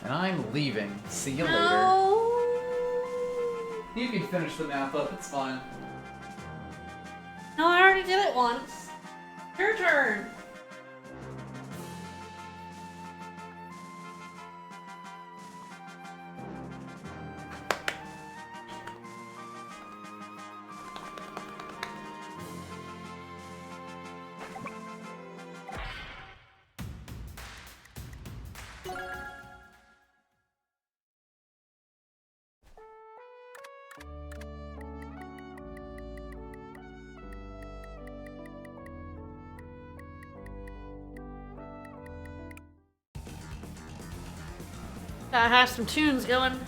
And I'm leaving. See you later. You can finish the map up, it's fine. No, I already did it once. Your turn. Gotta have some tunes going.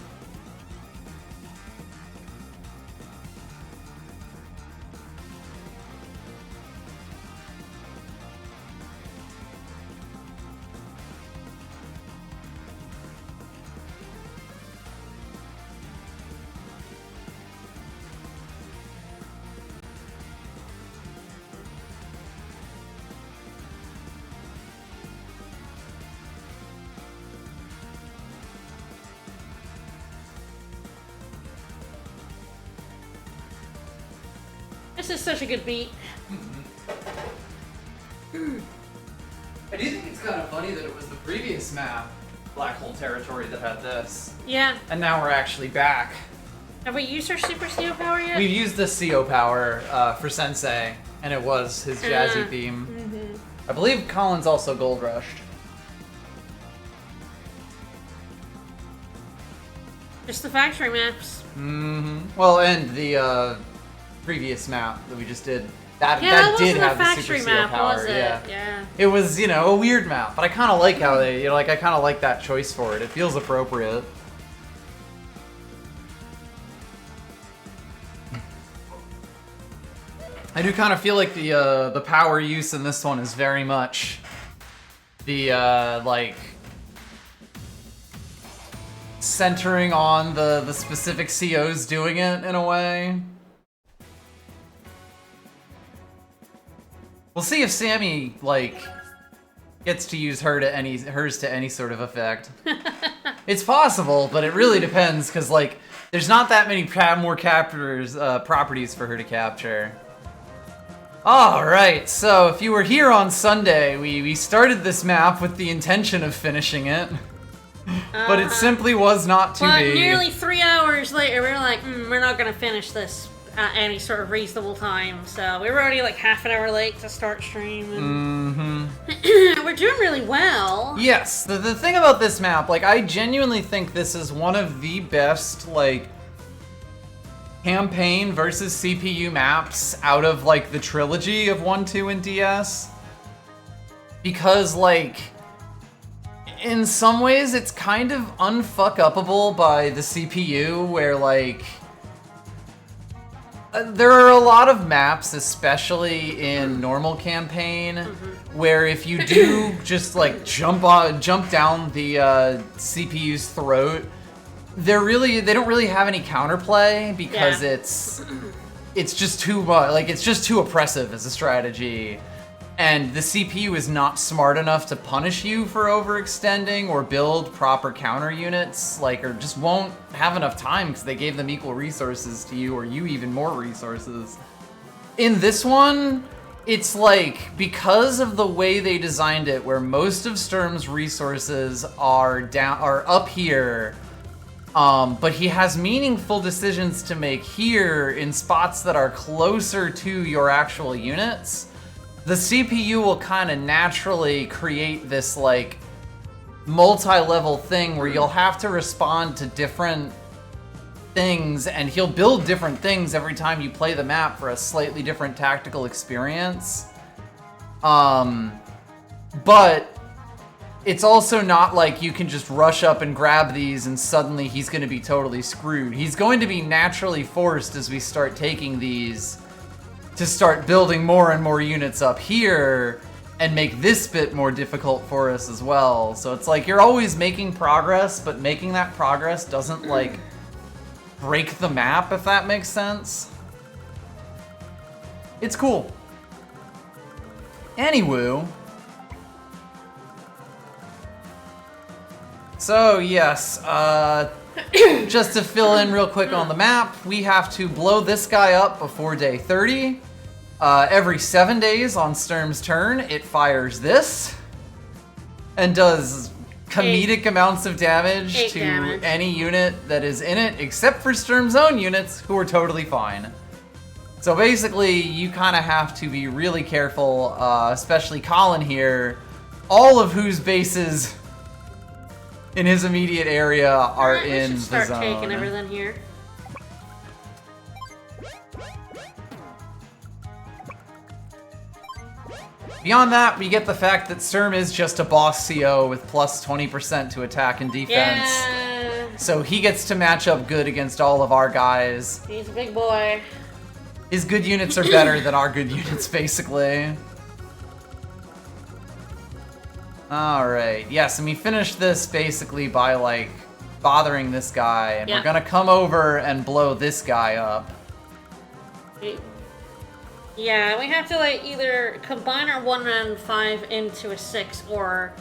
This is such a good beat. I do think it's kind of funny that it was the previous map, Black Hole Territory, that had this. Yeah. And now we're actually back. Have we used our Super CO power yet? We've used the CO power for Sensei, and it was his jazzy theme. I believe Colin's also gold rushed. Just the factory maps. Well, and the previous map that we just did. That did have the Super CO power. Was it? Yeah. It was, a weird map, but I kind of like how they, I kind of like that choice for it. It feels appropriate. I do kind of feel like the power use in this one is very much the centering on the specific COs doing it in a way. We'll see if Sammy gets to use hers to any sort of effect. It's possible, but it really depends because there's not that many more properties for her to capture. All right, so if you were here on Sunday, we started this map with the intention of finishing it, but it simply was not to be. Nearly 3 hours later, we were like, we're not gonna finish this at any sort of reasonable time, so we were already half an hour late to start stream. We're doing really well. Yes, the thing about this map, I genuinely think this is one of the best, campaign versus CPU maps out of, the trilogy of 1, 2, and DS. Because, in some ways, it's kind of unfuck-upable by the CPU, where, there are a lot of maps, especially in normal campaign, where if you do just jump down the CPU's throat, they don't really have any counterplay because it's just too much. It's just too oppressive as a strategy. And the CPU is not smart enough to punish you for overextending or build proper counter units, or just won't have enough time because they gave them equal resources to you or you even more resources. In this one, it's because of the way they designed it, where most of Sturm's resources are up here, but he has meaningful decisions to make here in spots that are closer to your actual units. The CPU will kind of naturally create this multi-level thing where you'll have to respond to different things, and he'll build different things every time you play the map for a slightly different tactical experience. But it's also not you can just rush up and grab these and suddenly he's going to be totally screwed. He's going to be naturally forced as we start taking these to start building more and more units up here, and make this bit more difficult for us as well. So it's like you're always making progress, but making that progress doesn't like break the map, if that makes sense. It's cool. Anywho. So yes, just to fill in real quick on the map, we have to blow this guy up before day 30. Every 7 days on Sturm's turn, it fires this and does comedic amounts of damage to any unit that is in it, except for Sturm's own units, who are totally fine. So basically, you kind of have to be really careful, especially Colin here, all of whose bases in his immediate area are in the zone. Start taking everything here. Beyond that, we get the fact that Sturm is just a boss CO with plus 20% to attack and defense. Yeah. So he gets to match up good against all of our guys. He's a big boy. His good units are better than our good units, basically. Alright, yes, and we finished this basically by, like, bothering this guy, and we're gonna come over and blow this guy up. Yeah, we have to, like, either combine our 1 and 5 into a 6, or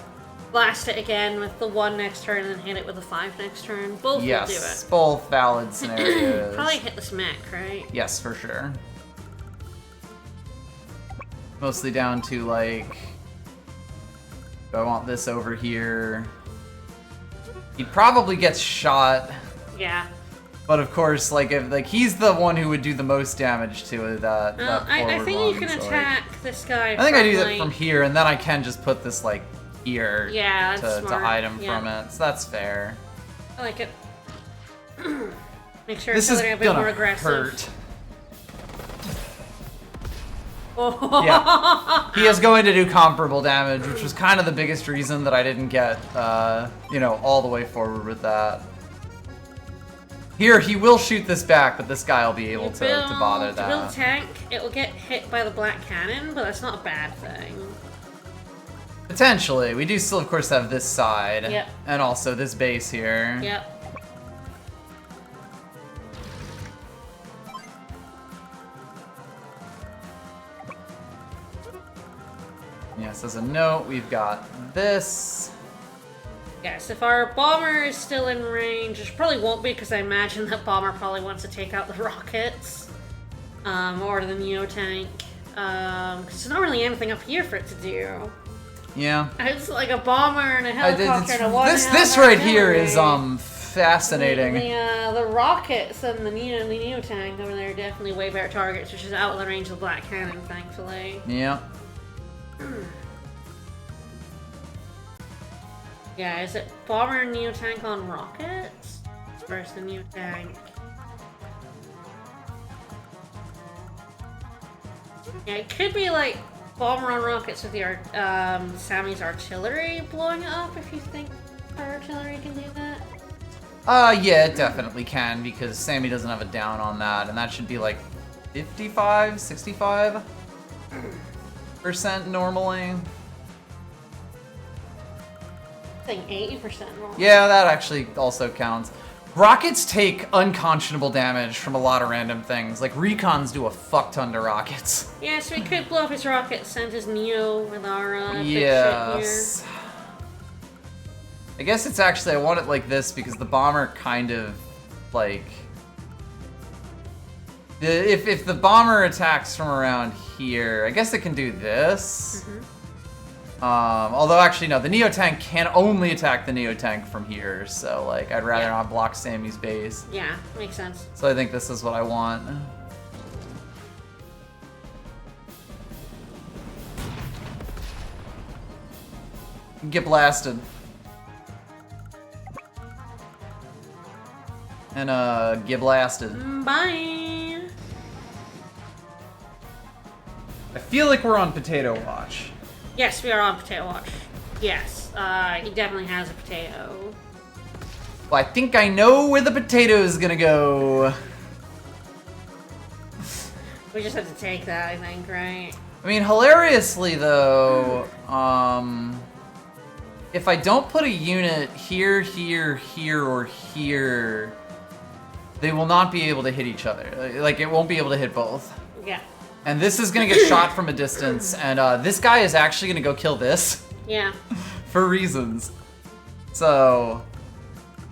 blast it again with the 1 next turn and then hit it with a 5 next turn. Both will do it. Yes, both valid scenarios. Probably hit the smack, right? Yes, for sure. Mostly down to, like, I want this over here. He probably gets shot. Yeah. But of course, like, if like he's the one who would do the most damage to that I think one, you can so, attack this guy. I think I do that from here, and then I can just put this like here. Yeah, that's to smart. hide him from it. So that's fair. I like it. Make sure this it's is a bit gonna more aggressive. hurt. Oh. Yeah, he is going to do comparable damage, which was kind of the biggest reason that I didn't get, you know, all the way forward with that. Here, he will shoot this back, but this guy will be able to bother that. To build a tank, it will get hit by the black cannon, but that's not a bad thing. Potentially. We do still, of course, have this side. Yep. And also this base here. Yep. Yes, as a note, we've got this. Yes, if our bomber is still in range, which probably won't be because I imagine that bomber probably wants to take out the rockets. Or the Neo tank. Because there's not really anything up here for it to do. Yeah. It's like a bomber and a helicopter and a one. This right here is fascinating. The rockets and the Neo tank over there are definitely way better targets, which is out of the range of the black cannon, thankfully. Yeah. Yeah, is it bomber and Neo tank on rockets versus the Neo tank? Yeah, it could be like bomber on rockets with your Sammy's artillery blowing it up if you think our artillery can do that. Yeah, it definitely can because Sammy doesn't have a down on that, and that should be like 55, 65% normally. I think 80% normally. Yeah, that actually also counts. Rockets take unconscionable damage from a lot of random things. Like, recons do a fuck ton to rockets. Yeah, so we could blow up his rocket, send his Neo with our yes. I guess it's actually, I want it like this because the bomber kind of, like... If the bomber attacks from around here, I guess it can do this. Mm-hmm. Although actually no, the Neo tank can only attack the Neo tank from here, so like I'd rather not block Sammy's base. Yeah, makes sense. So I think this is what I want. Get blasted. And get blasted. Bye. I feel like we're on Potato Watch. Yes, we are on Potato Watch. Yes, he definitely has a potato. Well, I think I know where the potato is gonna go. We just have to take that, I think, right? I mean, hilariously though, if I don't put a unit here, here, here, or here, they will not be able to hit each other. Like, it won't be able to hit both. Yeah. And this is gonna get shot from a distance, and this guy is actually gonna go kill this. Yeah. For reasons. So,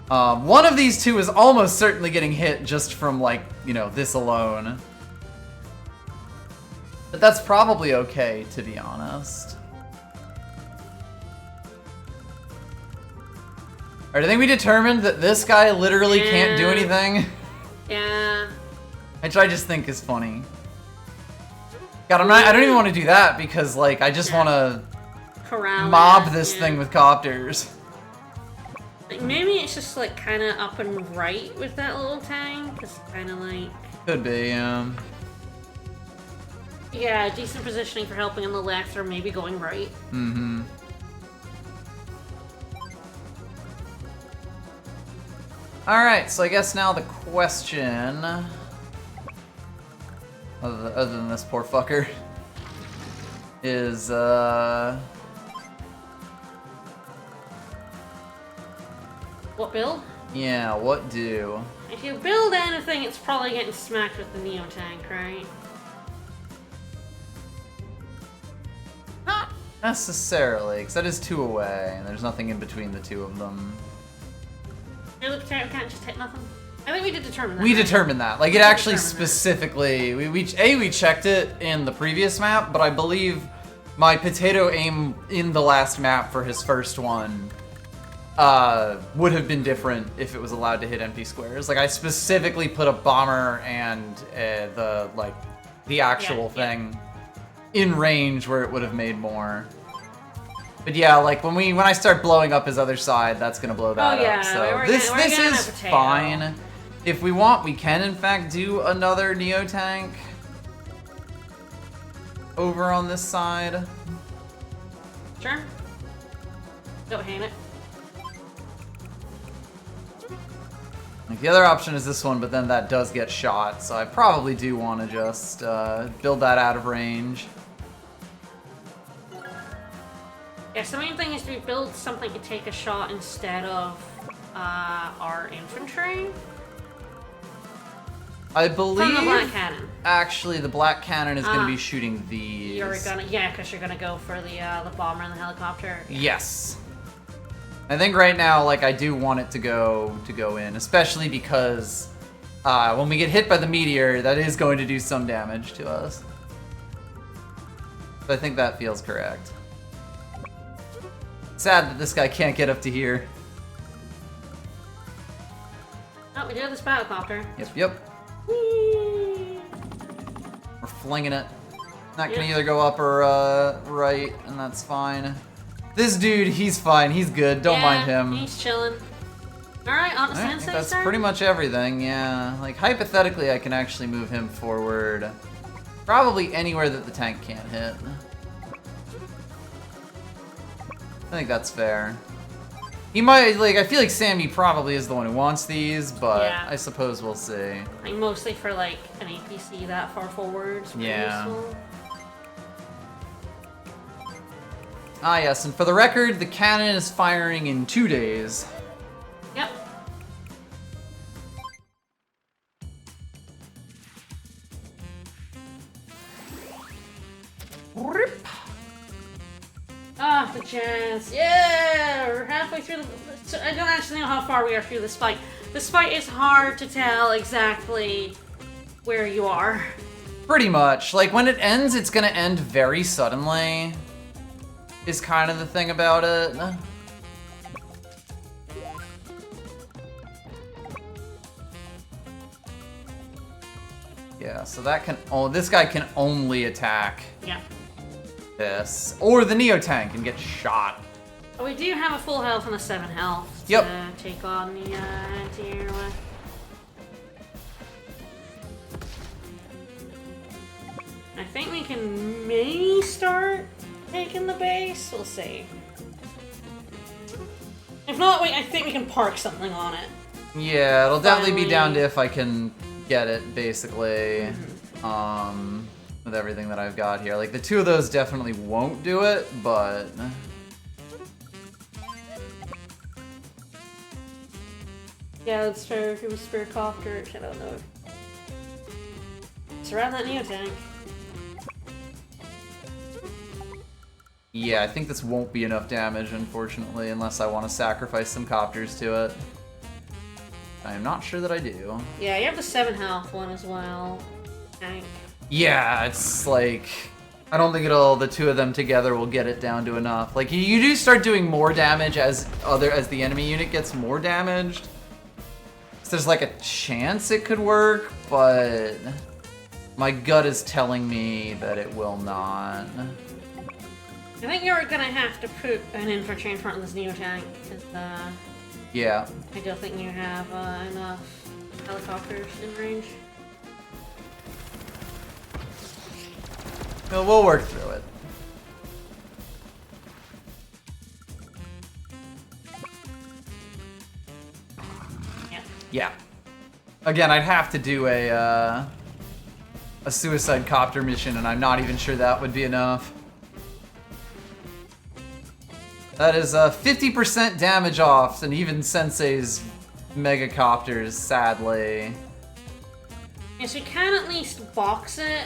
one of these two is almost certainly getting hit just from, like, you know, this alone. But that's probably okay, to be honest. Alright, I think we determined that this guy literally can't do anything. Yeah. Which I just think is funny. God, I don't even want to do that because, like, I just want to mob this thing with copters. Like, maybe it's just, like, kind of up and right with that little tank. It's kind of like... Could be, yeah. Yeah, decent positioning for helping on the left or maybe going right. Mm-hmm. Alright, so I guess now the question... Other than this poor fucker... is, What build? Yeah, what do? If you build anything, it's probably getting smacked with the Neo tank, right? Not necessarily, because that is 2 away, and there's nothing in between the 2 of them. Really, we can't just hit nothing? I think we did determine that. We right? determined that. Like, it actually specifically... We checked it in the previous map, but I believe my potato aim in the last map for his first one would have been different if it was allowed to hit empty squares. Like, I specifically put a bomber and the actual thing in range where it would have made more. But yeah, like when I start blowing up his other side, that's gonna blow that up. So this is fine. If we want, we can in fact do another Neo tank over on this side. Sure. Don't hate it. Like, the other option is this one, but then that does get shot, so I probably do want to just build that out of range. Yeah, so the main thing is to build something to take a shot instead of our infantry. I believe... From the black cannon. Actually, the black cannon is going to be shooting these. Yeah, because you're gonna go for the bomber and the helicopter. Yes. I think right now, like, I do want it to go in, especially because when we get hit by the meteor, that is going to do some damage to us. So I think that feels correct. Sad that this guy can't get up to here. Oh, we do have this battlecopter. Yep. Whee! We're flinging it. That can either go up or right, and that's fine. This dude, he's fine. He's good. Don't mind him. He's chilling. Alright, on to Sensei's That's turn? pretty much everything, yeah. Like, hypothetically, I can actually move him forward. Probably anywhere that the tank can't hit. I think that's fair. He might, like, I feel like Sammy probably is the one who wants these, but I suppose we'll see. Like, mostly for, like, an APC that far forward. Yeah. Useful. Ah, yes, and for the record, the cannon is firing in 2 days. Yep. Rip. Ah, the chance. Yeah! We're halfway through the... I don't actually know how far we are through this fight. This fight is hard to tell exactly where you are. Pretty much. Like, when it ends, it's gonna end very suddenly. Is kind of the thing about it. Yeah, so that can... Oh, this guy can only attack this. Or the Neo tank and get shot. We do have a full health and a 7 health to take on the anti-air one. I think we can maybe start taking the base. We'll see. If not, I think we can park something on it. Yeah, it'll definitely be down to if I can get it, basically. with everything that I've got here. Like, the two of those definitely won't do it, but... Yeah, that's true. If it was Spear Copter, I don't know. Surround that Neo tank. Yeah, I think this won't be enough damage, unfortunately, unless I want to sacrifice some copters to it. I am not sure that I do. Yeah, you have the 7 health one as well. Tank. Yeah, it's like... I don't think the two of them together will get it down to enough. Like, you do start doing more damage as the enemy unit gets more damaged. So there's like a chance it could work, but... my gut is telling me that it will not. I think you're gonna have to put an infantry in front of this Neo tank, because yeah. I don't think you have enough helicopters in range. Well, we'll work through it. Yeah. Yeah. Again, I'd have to do a suicide copter mission, and I'm not even sure that would be enough. That is 50% damage off, and even Sensei's mega copters, sadly. Yes, you can at least box it.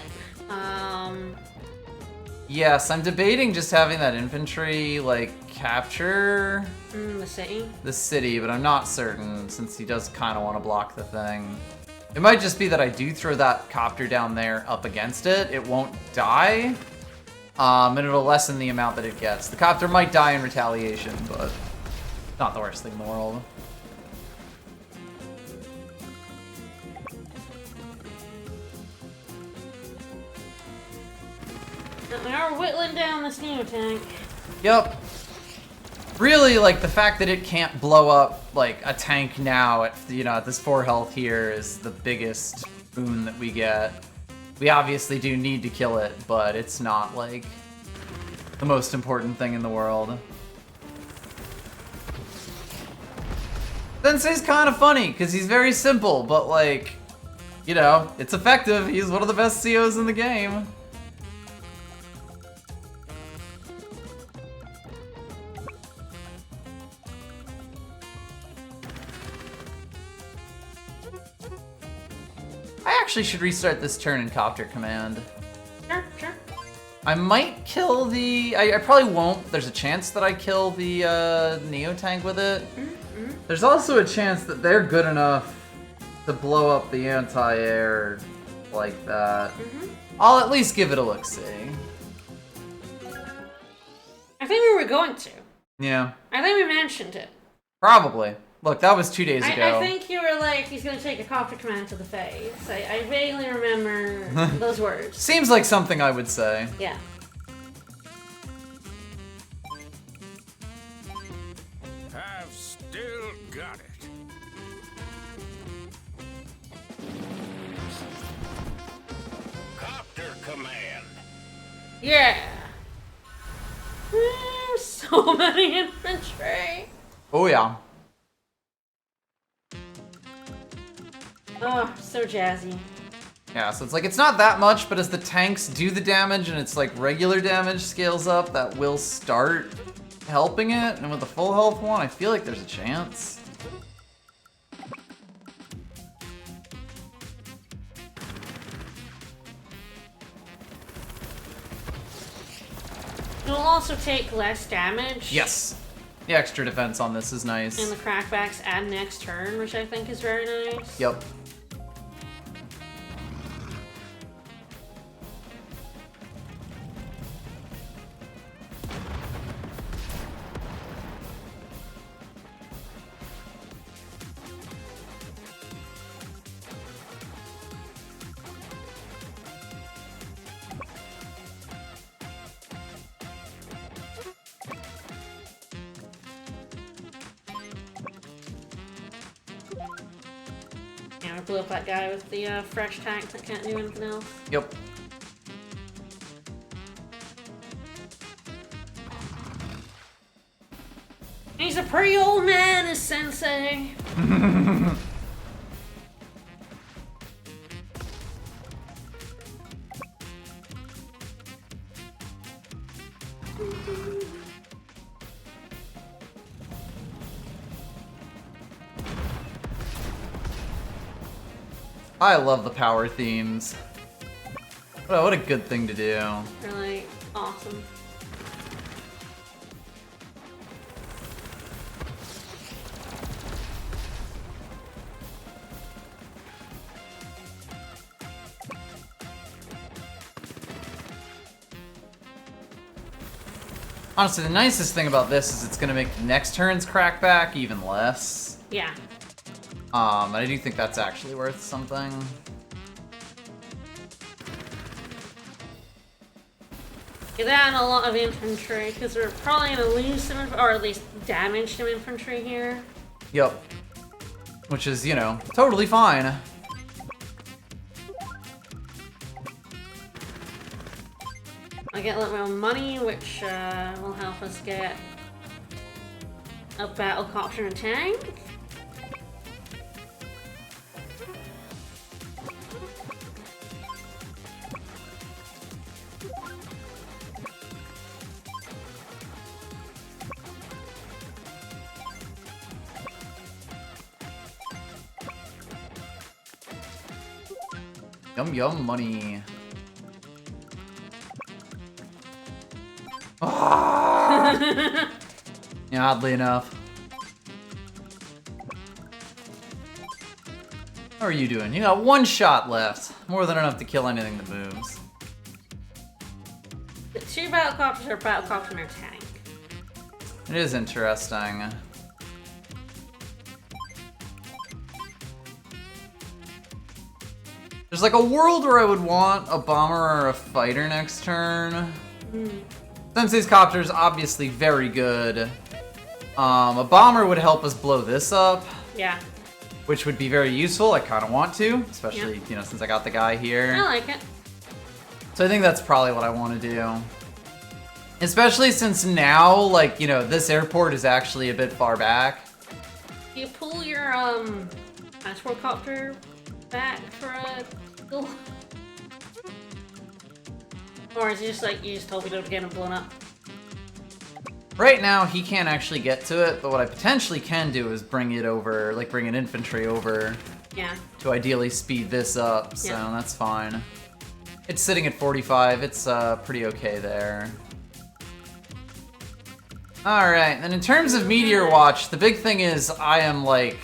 Yes, I'm debating just having that infantry, like, capture... the city? The city, but I'm not certain, since he does kind of want to block the thing. It might just be that I do throw that copter down there up against it. It won't die. And it'll lessen the amount that it gets. The copter might die in retaliation, but not the worst thing in the world. Now we're whittling down this Neo tank. Yep. Really, like, the fact that it can't blow up, like, a tank now at, at this 4 health here is the biggest boon that we get. We obviously do need to kill it, but it's not, like, the most important thing in the world. Sensei's kind of funny, because he's very simple, but, like, it's effective. He's one of the best COs in the game. I actually should restart this turn in Copter Command. Sure, sure. I might kill the... I probably won't. There's a chance that I kill the Neo tank with it. Mm-hmm. There's also a chance that they're good enough to blow up the anti-air like that. Mm-hmm. I'll at least give it a look-see. I think we were going to. Yeah. I think we mentioned it. Probably. Look, that was 2 days ago. I think you were like, he's going to take a Copter Command to the face. I vaguely remember those words. Seems like something I would say. Yeah. I've still got it. Copter Command. Yeah. So many infantry. Oh, yeah. Oh, so jazzy. Yeah, so it's like, it's not that much, but as the tanks do the damage and it's like regular damage scales up, that will start helping it. And with the full health one, I feel like there's a chance. It'll also take less damage. Yes. The extra defense on this is nice. And the crackbacks add next turn, which I think is very nice. Yep. Yeah, we blew up that guy with the fresh tank that can't do anything else. Yep. He's a pretty old man, is Sensei. I love the power themes. What a good thing to do. Really awesome. Honestly, the nicest thing about this is it's gonna make the next turn's crackback even less. Yeah. And I do think that's actually worth something. Get that and a lot of infantry, because we're probably gonna lose some, or at least damage some infantry here. Yep. Which is, you know, totally fine. I get a little bit of money, which will help us get a battlecopter and tank. Yum yum money. Ah! Yeah, oddly enough. How are you doing? You got one shot left. More than enough to kill anything that moves. The 2 battlecopters are battlecopter and a tank. It is interesting. There's like a world where I would want a bomber or a fighter next turn. Sensei's copter's obviously very good. A bomber would help us blow this up. Yeah. Which would be very useful. I kind of want to, especially, you know, since I got the guy here. I like it. So I think that's probably what I want to do. Especially since now, like, you know, this airport is actually a bit far back. You pull your transport copter back for a goal? Or is it just like you just told me to get him blown up? Right now, he can't actually get to it, but what I potentially can do is bring it over, like bring an infantry over. Yeah. To ideally speed this up, so Yeah. that's fine. It's sitting at 45, it's pretty okay there. Alright, and in terms of Meteor Watch, the big thing is I am like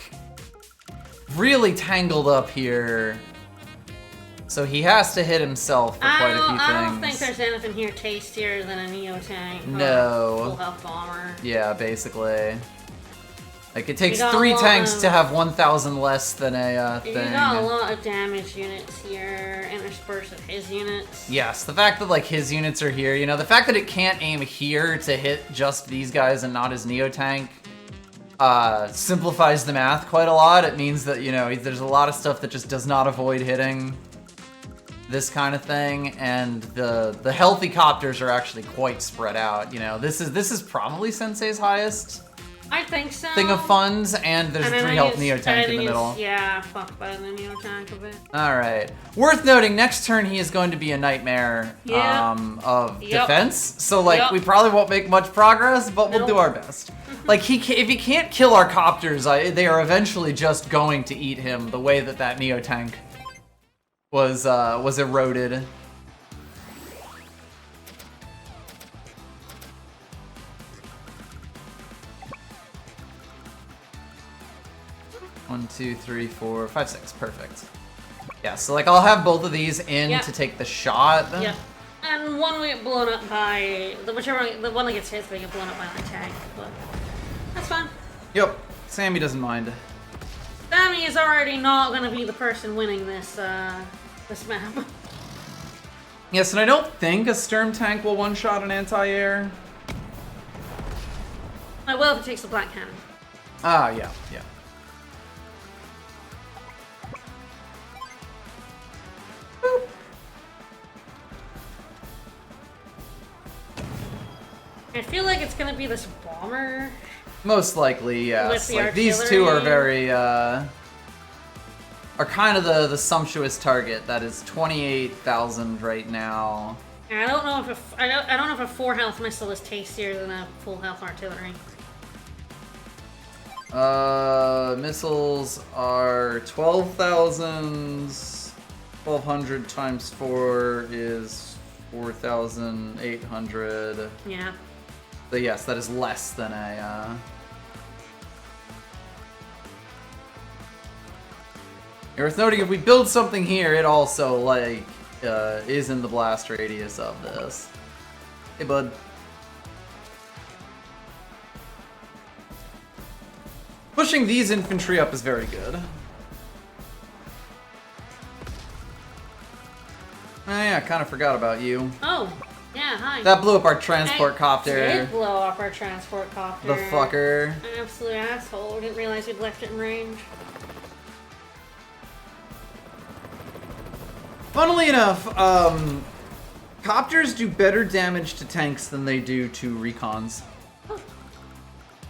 really tangled up here. So he has to hit himself for quite a few things. I don't think there's anything here tastier than a Neo tank. No. Full health bomber. Yeah, basically. Like, it takes got 3 a lot tanks of- to have 1,000 less than a You thing. got a lot of damage units here, interspersed with his units. Yes, the fact that, like, his units are here, you know, the fact that it can't aim here to hit just these guys and not his Neo tank simplifies the math quite a lot. It means that, you know, there's a lot of stuff that just does not avoid hitting this kind of thing, and the healthy copters are actually quite spread out, you know. This is probably Sensei's highest I think so. thing of funds, and there's And a then 3 I health use- Neo and tank I in the use- middle. Yeah, fuck better than Neo tank a bit. Alright. Worth noting, next turn he is going to be a nightmare Yeah. of Yep. defense. So, like, Yep. we probably won't make much progress, but we'll Nope. do our best. Like, if he can't kill our copters, they are eventually just going to eat him the way that that Neo tank was eroded. One, two, three, four, five, six. Perfect. Yeah, so like I'll have both of these in Yeah. to take the shot. Yep. And one will get blown up by the one that gets hit will get blown up by the tank, but that's fine. Yep. Sammy doesn't mind. Sammy is already not gonna be the person winning this this map. Yes, and I don't think a Sturm tank will one-shot an anti-air. I will if it takes the black cannon. Ah, yeah, yeah. I feel like it's gonna be this bomber. Most likely, yes. With the Like these two are artillery. very are kind of the sumptuous target. That is 28,000 right now. And I don't know if I don't know if a 4 health missile is tastier than a full health artillery. missiles are 12,000. 1,200 times 4 is 4,800. Yeah. So yes, that is less than a... Worth noting, if we build something here, it also, like, is in the blast radius of this. Hey, bud. Pushing these infantry up is very good. Oh yeah, I kind of forgot about you. Oh, yeah, hi. That blew up our transport copter. Did blow up our transport copter. The fucker. An absolute asshole. We didn't realize we'd left it in range. Funnily enough, copters do better damage to tanks than they do to recons. Oh.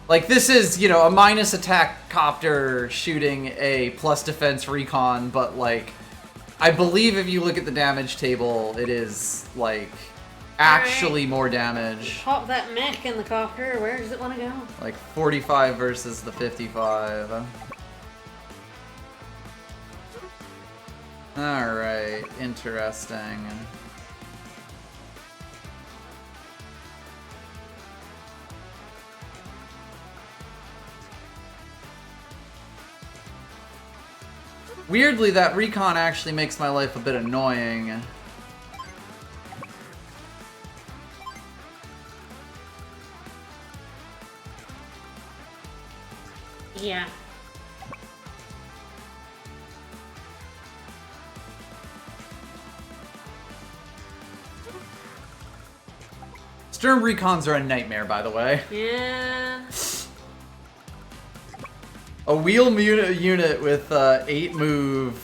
Like, this is, you know, a minus attack copter shooting a plus defense recon, but, like, I believe if you look at the damage table, it is, like, actually more damage. Pop that mech in the copter. Where does it want to go? Like, 45 versus the 55. Alright, interesting. Weirdly, that recon actually makes my life a bit annoying. Yeah. Sturm recons are a nightmare, by the way. Yeah. A wheel unit with 8 move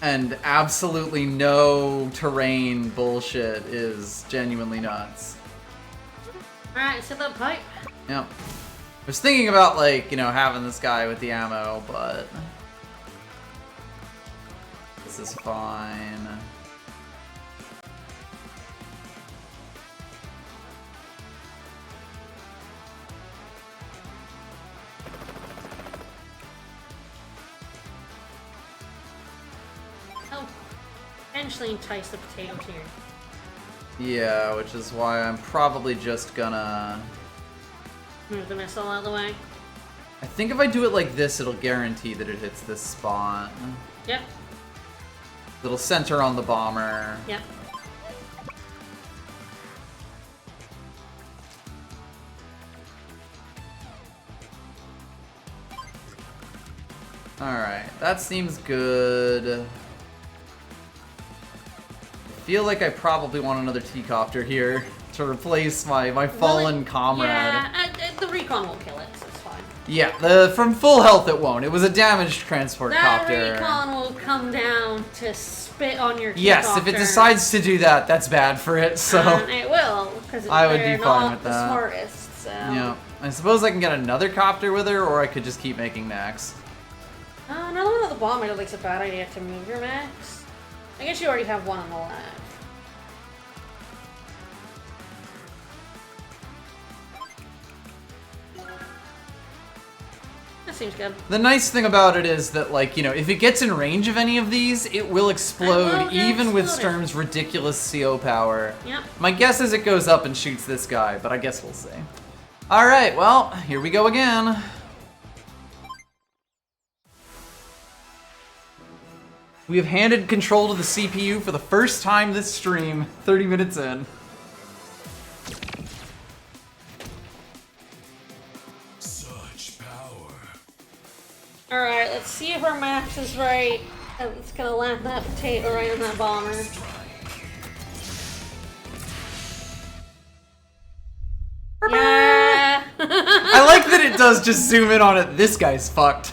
and absolutely no terrain bullshit is genuinely nuts. Alright, set that pipe. Yep. I was thinking about, like, you know, having this guy with the ammo, but this is fine. Oh, potentially entice the potato tier. Yeah, which is why I'm probably just gonna... Move the missile out of the way. I think if I do it like this, it'll guarantee that it hits this spot. Yep. It'll center on the bomber. Yep. Alright, that seems good. I feel like I probably want another T-copter here to replace my fallen comrade. Yeah, the recon will kill it, so it's fine. Yeah, from full health it won't. It was a damaged transport copter. That recon will come down to spit on your T-copter. Yes, if it decides to do that, that's bad for it, so... it will, because I would they're be fine not with the that. smartest, so... Yeah. I suppose I can get another copter with her, or I could just keep making max. Another one of the bomb, I don't think it's a bad idea to move your max. I guess you already have one on the left. That seems good. The nice thing about it is that, like, you know, if it gets in range of any of these, it will explode, even with Sturm's ridiculous CO power. Yep. My guess is it goes up and shoots this guy, but I guess we'll see. Alright, well, here we go again. We have handed control to the CPU for the first time this stream, 30 minutes in. Such power. Alright, let's see if our max is right. It's gonna land that potato right on that bomber. Yeah! I like that it does just zoom in on it. This guy's fucked.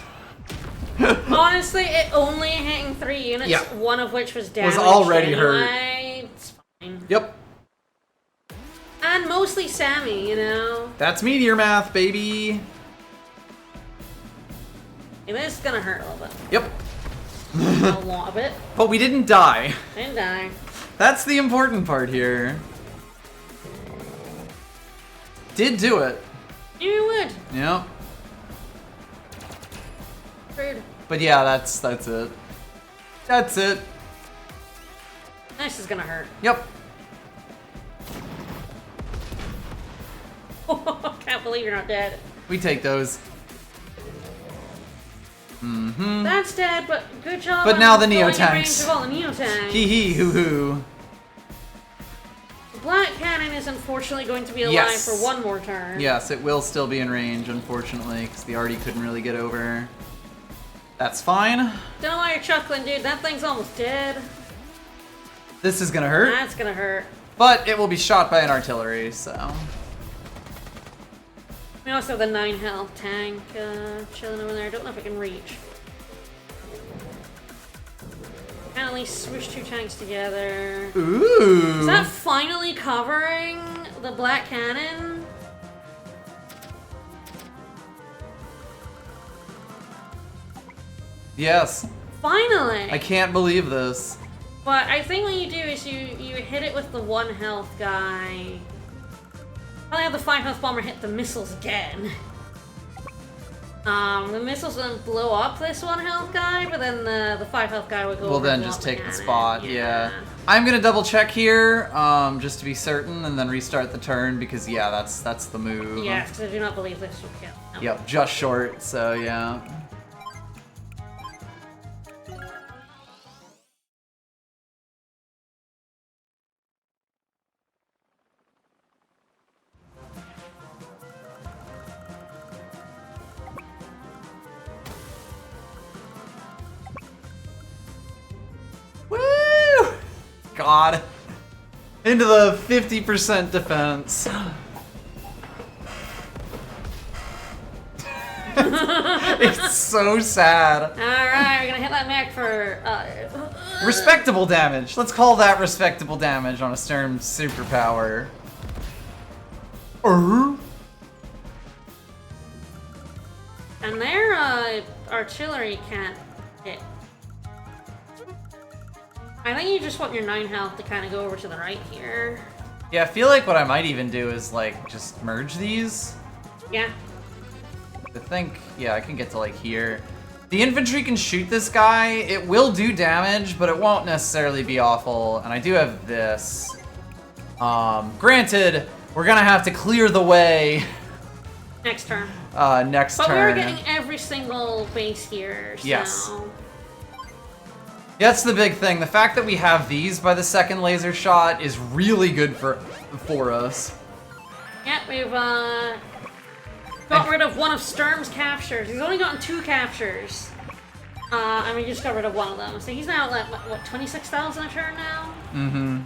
Honestly, it only hitting 3 units, Yeah. one of which was damaged. Was already anyway. It's fine. Yep. And mostly Sammy, you know? That's meteor math, baby. It is gonna hurt a little bit. Yep. A lot of it. But we didn't die. Didn't die. That's the important part here. Did do it. You would. Yep. But yeah, that's it. That's it. This is gonna hurt. Yep. Can't believe you're not dead. We take those. Mm-hmm. That's dead, but good job. But on now the going in Neo-tanks. range of all the Neo-tanks. Hee hee hoo hoo. The Black Cannon is unfortunately going to be alive Yes. for one more turn. Yes, it will still be in range, unfortunately, because the Artie couldn't really get over. That's fine. Don't know why you're chuckling, dude. That thing's almost dead. This is gonna hurt, That's gonna hurt. but it will be shot by an artillery, so. We also have the 9 health tank chilling over there. I don't know if I can reach. Can at least switch 2 tanks together. Ooh. Is that finally covering the Black Cannon? Yes. Finally! I can't believe this. But I think what you do is you hit it with the 1 health guy. Probably have the 5 health bomber hit the missiles again. The missiles then blow up this 1 health guy, but then the 5 health guy would go We'll over then and blow just up take the cannon. spot, yeah. I'm gonna double check here, just to be certain, and then restart the turn, because yeah, that's the move. Yes, because I do not believe this will kill. No. Yep, just short, so yeah. Woo! God. Into the 50% defense. It's so sad. Alright, we're gonna hit that mech for Respectable damage. Let's call that respectable damage on a Sturm superpower. and their artillery can't hit. I think you just want your 9 health to kind of go over to the right here. Yeah, I feel like what I might even do is like just merge these. Yeah. I think, yeah, I can get to like here. The infantry can shoot this guy. It will do damage, but it won't necessarily be awful. And I do have this. Granted, we're gonna have to clear the way Next turn. next But turn. we're getting every single base here, so... Yes. That's the big thing. The fact that we have these by the second laser shot is really good for us. Yeah, we've got rid of one of Sturm's captures. He's only gotten 2 captures. And we just got rid of one of them. So he's now at, what 26,000 a turn now? Mm-hmm.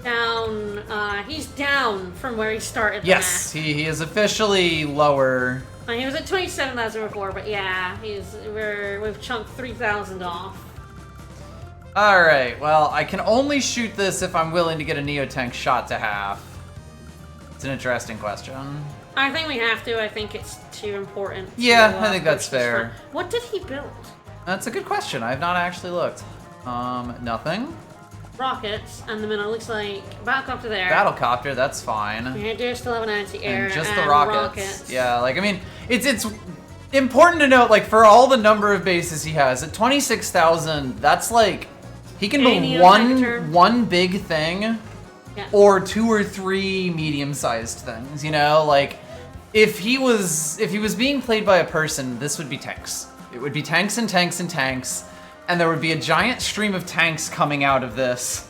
Down, he's down from where he started the Yes, match. he is officially lower. He was at 27,000 before, but yeah, we've chunked 3,000 off. Alright, well, I can only shoot this if I'm willing to get a Neo-tank shot to half. It's an interesting question. I think we have to. I think it's too important. Yeah, to, I think that's push this fair. front. What did he build? That's a good question. I have not actually looked. Nothing. Rockets, and then it looks like battlecopter there. Battlecopter, that's fine. We do still have an anti-air And just the and rockets. Yeah, like, I mean, it's important to note, like, for all the number of bases he has, at 26,000, that's like, he can Any build attacker. one big thing, Yeah. or 2 or 3 medium-sized things, you know? Like, if he was being played by a person, this would be tanks. It would be tanks and tanks and tanks, and there would be a giant stream of tanks coming out of this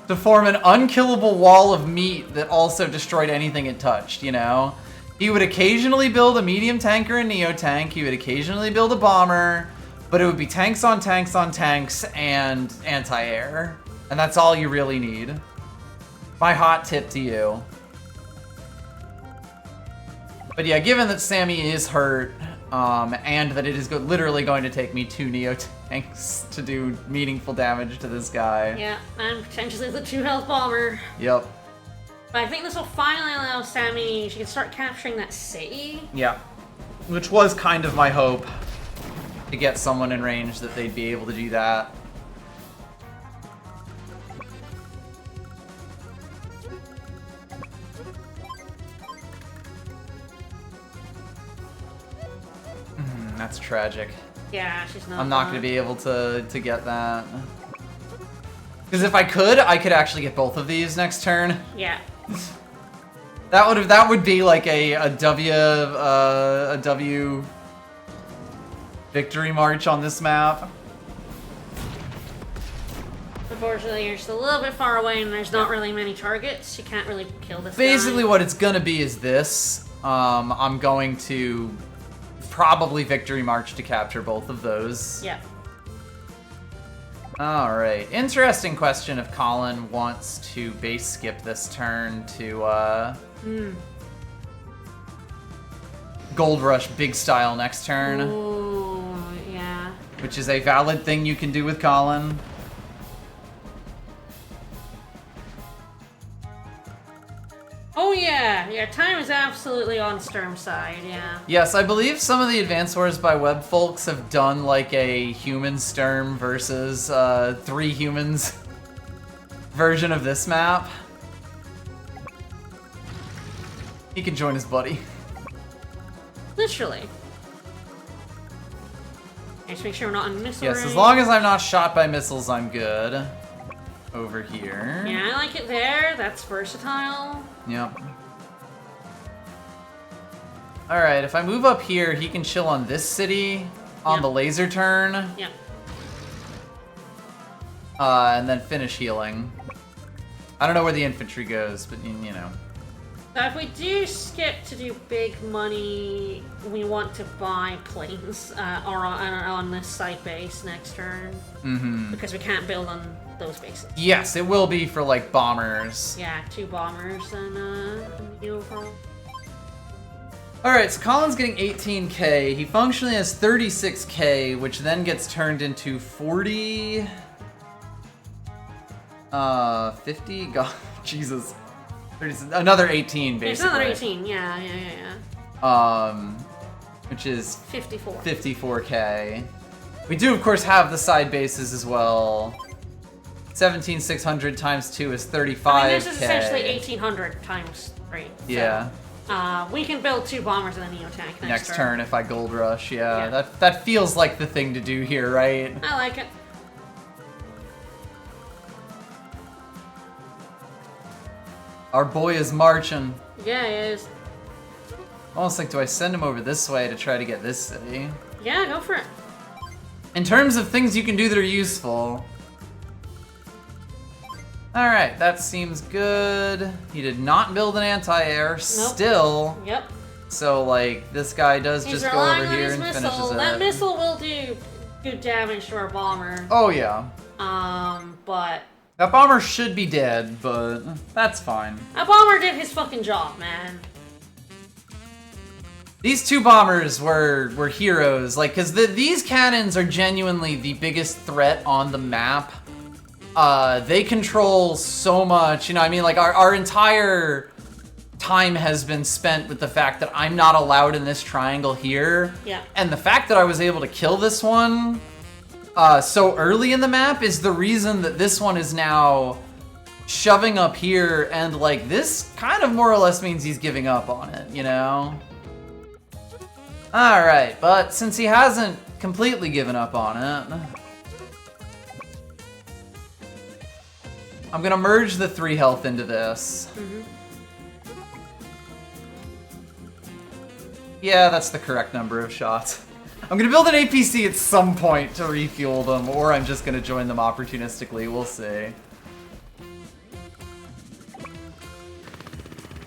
to form an unkillable wall of meat that also destroyed anything it touched, you know? He would occasionally build a medium tank or a neo-tank, he would occasionally build a bomber, but it would be tanks on tanks on tanks and anti-air. And that's all you really need. My hot tip to you. But yeah, given that Sammy is hurt, and that it is literally going to take me 2 Neo-tanks to do meaningful damage to this guy. Yeah, and potentially the 2 health bomber. Yep. But I think this will finally allow Sammy, she can start capturing that city. Yeah. Which was kind of my hope, to get someone in range that they'd be able to do that. That's tragic. Yeah, she's not. I'm not going to be able to get that. Because if I could actually get both of these next turn. Yeah. That would be like a W victory march on this map. Unfortunately, you're just a little bit far away, and there's not really many targets. You can't really kill this Basically, guy. what it's gonna be is this. I'm going to probably victory march to capture both of those. Yeah. All right. Interesting question if Colin wants to base skip this turn to Gold Rush big style next turn. Ooh, yeah. Which is a valid thing you can do with Colin. Oh yeah, yeah. Time is absolutely on Sturm's side. Yeah. Yes, I believe some of the Advance Wars by Web folks have done like a human Sturm versus 3 humans version of this map. He can join his buddy. Literally. Just make sure we're not on missile Yes, range. as long as I'm not shot by missiles, I'm good. Over here. Yeah, I like it there. That's versatile. Yep. Alright, if I move up here, he can chill on this city on Yep. the laser turn. Yep. And then finish healing. I don't know where the infantry goes, but you know. So if we do skip to do big money, we want to buy planes on this side base next turn. Mm-hmm. Because we can't build on those bases. Yes, it will be for like bombers. Yeah, 2 bombers and the overall. Alright, so Colin's getting 18k. He functionally has 36k, which then gets turned into 40... 50? God, Jesus. 30, another 18, basically. It's another 18, yeah. Which is 54. 54k. We do, of course, have the side bases as well. 17,600 times 2 is 35k. I mean, this is essentially 1,800 times 3. So, Yeah. we can build 2 bombers and a Neo tank Next turn if I gold rush, Yeah. That feels like the thing to do here, right? I like it. Our boy is marching. Yeah, it is. Almost like, do I send him over this way to try to get this city? Yeah, go for it. In terms of things you can do that are useful. Alright, that seems good. He did not build an anti-air still. Yep. So, like, this guy does He's just go relying over on here his and missile. finishes it. That missile will do good damage to our bomber. Oh, yeah. But That bomber should be dead, but that's fine. a bomber did his fucking job, man. These 2 bombers were heroes, like, because these cannons are genuinely the biggest threat on the map. They control so much, you know, I mean, like, our entire time has been spent with the fact that I'm not allowed in this triangle here. Yeah. And the fact that I was able to kill this one so early in the map is the reason that this one is now shoving up here, and, like, this kind of more or less means he's giving up on it, you know? Alright, but since he hasn't completely given up on it, I'm gonna merge the 3 health into this. Yeah, that's the correct number of shots. I'm gonna build an APC at some point to refuel them, or I'm just gonna join them opportunistically, we'll see.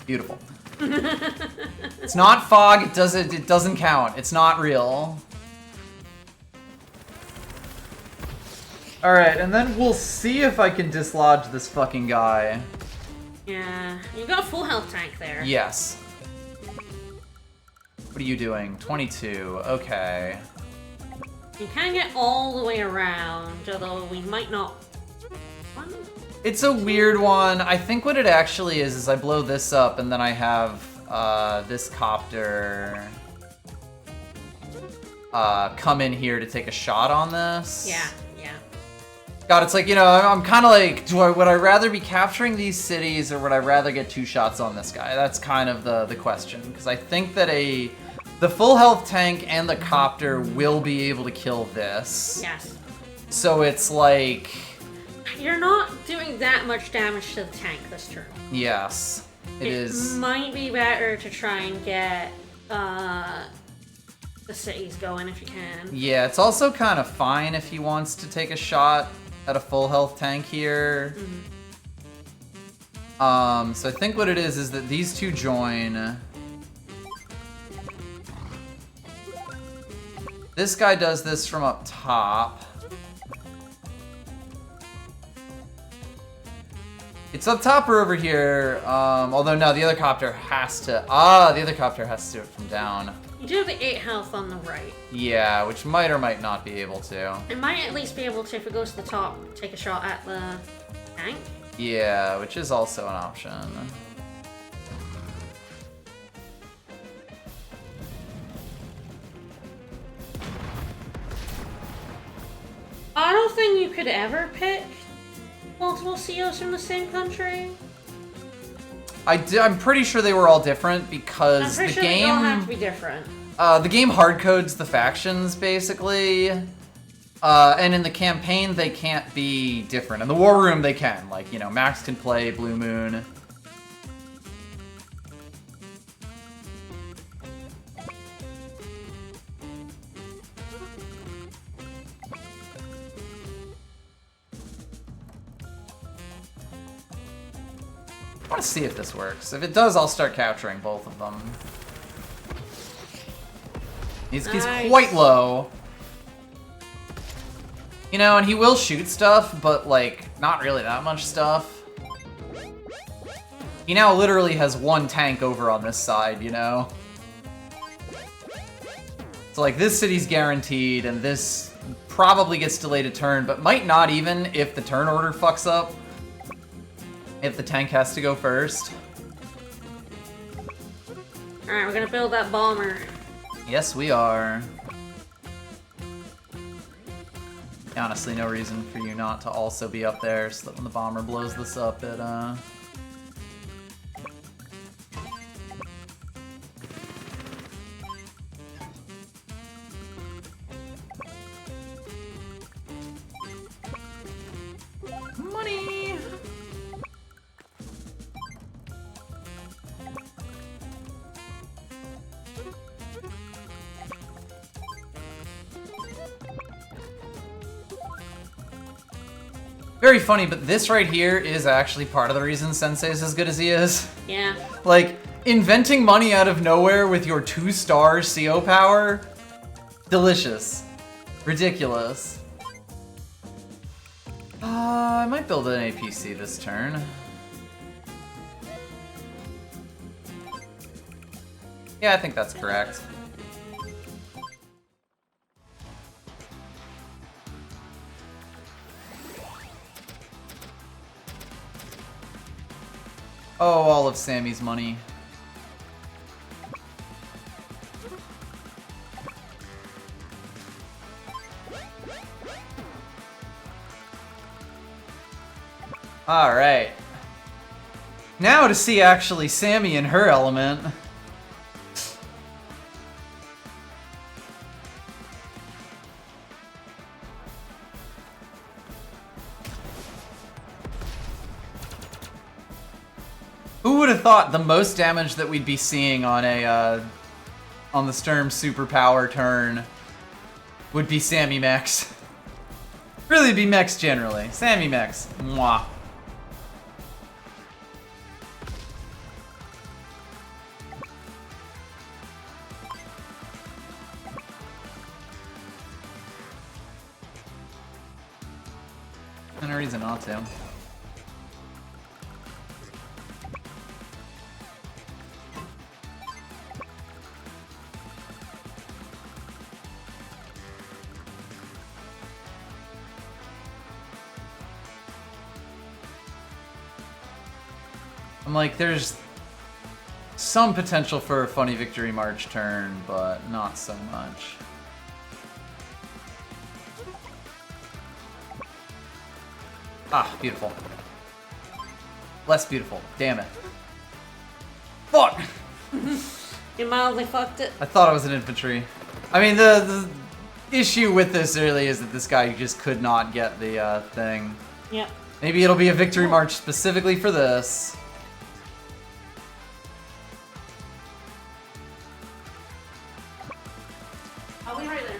Beautiful. It's not fog, it doesn't count. It's not real. Alright, and then we'll see if I can dislodge this fucking guy. Yeah. You got a full health tank there. Yes. What are you doing? 22. Okay. You can get all the way around, although we might not. It's a weird one. I think what it actually is I blow this up and then I have this copter come in here to take a shot on this. Yeah, yeah. God, it's like, you know, I'm kind of like, would I rather be capturing these cities or would I rather get 2 shots on this guy? That's kind of the question. Because I think that the the full health tank and the copter will be able to kill this. Yes. So it's like... You're not doing that much damage to the tank this turn. Yes. It is. It might be better to try and get the cities going if you can. Yeah, it's also kind of fine if he wants to take a shot at a full health tank here. So I think what it is that these two join. This guy does this from up top. It's up top or over here. Although no, the other copter has to. The other copter has to do it from down. You do have the 8 health on the right. Yeah, which might or might not be able to. It might at least be able to, if it goes to the top, take a shot at the tank. Yeah, which is also an option. I don't think you could ever pick multiple CEOs from the same country. I'm pretty sure they were all different because I'm pretty the sure game. they all have to be different. The game hard codes the factions basically, and in the campaign they can't be different. In the war room they can, like Max can play Blue Moon. I want to see if this works. If it does, I'll start capturing both of them. He's quite low. And he will shoot stuff, but, like, not really that much stuff. He now literally has one tank over on this side, So, like, this city's guaranteed, and this probably gets delayed a turn, but might not even if the turn order fucks up. If the tank has to go first. Alright, we're gonna build that bomber. Yes, we are. Honestly, no reason for you not to also be up there so that when the bomber blows this up, it, Money! Very funny, but this right here is actually part of the reason Sensei's as good as he is. Yeah. Like, inventing money out of nowhere with your 2-star CO power? Delicious. Ridiculous. I might build an APC this turn. Yeah, I think that's correct. Oh, all of Sammy's money. Alright. Now to see actually Sammy in her element. Who would have thought the most damage that we'd be seeing on on the Sturm superpower turn would be Sammy Mechs? Really be mechs generally. Sammy Mechs. Mwah. No reason not to. I'm like, there's some potential for a funny victory march turn, but not so much. Ah, beautiful. Less beautiful. Damn it. Fuck! You mildly fucked it. I thought it was an infantry. I mean, the issue with this really is that this guy just could not get the thing. Yep. Maybe it'll be a victory march specifically for this. I'll be right there.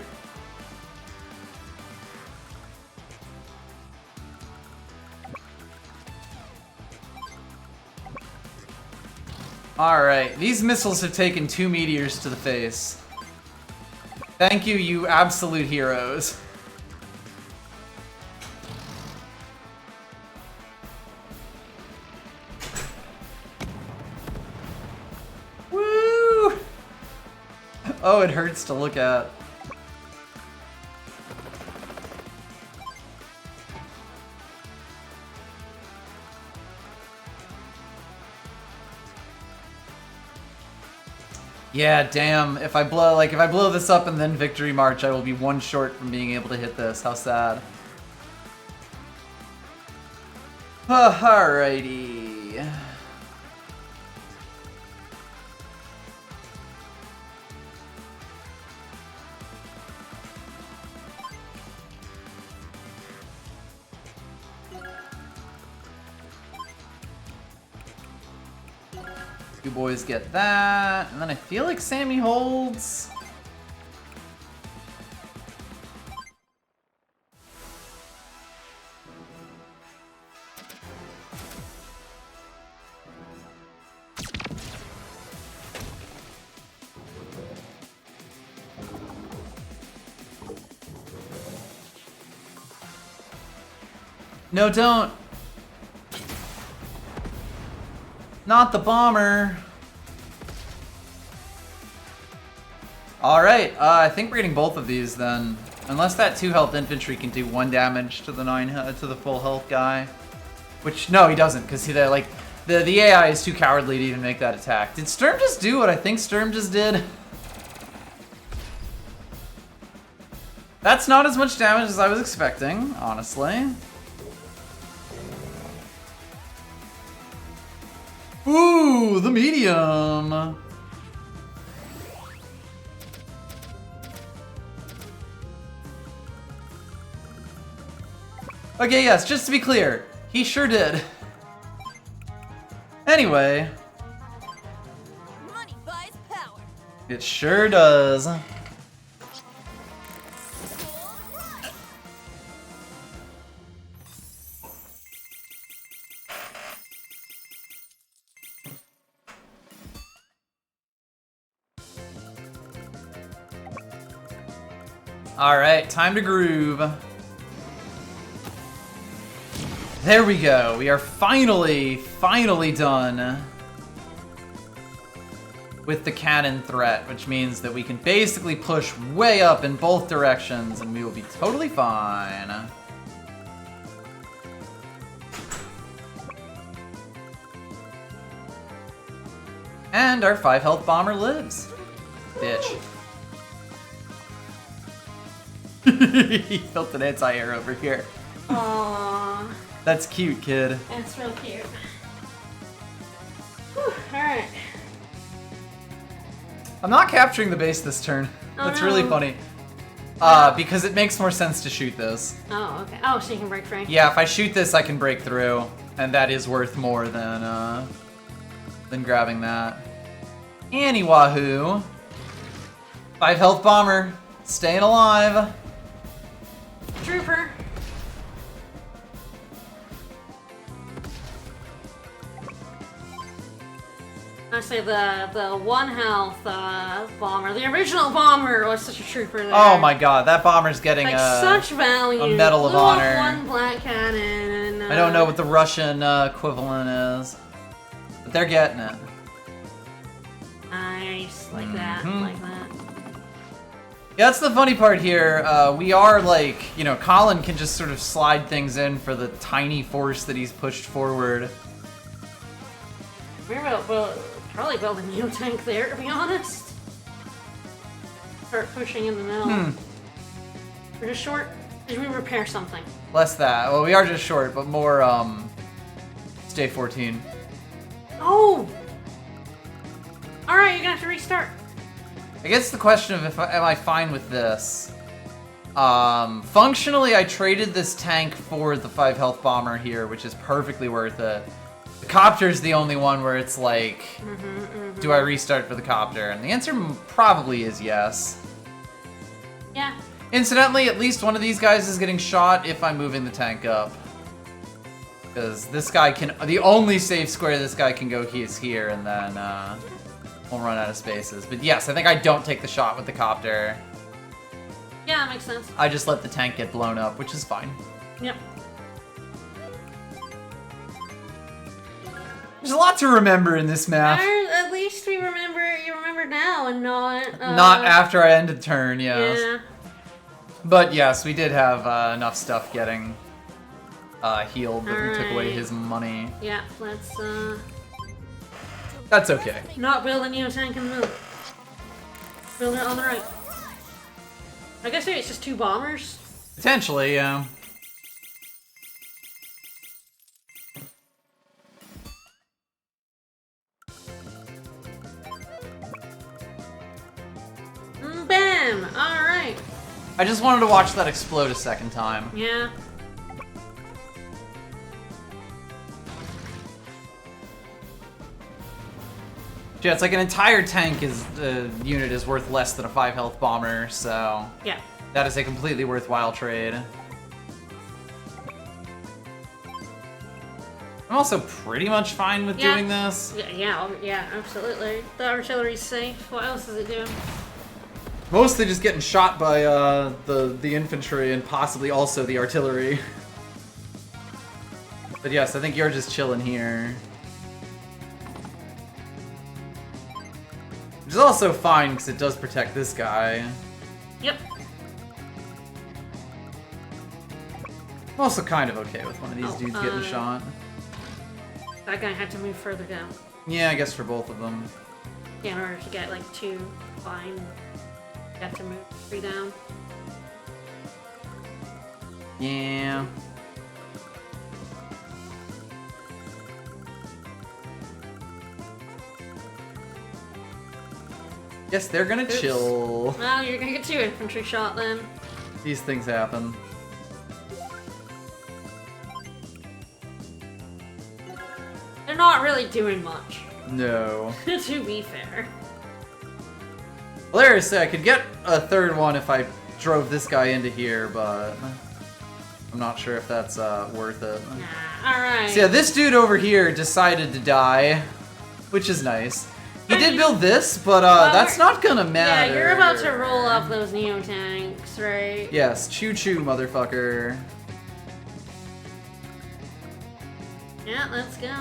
Alright, these missiles have taken 2 meteors to the face. Thank you, you absolute heroes. Woo! Oh, it hurts to look at. Yeah, damn. If I blow this up and then victory march, I will be 1 short from being able to hit this. How sad. Alrighty. You boys get that, and then I feel like Sammy holds. No, don't. Not the bomber. Alright, I think we're getting both of these then. Unless that 2 health infantry can do 1 damage to the to the full health guy. Which, no, he doesn't, because the AI is too cowardly to even make that attack. Did Sturm just do what I think Sturm just did? That's not as much damage as I was expecting, honestly. Ooh, the medium! Okay, yes, just to be clear, he sure did. Anyway. Money buys power. It sure does. Alright, time to groove. There we go. We are finally done with the cannon threat, which means that we can basically push way up in both directions and we will be totally fine. And our 5 health bomber lives. Bitch. He built an anti-air over here. Aww. That's cute, kid. That's real cute. Alright. I'm not capturing the base this turn. Oh, That's no. really funny. Because it makes more sense to shoot this. Oh, okay. Oh, so you can break free. Yeah, if I shoot this, I can break through, and that is worth more than grabbing that. Annie wahoo! 5 health bomber, staying alive. Trooper. I say the 1 health bomber, the original bomber was such a trooper there. Oh my god, that bomber's getting Like such value. a Medal of Blew up Honor. 1 black cannon. And, I don't know what the Russian equivalent is, but they're getting it. Nice, like that, Mhm. like that. Yeah, that's the funny part here. We are like, Colin can just sort of slide things in for the tiny force that he's pushed forward. We're probably build a new tank there, to be honest. Start pushing in the middle. We're just short. Did we repair something? Less that. Well, we are just short, but more, stay 14. Oh! Alright, you're gonna have to restart. I guess the question of am I fine with this? Functionally, I traded this tank for the 5 health bomber here, which is perfectly worth it. The copter's the only one where it's like, do I restart for the copter? And the answer probably is yes. Yeah. Incidentally, at least one of these guys is getting shot if I'm moving the tank up. Because this guy can, the only safe square this guy can go is here, and then we'll run out of spaces. But yes, I think I don't take the shot with the copter. Yeah, that makes sense. I just let the tank get blown up, which is fine. Yep. There's a lot to remember in this map. At least you remember now and not... Not after I ended turn, yes. Yeah. But yes, we did have enough stuff getting healed that we took away his money. Yeah, let's That's okay. not build a Neo tank in the middle. Build it on the right. I guess maybe it's just 2 bombers. Potentially, yeah. Bam! Alright. I just wanted to watch that explode a second time. Yeah. Yeah, it's like an entire tank unit is worth less than a 5 health bomber, so Yeah. that is a completely worthwhile trade. I'm also pretty much fine with doing this. Yeah, absolutely. The artillery's safe. What else is it doing? Mostly just getting shot by the infantry and possibly also the artillery. But yes, I think you're just chilling here. Which is also fine because it does protect this guy. Yep. I'm also kind of okay with one of these dudes getting shot. That guy had to move further down. Yeah, I guess for both of them. Yeah, in order to get like 2 fine. You have to move 3 down. Yeah. Guess they're gonna chill. Well, you're gonna get 2 infantry shot then. These things happen. They're not really doing much. No. To be fair. Hilariously, I could get a 3rd one if I drove this guy into here, but I'm not sure if that's worth it. Nah, alright. So yeah, this dude over here decided to die, which is nice. He did build this, but that's not gonna matter. Yeah, you're about to roll up those Neo tanks, right? Yes, choo-choo, motherfucker. Yeah, let's go.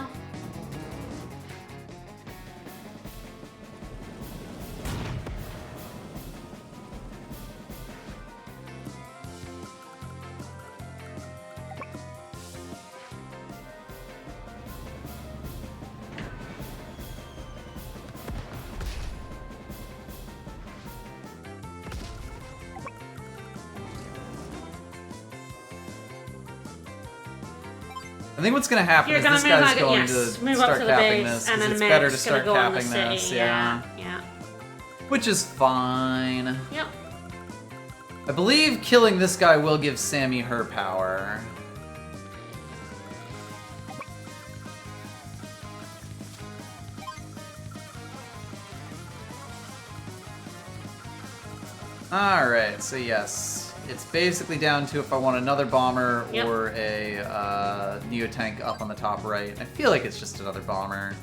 I think what's gonna happen You're is gonna this move guy's out, going yes, to move start up to the capping base, this, and because then it's the better to medic's start gonna go in the capping this, city. yeah. Yeah. Which is fine. Yep. I believe killing this guy will give Sammy her power. Alright, so yes. It's basically down to if I want another bomber or a Neo tank up on the top right. I feel like it's just another bomber.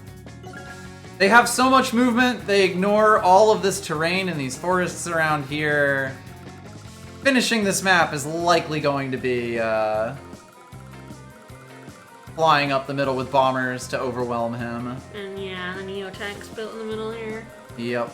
They have so much movement, they ignore all of this terrain and these forests around here. Finishing this map is likely going to be flying up the middle with bombers to overwhelm him. And yeah, the Neo tank's built in the middle here. Yep.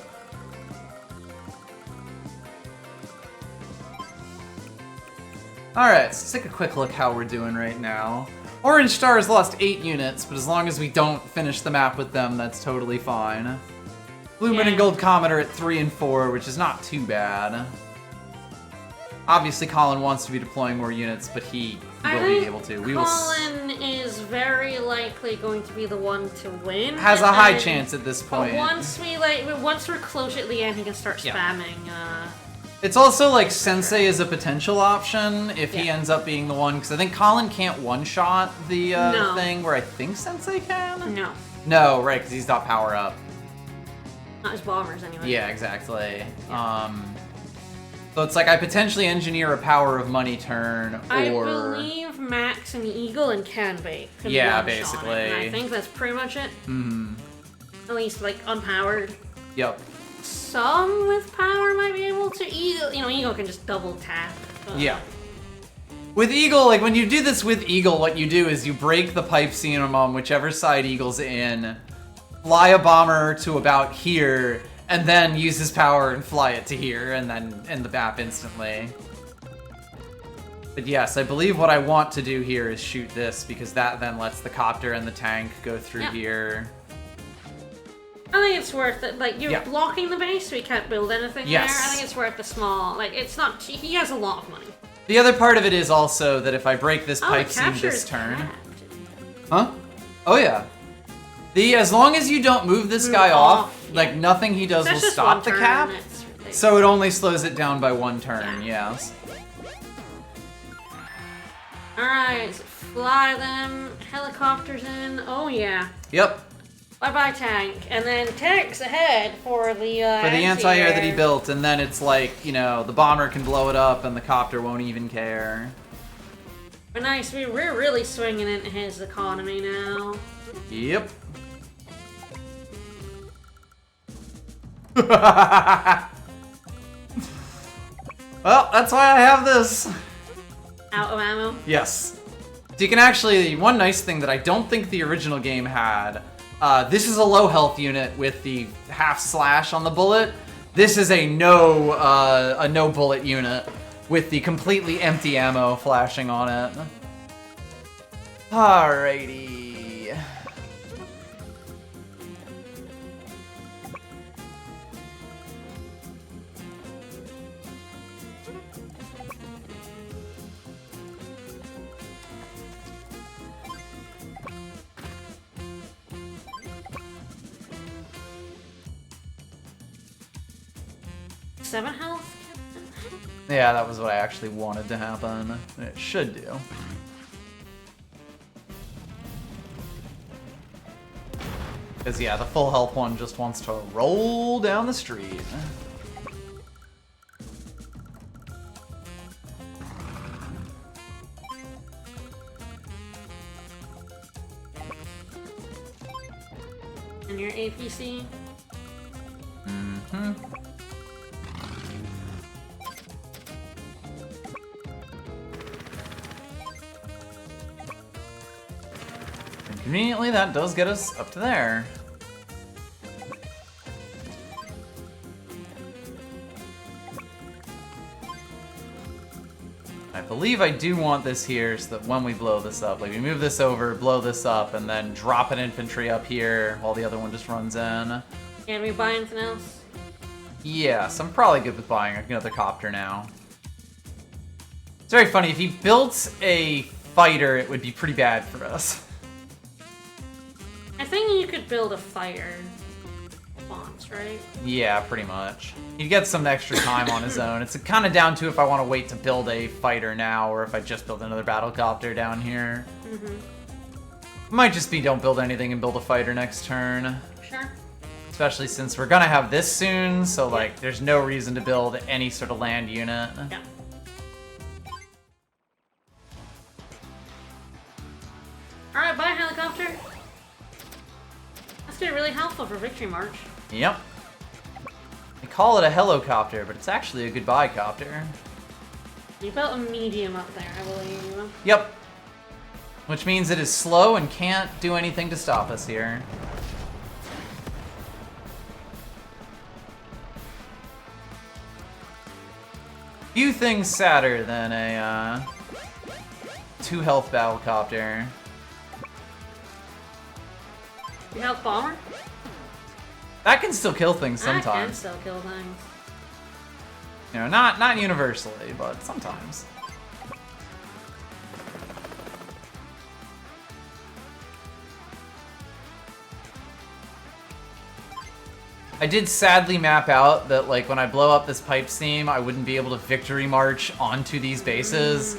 Alright, let's take a quick look how we're doing right now. Orange Star has lost 8 units, but as long as we don't finish the map with them, that's totally fine. Blue Moon and Gold Comet are at 3 and 4, which is not too bad. Obviously, Colin wants to be deploying more units, but he will be able to. We will. Colin is is very likely going to be the one to win. Has a high and- chance at this point. But once we're close at the end, he can start Yeah. spamming. It's also like Sensei is a potential option if he Yeah. ends up being the one, because I think Colin can't one-shot the No. thing, where I think Sensei can? No, No, right, because he's not power up. not as bombers anyway. Yeah, exactly. So it's like I potentially engineer a power of money turn, or... I believe Max and Eagle and Canbait. Can Yeah, one-shot basically. it, and I think that's pretty much it. Mm-hmm. At least like unpowered. Yep. Some with power might be able to. Eagle, Eagle can just double tap. But Yeah. With Eagle, like when you do this with Eagle, what you do is you break the pipe seam on whichever side Eagle's in, fly a bomber to about here, and then use his power and fly it to here, and then end the map instantly. But yes, I believe what I want to do here is shoot this, because that then lets the copter and the tank go through Yeah. here. I think it's worth it. Like, you're Yeah. blocking the base, so he can't build anything Yes. there. I think it's worth the small. Like, it's not. He has a lot of money. The other part of it is also that if I break this Oh, pipe the seam capture this is turn... capped. Huh? Oh yeah. As long as you don't move this Move guy off, off, yeah. like nothing he does That's will just stop one the turn, cap. it's ridiculous. So it only slows it down by one turn, Yeah. yes. Alright, fly them. Helicopters in. Oh, yeah. Yep. Bye-bye, tank. And then tanks ahead for the For the anti-air that he built, and then it's like, the bomber can blow it up and the copter won't even care. But nice, we're really swinging into his economy now. Yep. Well, that's why I have this. Out of ammo. Yes. So you can actually, one nice thing that I don't think the original game had, this is a low health unit with the half slash on the bullet. This is a no bullet unit with the completely empty ammo flashing on it. Alrighty. Seven health? Yeah, that was what I actually wanted to happen. It should do. Because, yeah, the full health one just wants to roll down the street. And your APC? Mm-hmm. And conveniently, that does get us up to there. I believe I do want this here so that when we blow this up, like we move this over, blow this up, and then drop an infantry up here while the other one just runs in. Can we buy anything else? Yes, I'm probably good with buying another copter now. It's very funny, if he built a fighter, it would be pretty bad for us. I think you could build a fighter once, right? Yeah, pretty much. He'd get some extra time on his own. It's kind of down to if I want to wait to build a fighter now, or if I just build another battlecopter down here. Might just be don't build anything and build a fighter next turn. Sure. Especially since we're gonna have this soon, so like, there's no reason to build any sort of land unit. Yeah. Alright, bye helicopter. That's gonna be really helpful for Victory March. Yep. They call it a helicopter, but it's actually a goodbye copter. You built a medium up there, I believe. Yep. Which means it is slow and can't do anything to stop us here. Few things sadder than a 2 health battlecopter. You help bomber? That can still kill things I can sometimes. still kill things. You know, not universally, but sometimes. I did sadly map out that, like, when I blow up this pipe steam, I wouldn't be able to victory march onto these bases,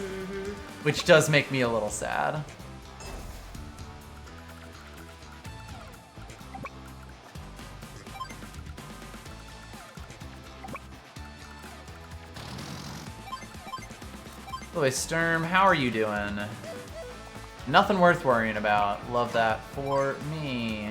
which does make me a little sad. Boy, Sturm, how are you doing? Nothing worth worrying about. Love that for me.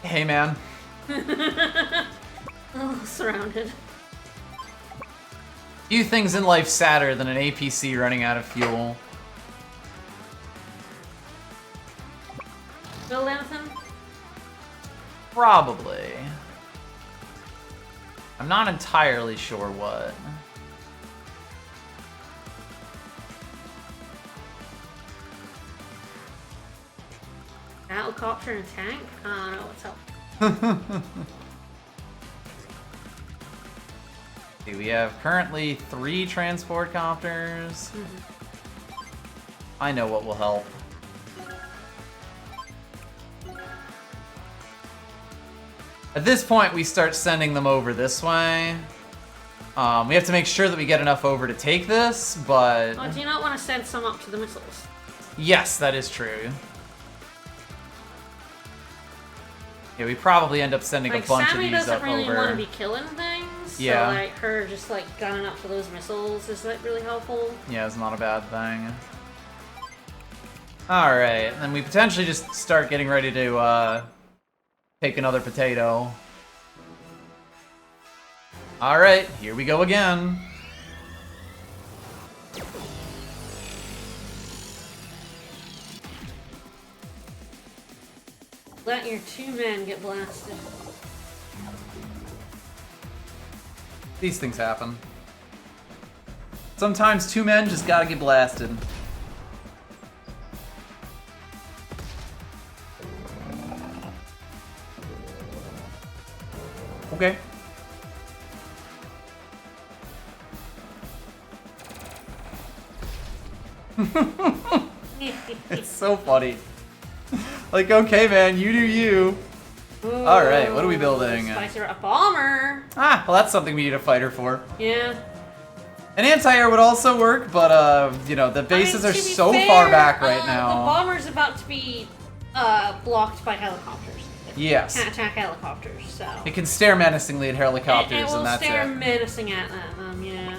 Hey, man. Oh, surrounded. Few things in life sadder than an APC running out of fuel. Build anything? Probably. I'm not entirely sure what. Helicopter and tank? I don't know what's up. We have currently 3 transport copters. I know what will help. At this point, we start sending them over this way. We have to make sure that we get enough over to take this, but... Oh, do you not want to send some up to the missiles? Yes, that is true. Yeah, we probably end up sending like, a bunch Sammy of these doesn't up really over. want to be killing things, Yeah. so like her just like gunning up for those missiles is like really helpful. Yeah, it's not a bad thing. Alright, then we potentially just start getting ready to take another potato. Alright, here we go again. Let your 2 men get blasted. These things happen. Sometimes 2 men just gotta get blasted. Okay. It's so funny. Like, okay, man, you do you. Alright, what are we building? Spicy a bomber. Ah, well, that's something we need a fighter for. Yeah. An anti-air would also work, but, you know, the bases I are mean, to be so fair, far back right The now. bomber's about to be blocked by helicopters. Yes. Can't attack helicopters, so. It can stare menacingly at helicopters, It will and that's stare it. menacing at them, yeah.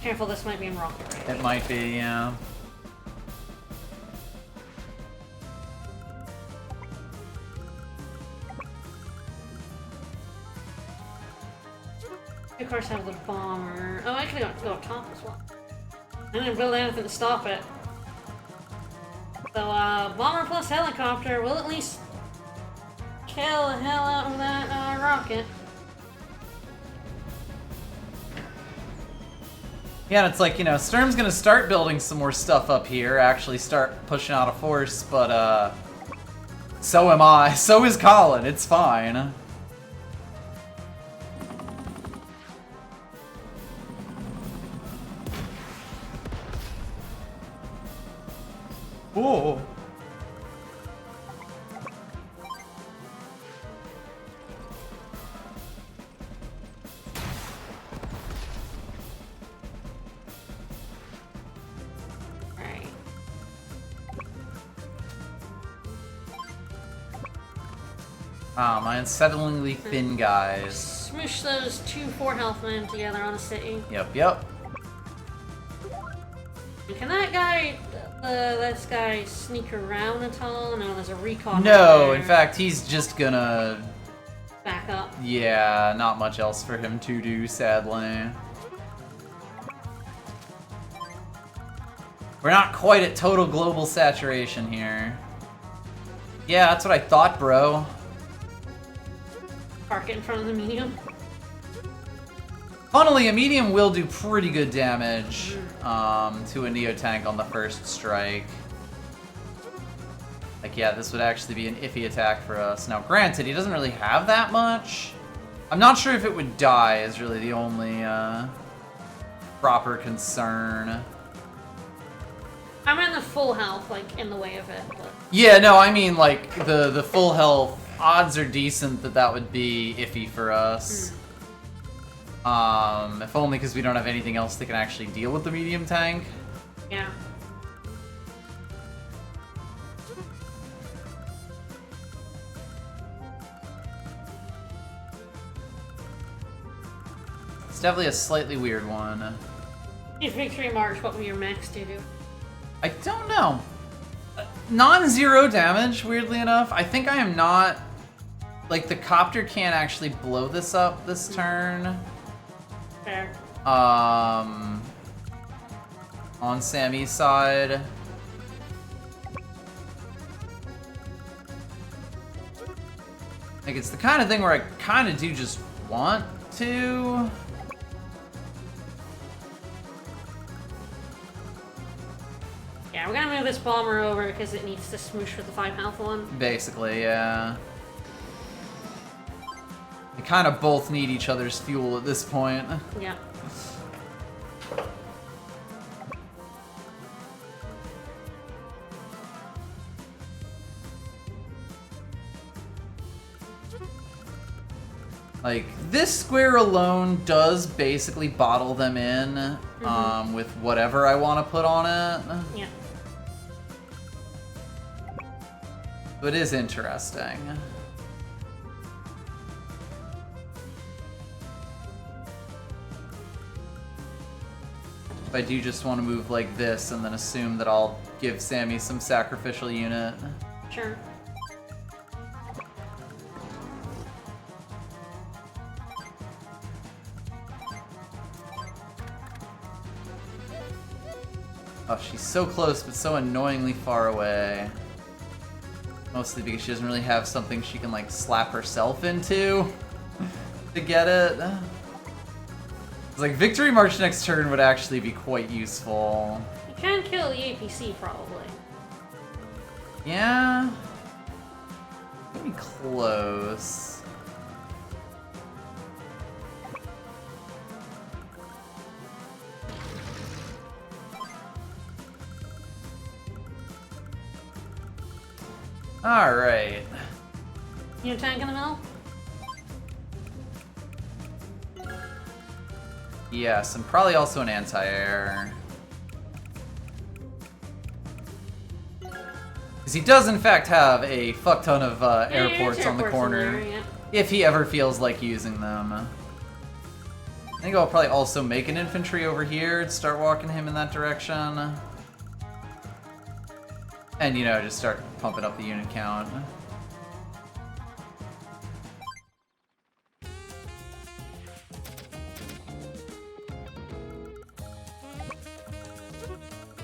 Careful, this might be in rocket range. It might be, yeah. Of course, have the bomber. Oh, I could go up top as well. I didn't build anything to stop it. So, bomber plus helicopter will at least kill the hell out of that rocket. Yeah, and it's like, you know, Sturm's gonna start building some more stuff up here, actually start pushing out a force, but, so am I. So is Colin. It's fine. Whoa. Right. Ah, my unsettlingly thin guys. Smoosh those 2 4-health men together on a city. Yep, yep. Can that guy, this guy, sneak around at all? No, there's a recon. No, there. in fact, he's just gonna... Back up. Yeah, not much else for him to do, sadly. We're not quite at total global saturation here. Yeah, that's what I thought, bro. Park it in front of the medium. Funnily, a medium will do pretty good damage to a Neo tank on the first strike. Like, yeah, this would actually be an iffy attack for us. Now, granted, he doesn't really have that much. I'm not sure if it would die is really the only proper concern. I'm in the full health, like, in the way of it, but... Yeah, no, I mean, like, the full health odds are decent that would be iffy for us. If only because we don't have anything else that can actually deal with the medium tank. Yeah. It's definitely a slightly weird one. In Victory March, what will your max do? I don't know. Non-zero damage, weirdly enough. I think I am not... Like, the copter can't actually blow this up this turn. Fair. On Sammy's side. Like, it's the kind of thing where I kind of do just want to. Yeah, we're gonna move this bomber over because it needs to smoosh with the 5 health one. Basically, yeah. They kind of both need each other's fuel at this point. Yeah. Like, this square alone does basically bottle them in with whatever I want to put on it. Yeah. But it is interesting. If I do just want to move like this and then assume that I'll give Sammy some sacrificial unit. Sure. Oh, she's so close, but so annoyingly far away. Mostly because she doesn't really have something she can, like, slap herself into to get it. It's like, Victory March next turn would actually be quite useful. You can kill the APC, probably. Yeah. Maybe close. Alright. You have a tank in the middle? Yes, and probably also an anti-air. Because he does in fact have a fuck ton of airports on the corner. There, yeah. If he ever feels like using them. I think I'll probably also make an infantry over here and start walking him in that direction. And, you know, just start pumping up the unit count.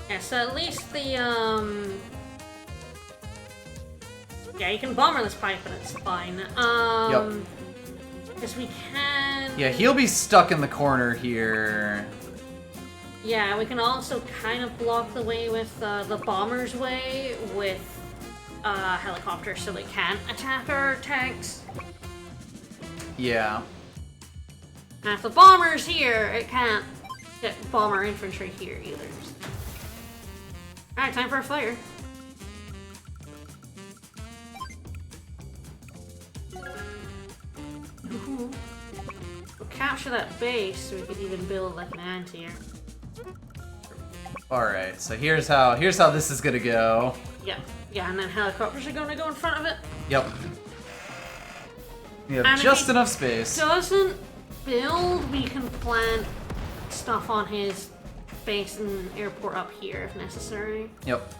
Yeah, so at least the, yeah, you can bomber this pipe and it's fine. Yep. Because we can... Yeah, he'll be stuck in the corner here. Yeah, we can also kind of block the way with the bomber's way with helicopters so they can't attack our tanks. Yeah. And if the bomber's here, it can't get bomber infantry here either. Alright, time for a flare. We'll capture that base so we could even build like an anti-air. Alright, so here's how this is gonna go. Yeah, yeah, and then helicopters are gonna go in front of it. Yep. We have And just if he enough space. Doesn't build, we can plant stuff on his base and airport up here if necessary. Yep.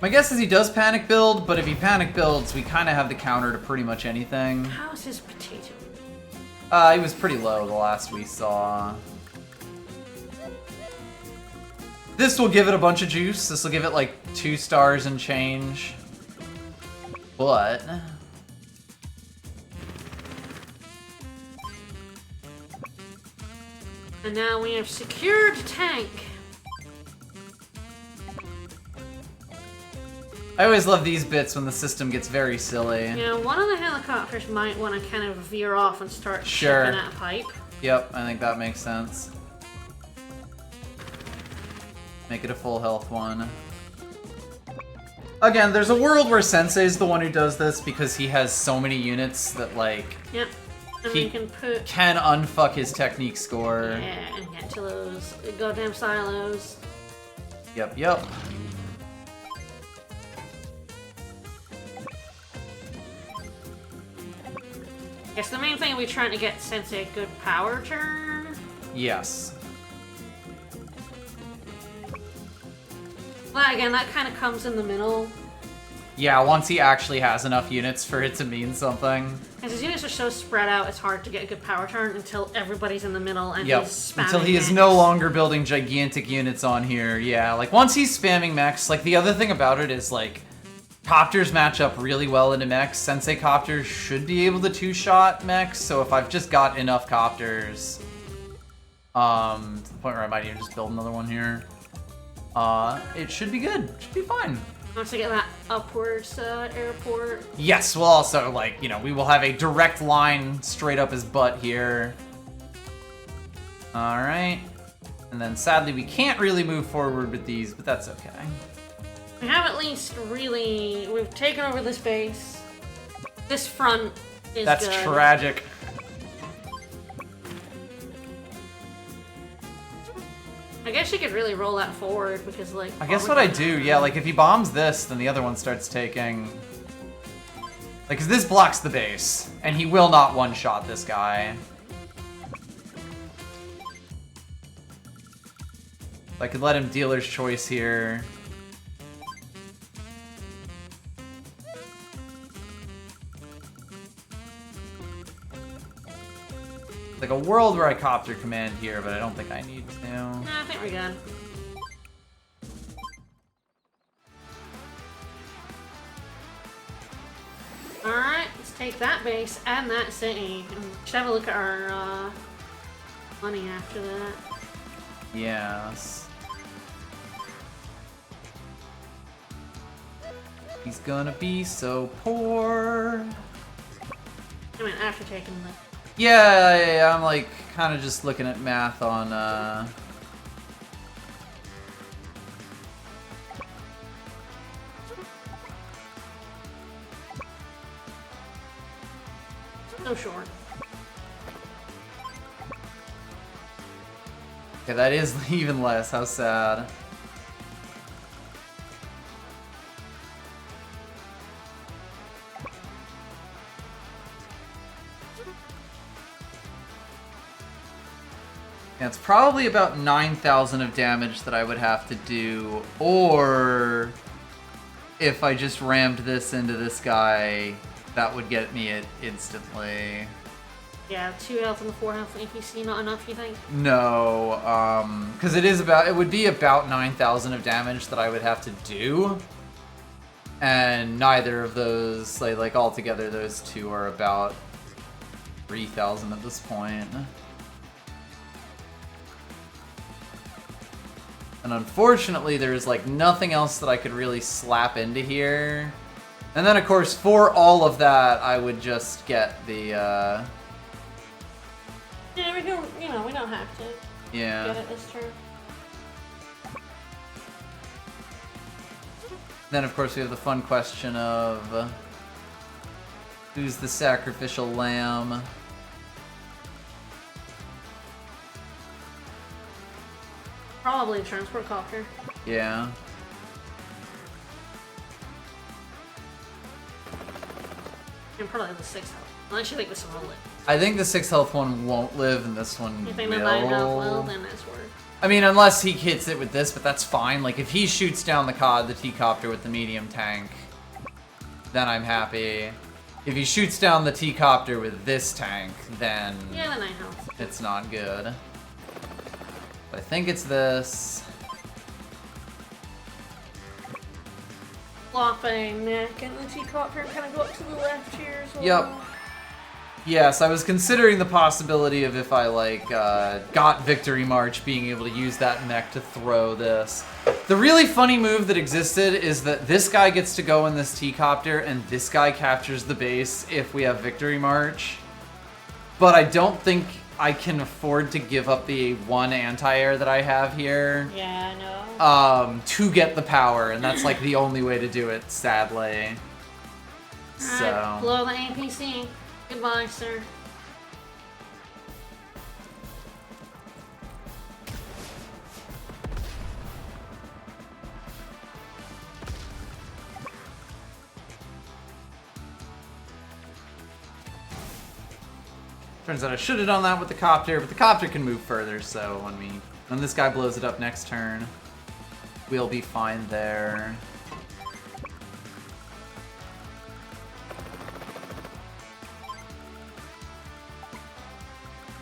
My guess is he does panic build, but if he panic builds, we kind of have the counter to pretty much anything. How's his potato? He was pretty low the last we saw. This will give it a bunch of juice. This will give it like 2 stars and change. But... And now we have secured tank. I always love these bits when the system gets very silly. Yeah, one of the helicopters might want to kind of veer off and start Sure. chipping at a pipe. Yep, I think that makes sense. Make it a full health one. Again, there's a world where Sensei's the one who does this because he has so many units that, like, Yep. And He we can put... can unfuck his technique score. Yeah, and get to those goddamn silos. Yep, yep. Yes, the main thing will be trying to get Sensei a good power turn. Yes. But again, that kind of comes in the middle. Yeah, once he actually has enough units for it to mean something. Because his units are so spread out, it's hard to get a good power turn until everybody's in the middle and Yep. he's spamming Until he is mechs. no longer building gigantic units on here. Yeah, like once he's spamming mechs, like the other thing about it is like copters match up really well into mechs. Sensei copters should be able to two-shot mechs, so if I've just got enough copters, to the point where I might even just build another one here, it should be good. Should be fine. Once I get that upwards airport. Yes, we'll also, like, you know, we will have a direct line straight up his butt here. Alright. And then sadly we can't really move forward with these, but that's okay. We have at least really... We've taken over this base. This front is That's good. tragic. I guess you could really roll that forward because, like... I guess what I do, yeah, like if he bombs this, then the other one starts taking... Like, 'cause this blocks the base, and he will not one-shot this guy. I could let him dealer's choice here. Like a world where I copter command here, but I don't think I need to. Nah, I think we're good. Alright, let's take that base and that city. And we should have a look at our money after that. Yes. He's gonna be so poor. I mean, after taking the... Yeah, I'm like kind of just looking at math on So short. Okay, that is even less. How sad. Yeah, it's probably about 9,000 of damage that I would have to do, or if I just rammed this into this guy, that would get me it instantly. Yeah, 2 health and 4 health APC, not enough, you think? No, because it would be about 9,000 of damage that I would have to do, and neither of those, like altogether, those two are about 3,000 at this point. And unfortunately, there's like nothing else that I could really slap into here. And then, of course, for all of that, I would just get the, Yeah, we don't, you know, we don't have to yeah. get it this turn. Then, of course, we have the fun question of who's the sacrificial lamb? Probably a transport copter. Yeah. And probably the 6th health. Unless you think this one will live. I think the 6 health one won't live, and this one You think will. the 9 health will, then that's worth. I mean, unless he hits it with this, but that's fine. Like, if he shoots down the T-copter with the medium tank, then I'm happy. If he shoots down the T-copter with this tank, then Yeah, the 9 health. it's not good. But I think it's this. Flop a neck and the T-copter and kind of go up to the left here as well. Yep. Yes, I was considering the possibility of if I, like, got Victory March, being able to use that mech to throw this. The really funny move that existed is that this guy gets to go in this T-copter, and this guy captures the base if we have Victory March. But I don't think I can afford to give up the one anti-air that I have here. Yeah, I know. To get the power, and that's, like, the only way to do it, sadly. Alright, blow the APC. Goodbye, sir. Turns out I should have done that with the copter, but the copter can move further, so when this guy blows it up next turn, we'll be fine there.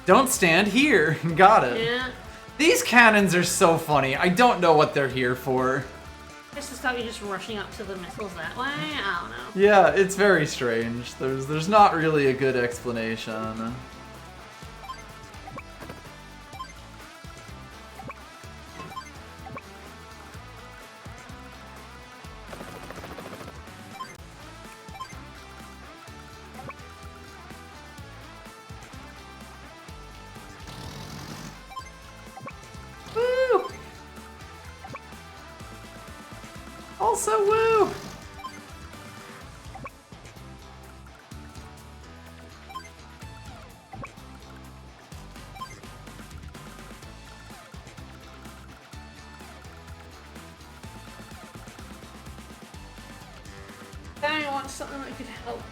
Don't stand here. Got it. Yeah. These cannons are so funny. I don't know what they're here for. Just to stop you just rushing up to the missiles that way? I don't know. Yeah, it's very strange. There's not really a good explanation. Woo! Also, woo! I want something that could help.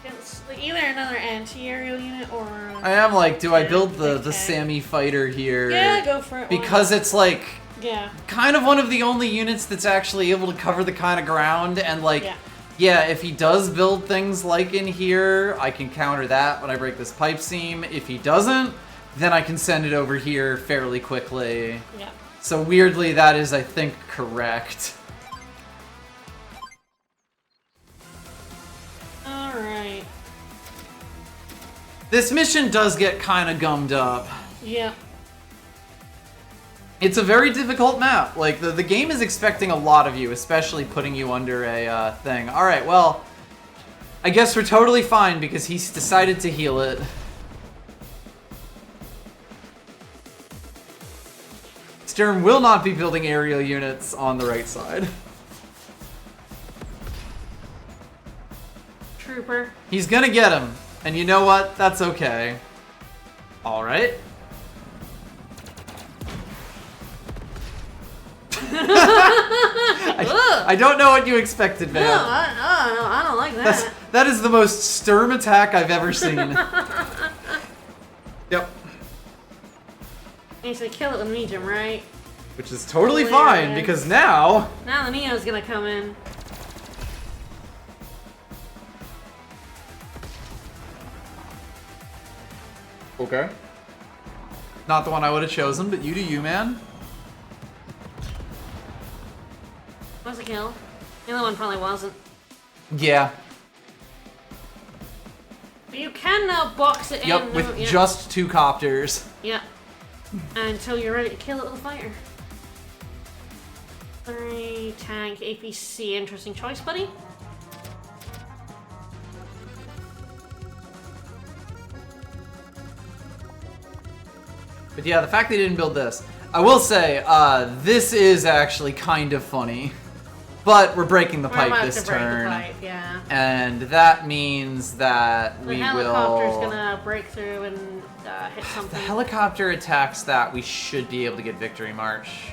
It's like either another anti-aerial unit or... I am like, do I build the Okay. Sammy fighter here? Yeah, go for it. why Because not? it's like Yeah. kind of one of the only units that's actually able to cover the kind of ground, and like, Yeah. if he does build things like in here, I can counter that when I break this pipe seam. If he doesn't, then I can send it over here fairly quickly. Yeah. So weirdly, that is, I think, correct. Alright. This mission does get kind of gummed up. Yeah. It's a very difficult map. Like, the game is expecting a lot of you, especially putting you under a thing. Alright, well, I guess we're totally fine because he's decided to heal it. Sturm will not be building aerial units on the right side. Trooper. He's gonna get him, and you know what? That's okay. Alright. I don't know what you expected, man. No, I don't like that. That is the most Sturm attack I've ever seen. Yep. He said kill it with medium, right? Which is totally Hilarious. fine, because now... Now the Neo's gonna come in. Okay. Not the one I would have chosen, but you do you, man. Was a kill. The other one probably wasn't. Yeah. But you can now box it Yep, in. with yeah. just 2 copters. Yeah. Until you're ready to kill it with a fighter. 3 tank APC. Interesting choice, buddy. But yeah, the fact they didn't build this. I will say, this is actually kind of funny. But we're breaking the We're pipe about this to break turn. the pipe, yeah. And that means that The we helicopter's will... gonna break through and hit The something. helicopter attacks that, we should be able to get Victory March.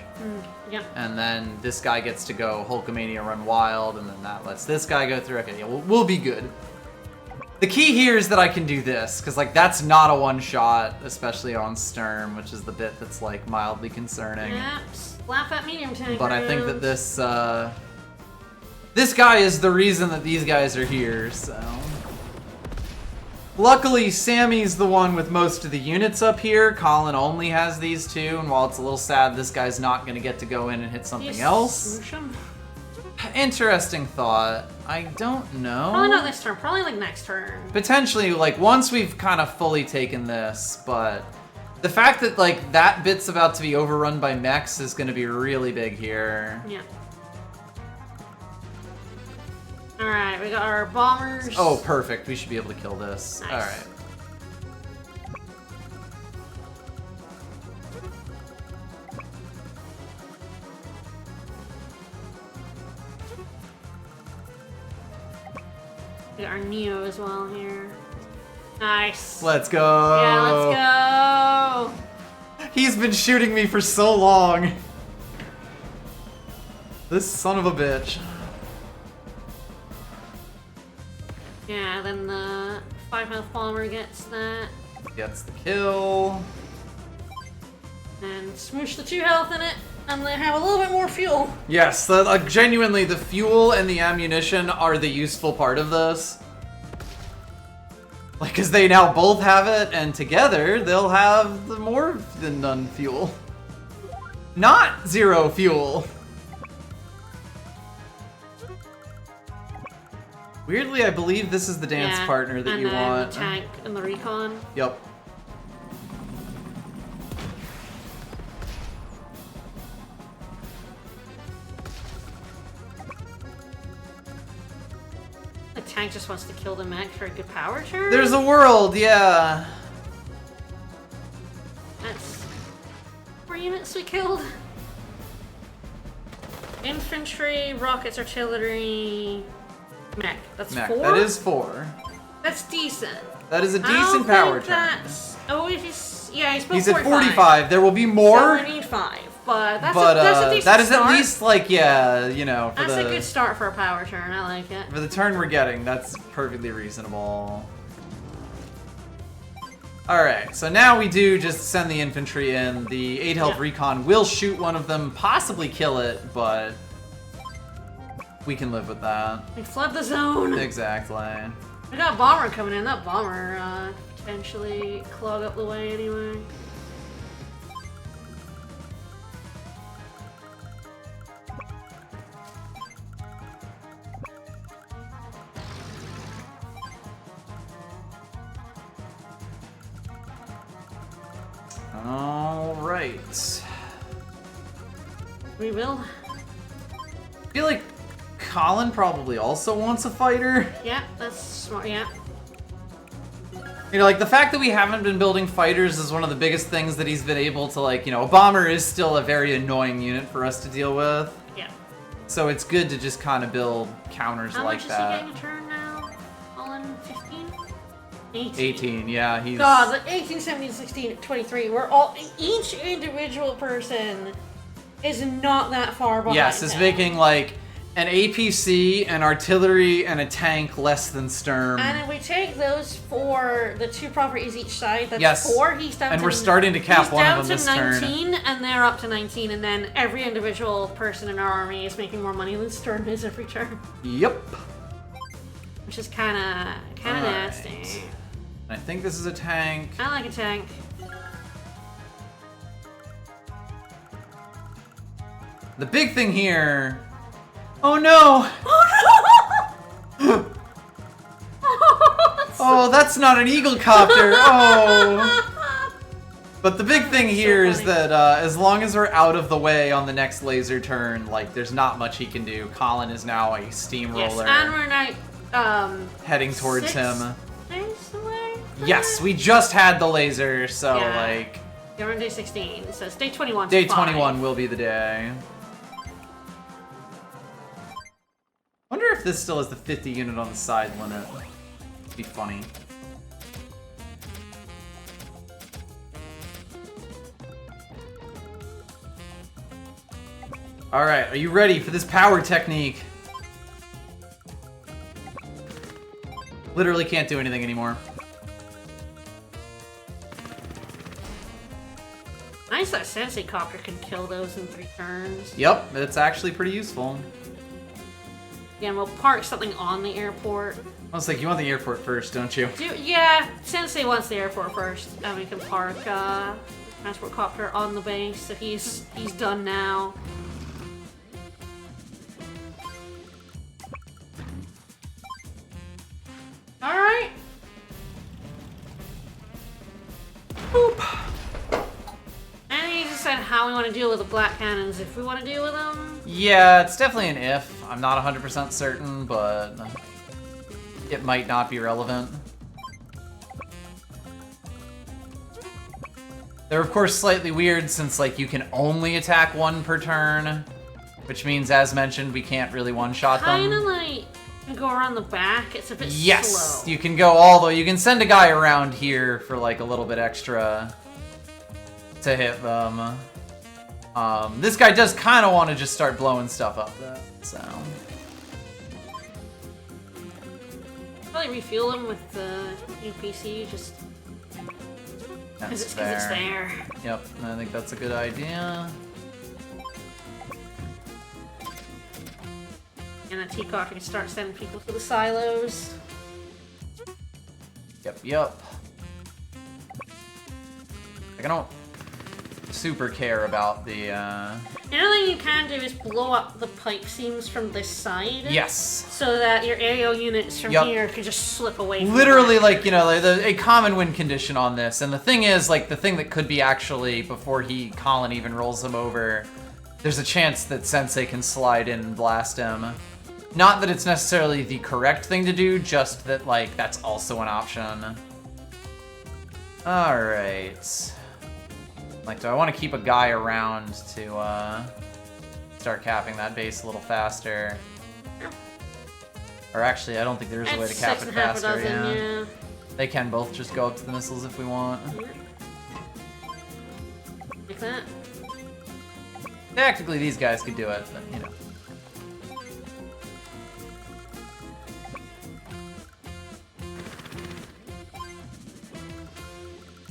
Yep. And then this guy gets to go Hulkamania Run Wild, and then that lets this guy go through. Okay, yeah, we'll be good. The key here is that I can do this, because like that's not a one-shot, especially on Sturm, which is the bit that's like mildly concerning. Yep. Laugh at medium tank. But I think that rounds. this guy is the reason that these guys are here, so... Luckily, Sammy's the one with most of the units up here. Colin only has these 2, and while it's a little sad this guy's not going to get to go in and hit something You else, smoosh 'em. Interesting thought. I don't know. Probably not this turn. Probably like next turn. Potentially, like, once we've kind of fully taken this, but the fact that, like, that bit's about to be overrun by mechs is going to be really big here. Yeah. Alright, we got our bombers. Oh, perfect. We should be able to kill this. Nice. Alright. We got our Neo as well here. Nice. Let's go. Yeah, let's go. He's been shooting me for so long. This son of a bitch. Yeah, then the 5 health bomber gets that. Gets the kill. And smoosh the 2 health in it, and they have a little bit more fuel. Yes, genuinely, the fuel and the ammunition are the useful part of this. Like, because they now both have it, and together they'll have the more than none fuel. Not 0 fuel. Weirdly, I believe this is the dance partner that you want. And the tank and the recon. Yep. The tank just wants to kill the mech for a good power turn. There's a world, yeah. That's 4 units we killed. Infantry, rockets, artillery, mech. That's Mech. 4? That is 4. That's decent. That is a I don't decent power think turn. that's... Oh, yeah, he's He's at 45. There will be more. So we need 5. But that's a decent that is start. at least like, yeah, you know, for That's the a good start for a power turn. I like it. for the turn we're getting, that's perfectly reasonable. Alright, so now we do just send the infantry in. The 8 health recon will shoot one of them, possibly kill it, but we can live with that. We flood the zone. Exactly. We got a bomber coming in. That bomber potentially clog up the way anyway. Alright. We will. I feel like Colin probably also wants a fighter. Yeah, that's smart. Yeah. You know, like, the fact that we haven't been building fighters is one of the biggest things that he's been able to, like, you know, a bomber is still a very annoying unit for us to deal with. Yeah. So it's good to just kind of build counters How like much that. is he getting a turn now? All in 15? 18. 18, yeah, he's... God, like 18, 17, 16, 23. We're all... Each individual person is not that far behind. Yes, is him. making, like, an APC, an artillery, and a tank less than Sturm. And if we take those 4, the 2 properties each side, that's Yes. 4. He's down And to... we're starting to cap one of them this He's down turn. to 19, and they're up to 19, and then every individual person in our army is making more money than Sturm is every turn. Yep. Which is kind of nasty. Alright. I think this is a tank. I like a tank. The big thing here... Oh no! Oh, that's not an eagle copter. Oh. But the big thing here is that as long as we're out of the way on the next laser turn, like, there's not much he can do. Colin is now a steamroller. Yes, and we're not heading towards 6 him. days away from Yes, it? we just had the laser, so Yeah. like Yeah, we're on day 16, so it's day 21. day so 5. 21 will be the day. Wonder if this still has the 50 unit on the side limit. It'd be funny. Alright, are you ready for this power technique? Literally can't do anything anymore. Nice that Sensei Copter can kill those in 3 turns. Yep, it's actually pretty useful. Yeah, and we'll park something on the airport. I was like, you want the airport first, don't you? Yeah, Sensei wants the airport first, and we can park transport copter on the base, so he's done now. want to deal with the black cannons if we want to deal with them. Yeah, it's definitely an if. I'm not 100% certain, but it might not be relevant. They're of course slightly weird since like you can only attack one per turn, which means, as mentioned, we can't really one-shot them. Kinda like you go around the back. It's a bit Yes, slow. you can go all the way. You can send a guy around here for like a little bit extra to hit them. This guy does kind of want to just start blowing stuff up, though. So Probably refuel them with the UPC just because it's there. Yep, I think that's a good idea. And then Teacock can start sending people to the silos. Yep. Like, I don't super care about the, Another thing you can do is blow up the pipe seams from this side. Yes. So that your aerial units from here can just slip away from Literally, that. like, you know, a common win condition on this. And the thing is, like, the thing that could be actually, before Colin even rolls him over, there's a chance that Sensei can slide in and blast him. Not that it's necessarily the correct thing to do, just that, like, that's also an option. Alright. Like, do I want to keep a guy around to, start capping that base a little faster? Or actually, I don't think there's a way to cap it faster, yeah. They can both just go up to the missiles if we want. Like that? Tactically, these guys could do it, but, you know.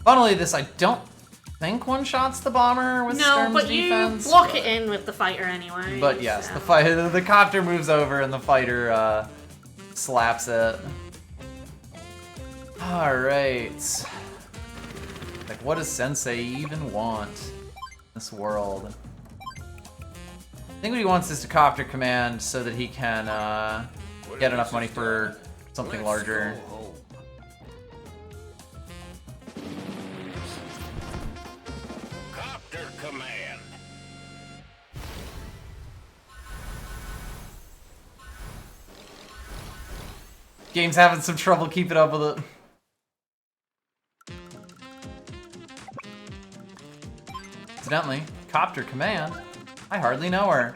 Funnily, this I don't think one-shots the bomber with Sturm's but defense. You block it in with the fighter anyway. But yes, so. the copter moves over and the fighter slaps it. Alright. Like, what does Sensei even want in this world? I think what he wants is to copter command so that he can get enough money for something larger. Copter command. Game's having some trouble keeping up with it. Incidentally, copter command. I hardly know her.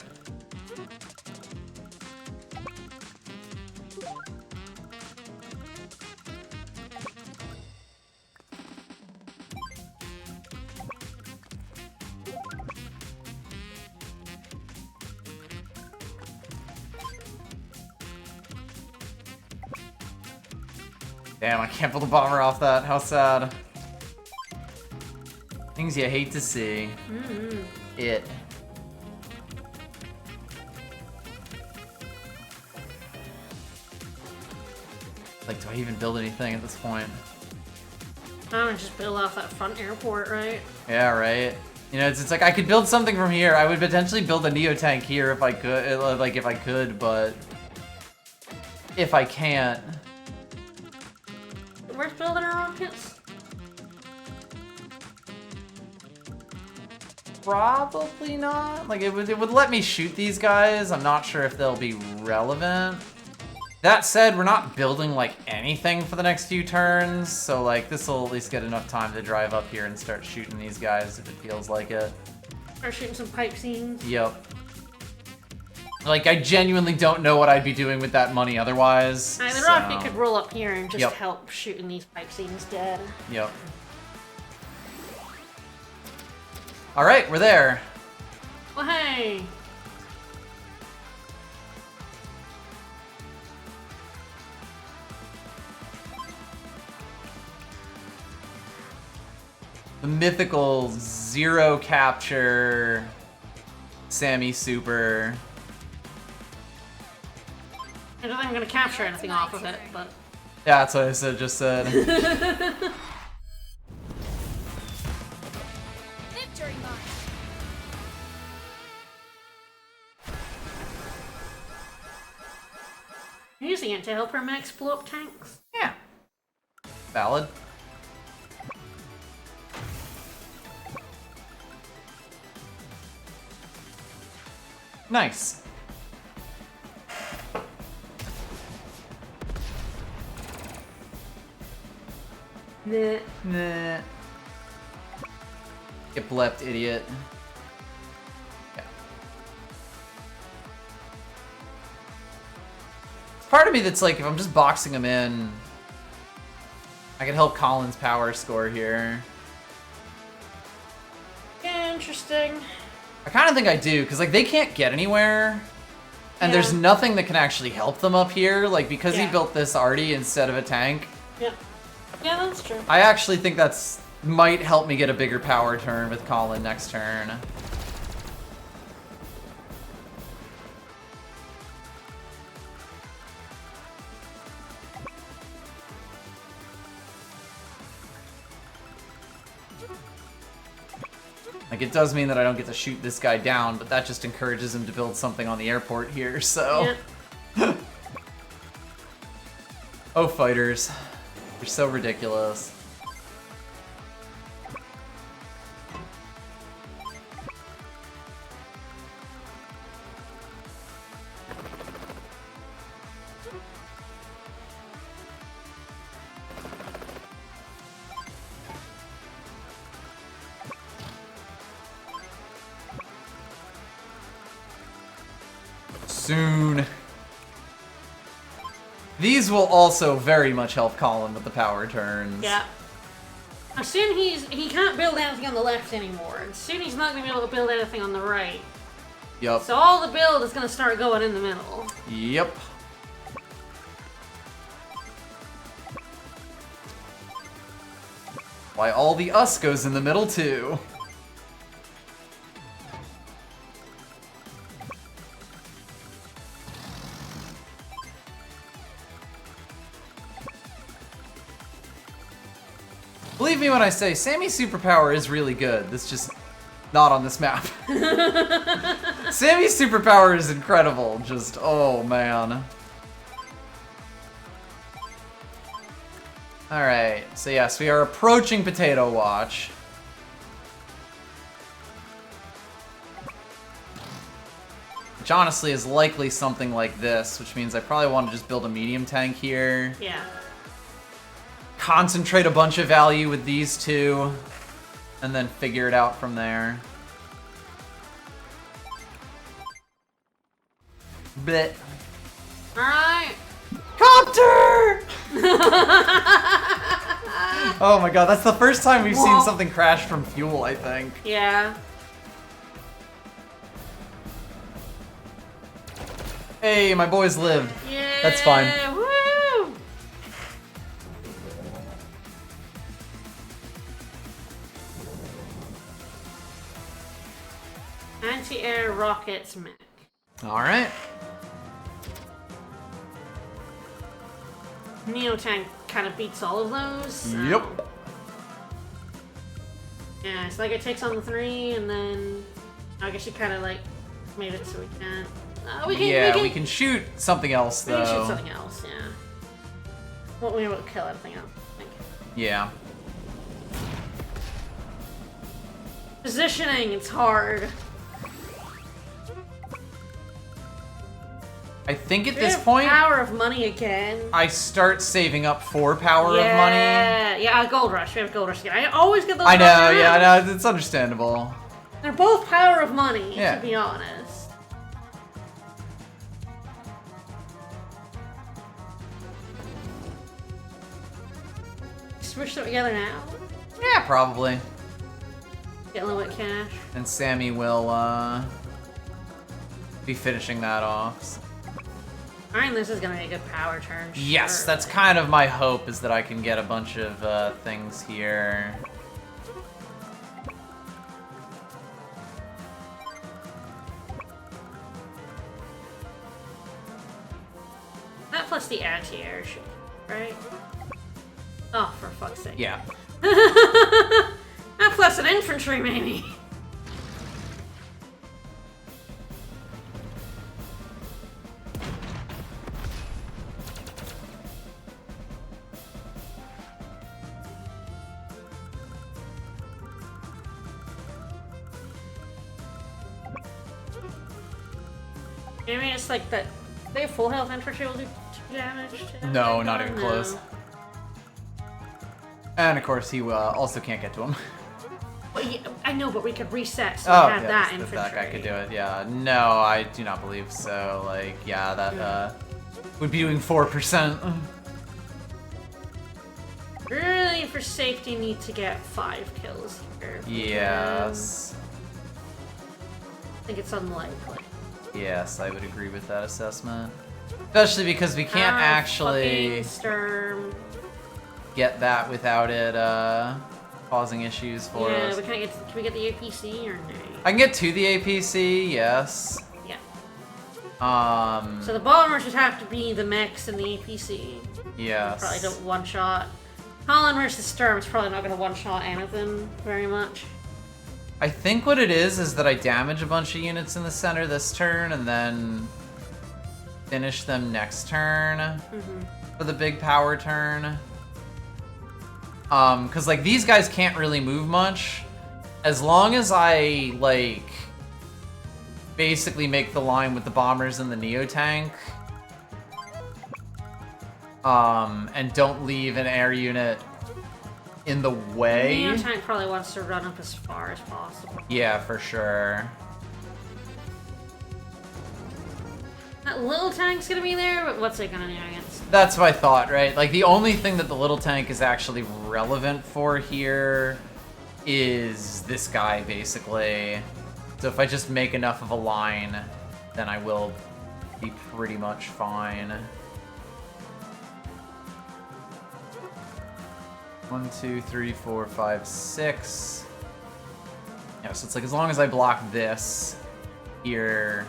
Damn, I can't pull the bomber off that. How sad. Things you hate to see. It. Like, do I even build anything at this point? I'm gonna just build off that front airport, right? Yeah, right. You know, it's like I could build something from here. I would potentially build a Neo tank here if I could, like if I could, but if I can't. Where's building our rockets? Probably not. Like it would let me shoot these guys. I'm not sure if they'll be relevant. That said, we're not building like anything for the next few turns, so like this will at least get enough time to drive up here and start shooting these guys if it feels like it. Or shooting some pipe seams. Yep. Like I genuinely don't know what I'd be doing with that money otherwise. The so... rocket could roll up here and just Yep. help shooting these pipe seams dead. Yep. All right, we're there. Well, hey. The mythical zero capture Sammy Super. I don't think I'm gonna capture anything off of it, but Yeah, that's what I just said. Victory march. I'm using it to help her max blow up tanks. Yeah. Valid. Nice. Nah. Nah. Get blepped, idiot. Yeah. Part of me that's like, if I'm just boxing him in, I can help Colin's power score here. Interesting. I kind of think I do, because like they can't get anywhere, and Yeah. there's nothing that can actually help them up here. Like because he Yeah. built this arty instead of a tank, Yep. Yeah, that's true. I actually think that's might help me get a bigger power turn with Colin next turn. Like, it does mean that I don't get to shoot this guy down, but that just encourages him to build something on the airport here, so... Yep. Oh, fighters. You're so ridiculous. Soon. These will also very much help Colin with the power turns. Yeah. Now soon he can't build anything on the left anymore, and soon he's not gonna be able to build anything on the right. Yup. So all the build is gonna start going in the middle. Yep. Why all the us goes in the middle too. Believe me when I say Sammy's superpower is really good. That's just not on this map. Sammy's superpower is incredible. Just, oh man. Alright, so yes, we are approaching Potato Watch. Which honestly is likely something like this, which means I probably want to just build a medium tank here. Yeah. Concentrate a bunch of value with these two, and then figure it out from there. Bleh. Alright. Copter! Oh my god, that's the first time we've seen Whoa. something crash from fuel, I think. Yeah. Hey, my boys lived. Yeah. That's fine. Woo! Anti-air rockets mech. Alright. Neo tank kind of beats all of those. So. Yep. Yeah, it's like it takes on the 3, and then I guess you kind of like made it so we can't. We can shoot something else We though. can shoot something else. Yeah. Won't be able to kill anything else. I think. Yeah. Positioning, it's hard. I think at We this have point, power of money again. I start saving up for power of money. Yeah, Gold Rush. We have Gold Rush again. I always get those. I know, both yeah, I around. know, it's understandable. They're both power of money, Yeah. to be honest. Switch them together now. Yeah, probably. Get a little bit of cash. And Sammy will, be finishing that off. Alright, this is gonna be a good power turn. Yes, sure. that's kind of my hope, is that I can get a bunch of, things here. That plus the anti-air should, right? Oh, for fuck's sake. Yeah. That plus an infantry, maybe. Maybe it's like that. They have full health infantry will do 2 damage. To No, every not gun? even No. close. And of course, he also can't get to him. Well, yeah, I know, but we could reset so Oh, we have yeah, that that infantry. guy could do it. Yeah, no, I do not believe so. Like, yeah, that would be doing 4%. Really, for safety, need to get 5 kills here. if we Yes. can. I think it's unlikely. Yes, I would agree with that assessment. Especially because we can't Ah, actually fucking Sturm. get that without it causing issues for Yeah, us. we can't get. Can we get the APC or no? I can get to the APC, yes. Yeah. So So the bombers would have to be the mechs and the APC. yes. Probably don't one shot. Holland versus Sturm is probably not going to one shot anything very much. I think what it is that I damage a bunch of units in the center this turn and then finish them next turn for the big power turn. Cause like these guys can't really move much. As long as I like basically make the line with the bombers and the Neo tank. And don't leave an air unit in the way. Neo tank probably wants to run up as far as possible. Yeah, for sure. That little tank's gonna be there, but what's it gonna do against? That's what I thought, right? Like, the only thing that the little tank is actually relevant for here is this guy, basically. So if I just make enough of a line, then I will be pretty much fine. 1, 2, 3, 4, 5, 6. Yeah, so it's like as long as I block this here.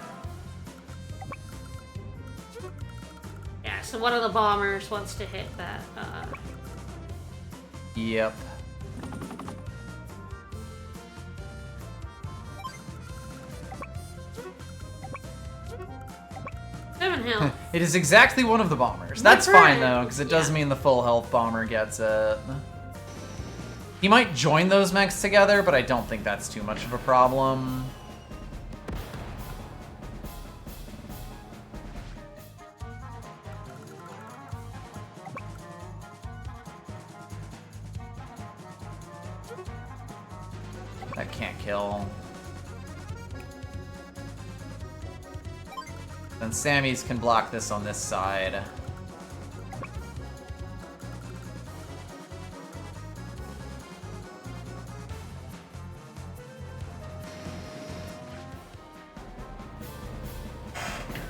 Yeah, so one of the bombers wants to hit that, Yep. Seven health. It is exactly one of the bombers. That's fine friend. though, because it does Yeah. mean the full health bomber gets it. He might join those mechs together, but I don't think that's too much of a problem. That can't kill. Then Sammy's can block this on this side.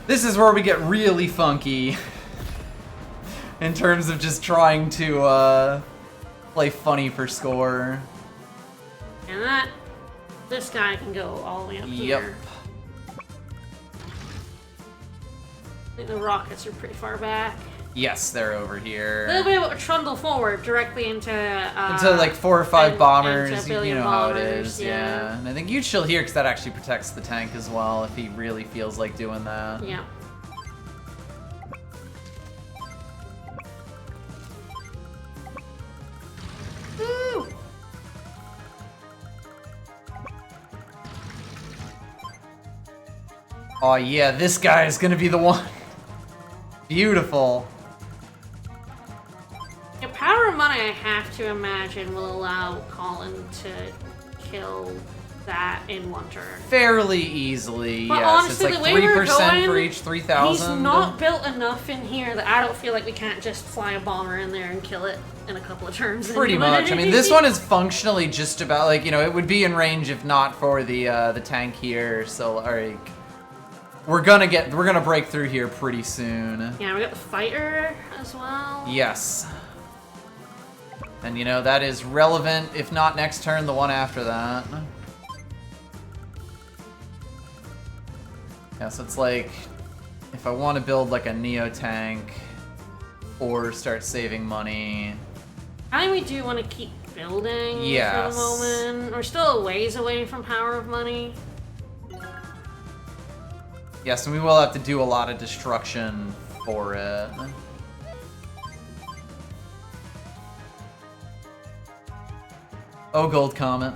This is where we get really funky in terms of just trying to play funny for score. And this guy can go all the way up here. I think the rockets are pretty far back. Yes, they're over here. They'll be able to trundle forward directly into Like 4 or 5 bombers, into a you billion know how it bombers, is, yeah. And I think you'd chill here because that actually protects the tank as well if he really feels like doing that. Yeah. Woo! Oh yeah, this guy is gonna be the one. Beautiful. The power of money, I have to imagine, will allow Colin to kill that in one turn. Fairly easily, But yes. honestly, It's the like way we're 3% going, for each 3,000. He's not built enough in here that I don't feel like we can't just fly a bomber in there and kill it in a couple of turns. Pretty anyway. much. I mean, this one is functionally just about like, you know, it would be in range if not for the tank here. So like, we're gonna break through here pretty soon. Yeah, we got the fighter as well. Yes. And you know, that is relevant, if not next turn, the one after that. Yeah, so it's like, if I want to build like a Neo tank, or start saving money. I think we do want to keep building Yes. for the moment. We're still a ways away from power of money. Yes, and we will have to do a lot of destruction for it. Oh, Gold Comet.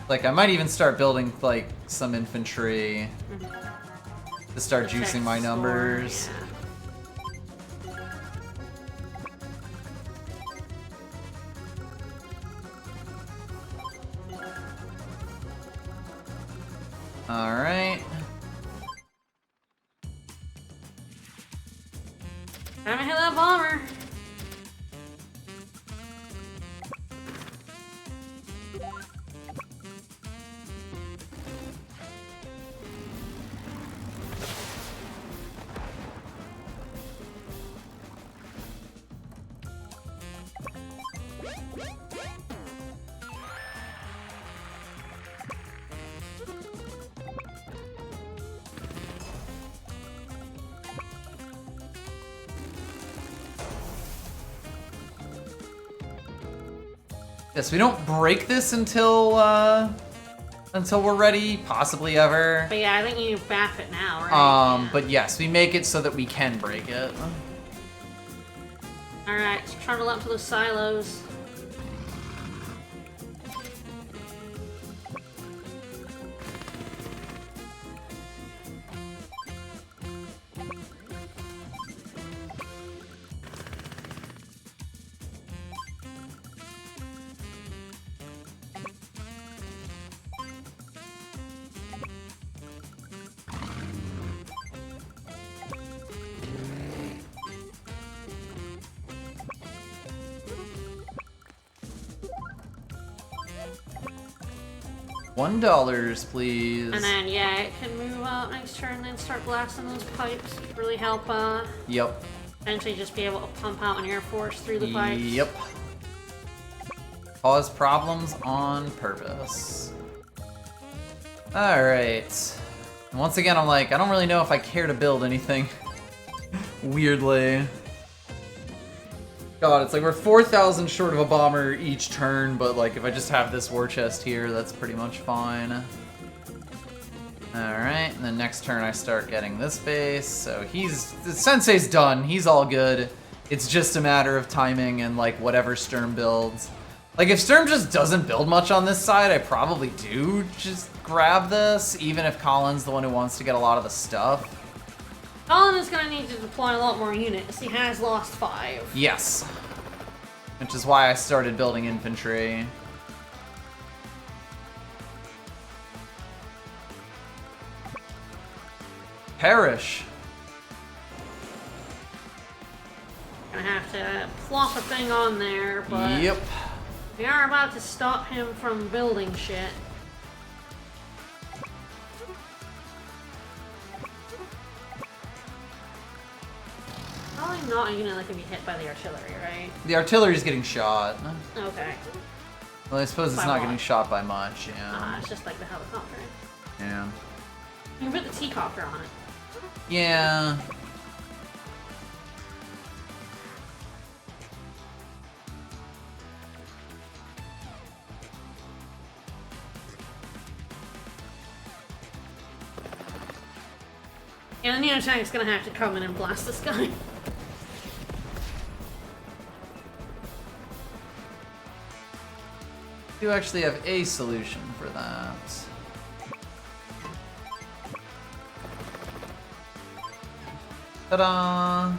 Like, I might even start building, like, some infantry to start juicing my numbers. Yeah. Alright. Time to hit that bomber. Yes, we don't break this until we're ready, possibly ever. But yeah, I think you baff it now, right? Yeah. But yes, we make it so that we can break it. Alright, let's trundle up to those silos. $1, please. And then, yeah, it can move up next turn and then start blasting those pipes. Really help, Yep. eventually just be able to pump out an air force through the pipes. Yep. Cause problems on purpose. Alright. Once again, I'm like, I don't really know if I care to build anything. Weirdly. God, it's like we're 4,000 short of a bomber each turn, but like if I just have this war chest here, that's pretty much fine. Alright, and then next turn I start getting this base, so Sensei's done, he's all good. It's just a matter of timing and like whatever Sturm builds. Like if Sturm just doesn't build much on this side, I probably do just grab this, even if Colin's the one who wants to get a lot of the stuff. Colin is going to need to deploy a lot more units. He has lost 5. Yes. Which is why I started building infantry. Perish. Gonna have to plop a thing on there, but Yep. we are about to stop him from building shit. Probably not a unit that can be hit by the artillery, right? The artillery's getting shot. Okay. Well, I suppose it's By not what? getting shot by much, yeah. It's just like the helicopter. Yeah. You can put the T-copter on it. Yeah. Yeah, the Neotank's gonna have to come in and blast this guy. Do actually have a solution for that. Ta-da!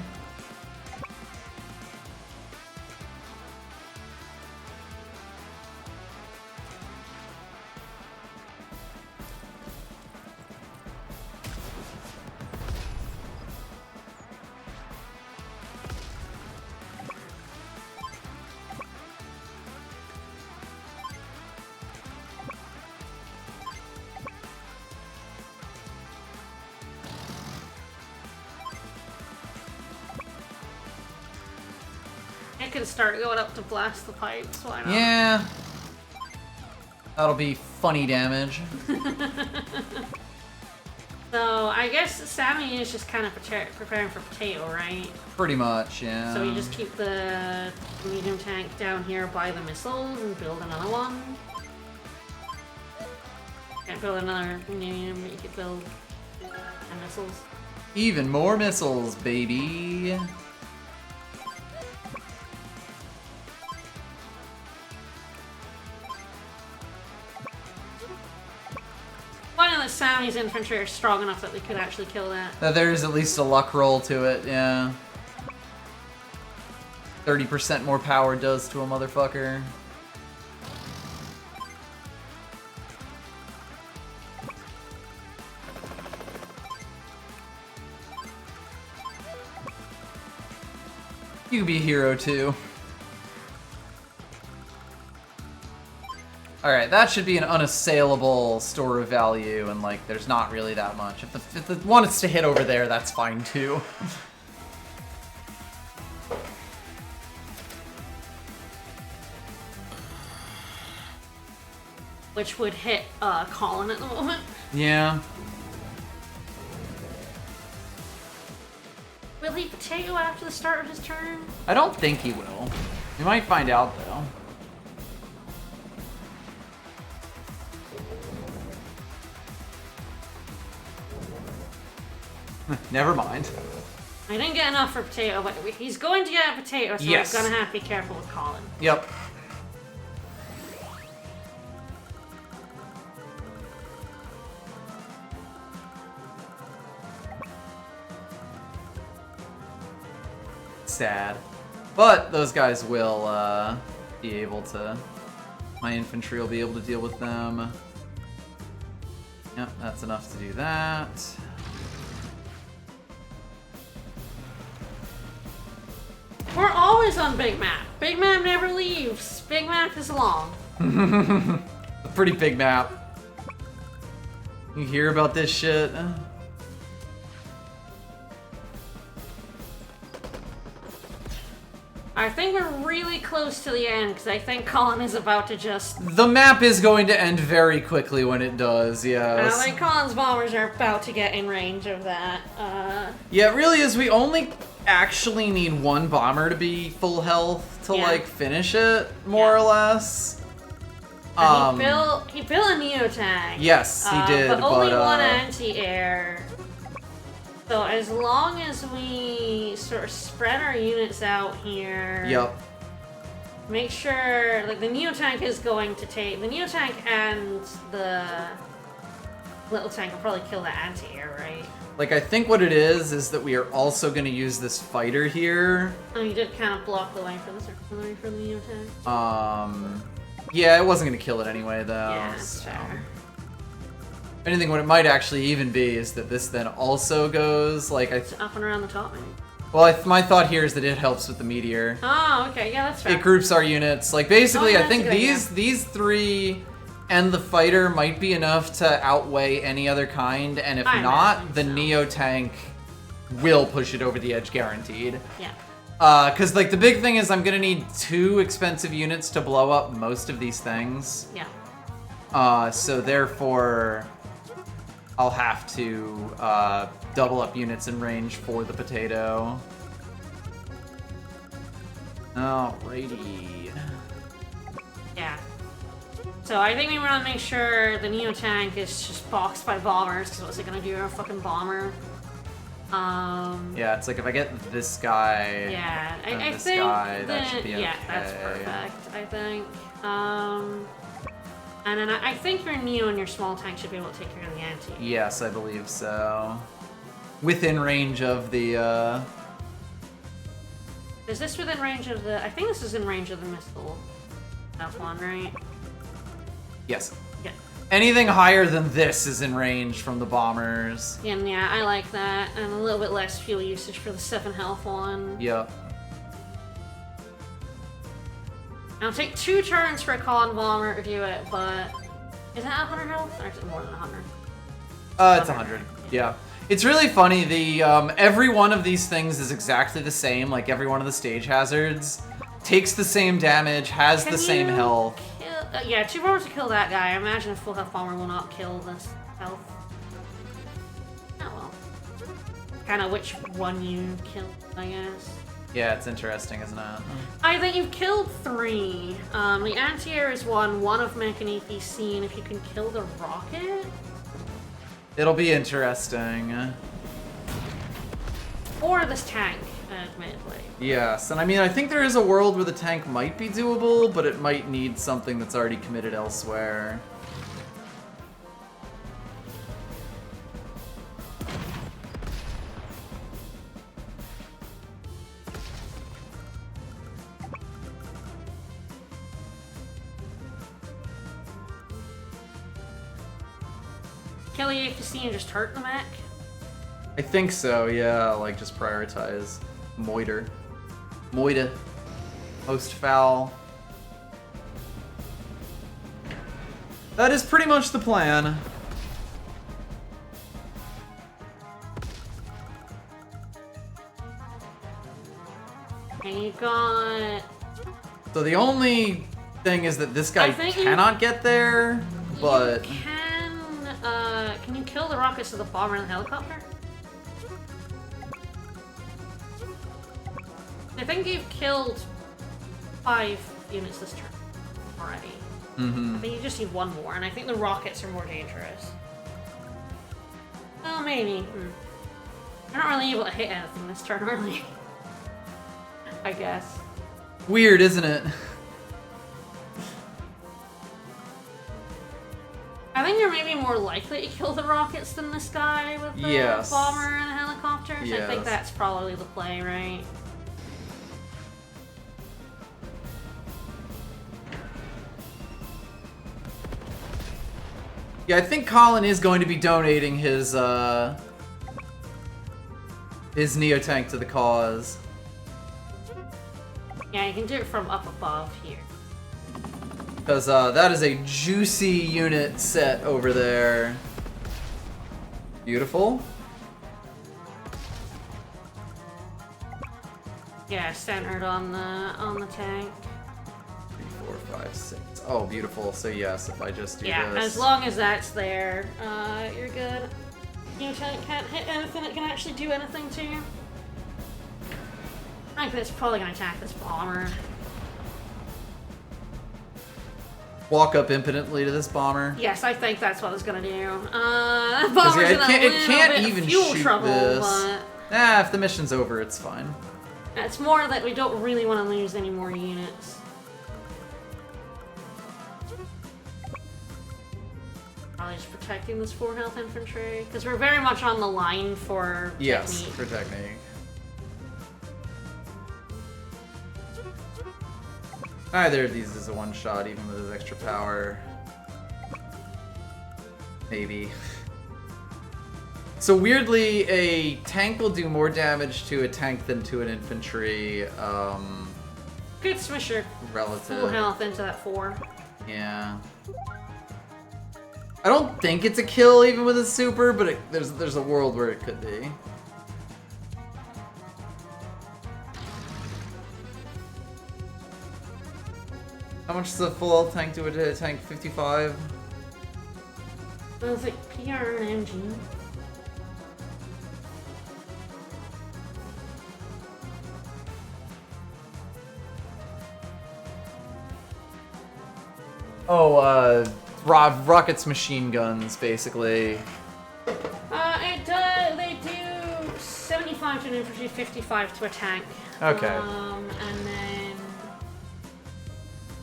I could start going up to blast the pipes, why not? Yeah. That'll be funny damage. So, I guess Sammy is just kind of preparing for Potato, right? Pretty much, yeah. So you just keep the medium tank down here by the missiles and build another one. Can't build another medium, but you could build 10 missiles. Even more missiles, baby. that Sammy's infantry are strong enough that they could actually kill that. There's at least a luck roll to it, yeah. 30% more power does to a motherfucker. You could be a hero too. Alright, that should be an unassailable store of value, and like, there's not really that much. If the one is to hit over there, that's fine too. Which would hit Colin at the moment. Yeah. Will he potato after the start of his turn? I don't think he will. We might find out though. Never mind. I didn't get enough for potato, but he's going to get a potato, so Yes. we're gonna have to be careful with Colin. Yep. Sad. But those guys will be able to... My infantry will be able to deal with them. Yep, that's enough to do that. We're always on Big Map. Big Map never leaves. Big Map is long. A pretty big map. You hear about this shit? I think we're really close to the end, because I think Colin is about to just... The map is going to end very quickly when it does, I yes. think Colin's bombers are about to get in range of that. Yeah, it really is. We only actually need one bomber to be full health to, Yeah. like, finish it, more or less. And he built a Neo-tank. Yes, he did, but only but, one anti-air. So as long as we sort of spread our units out here... Yep. Make sure, like, the Neo-tank is going to take... The Neo-tank and the little tank will probably kill the anti-air, right? Like, I think what it is that we are also going to use this fighter here. Oh, you did kind of block the way for the artillery for the Neo-tank. Yeah, it wasn't going to kill it anyway, though. Yeah, that's so. fair. If anything, what it might actually even be is that this then also goes, like, It's up and around the top, maybe. Well, my thought here is that it helps with the meteor. Oh, okay, yeah, that's fair. It groups our units. Like, basically, Oh, yeah, I think that's a good these three and the fighter might be enough to outweigh any other kind, and if I not, imagine the so. Neo-tank will push it over the edge, guaranteed. Yeah. Because, like, the big thing is I'm gonna need 2 expensive units to blow up most of these things. Yeah. So therefore, I'll have to double up units in range for the potato. Alrighty. Yeah. So I think we want to make sure the Neo-tank is just boxed by bombers, because what's it gonna do to a fucking bomber? Yeah, it's like if I get this guy Yeah, and I this think guy, that should be okay. yeah, that's perfect, I think. And then I think your Neo and your small tank should be able to take care of the anti. Yes, I believe so. Within range of the, Is this within range of the... I think this is in range of the missile. That one, right? Yes. Yeah. Anything higher than this is in range from the bombers. And yeah, I like that. And a little bit less fuel usage for the 7 health one. Yep. It'll take 2 turns for a Colin bomber to do it, but... Is that 100 health? Or is it more than 100? It's 100. Yeah. It's really funny, the, every one of these things is exactly the same, like every one of the stage hazards. Takes the same damage, has Can the same you health. Kill, yeah, 2 bombers to kill that guy. I imagine a full health bomber will not kill this health. Oh well. Kind of which one you kill, I guess. Yeah, it's interesting, isn't it? I think you've killed 3. The anti-air is 1 of mech and APC, and if you can kill the rocket? It'll be interesting. Or this tank, admittedly. Yes, and I mean, I think there is a world where the tank might be doable, but it might need something that's already committed elsewhere. kill the AFC and just hurt the mech? I think so, yeah. Like, just prioritize Moiter. Moida. Most foul. That is pretty much the plan. And you got... So the only thing is that this guy I think cannot get there, but... Can you kill the rockets of the bomber and the helicopter? I think you've killed 5 units this turn already. I think you just need 1 more, and I think the rockets are more dangerous. Well, maybe. We're not really able to hit anything this turn, are we? I guess. Weird, isn't it? I think you're maybe more likely to kill the rockets than this guy with the bomber and the helicopters. I think that's probably the play, right? Yeah, I think Colin is going to be donating his Neotank to the cause. Yeah, you can do it from up above here. Because that is a juicy unit set over there. Beautiful. Yeah, centered on the tank. 3, 4, 5, 6. Oh, beautiful. So yes, if I just do Yeah, this. as long as that's there, you're good. You can't hit anything that can actually do anything to you. I think it's probably gonna attack this bomber. Walk up impotently to this bomber. Yes, I think that's what it's gonna do. Bomber's in a it can't little bit even of fuel shoot trouble, this. but If the mission's over, it's fine. it's more that we don't really want to lose any more units. Probably just protecting this 4 health infantry because we're very much on the line for Yes, technique. for technique. Either of these is a one-shot, even with his extra power. Maybe. So weirdly, a tank will do more damage to a tank than to an infantry. Good smisher. Relative. Full health into that 4. Yeah. I don't think it's a kill even with a super, but there's a world where it could be. How much does a full health tank do to a tank? 55? I was like PR and MG. Oh, rockets, machine guns, basically. They do 75 to an infantry, 55 to a tank. Okay. And then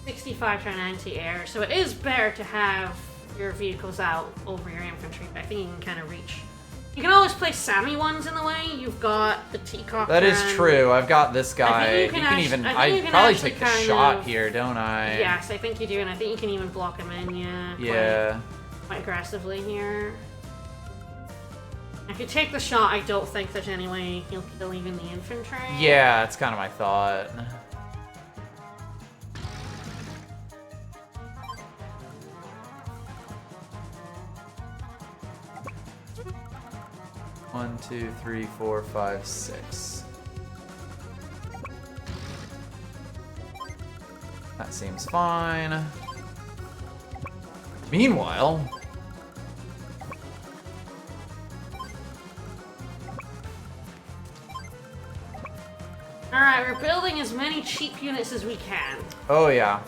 65 to an anti-air. So it is better to have your vehicles out over your infantry. I think you can kind of reach. You can always place Sammy ones in the way. You've got the T-copter. That is true. I've got this guy. I probably take the shot here, don't I? Yes, I think you do, and I think you can even block him in. Yeah. Yeah. Quite aggressively here. If you take the shot, I don't think there's any way you'll kill even the infantry. Yeah, that's kind of my thought. One, 2, 3, 4, 5, 6. That seems fine. Meanwhile... Alright, we're building as many cheap units as we can. Oh, yeah.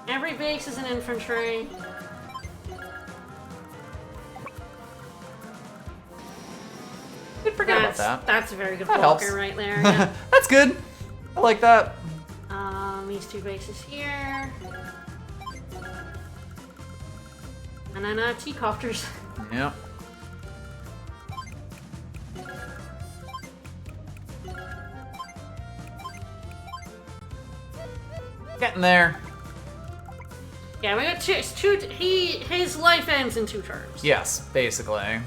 Every base is an infantry. Did forget about that. That's a very good That blocker helps. right there. Yeah. That's good. I like that. These 2 bases here. And then T-copters. Yep. Getting there. Yeah, we got his life ends in 2 turns. Yes, basically.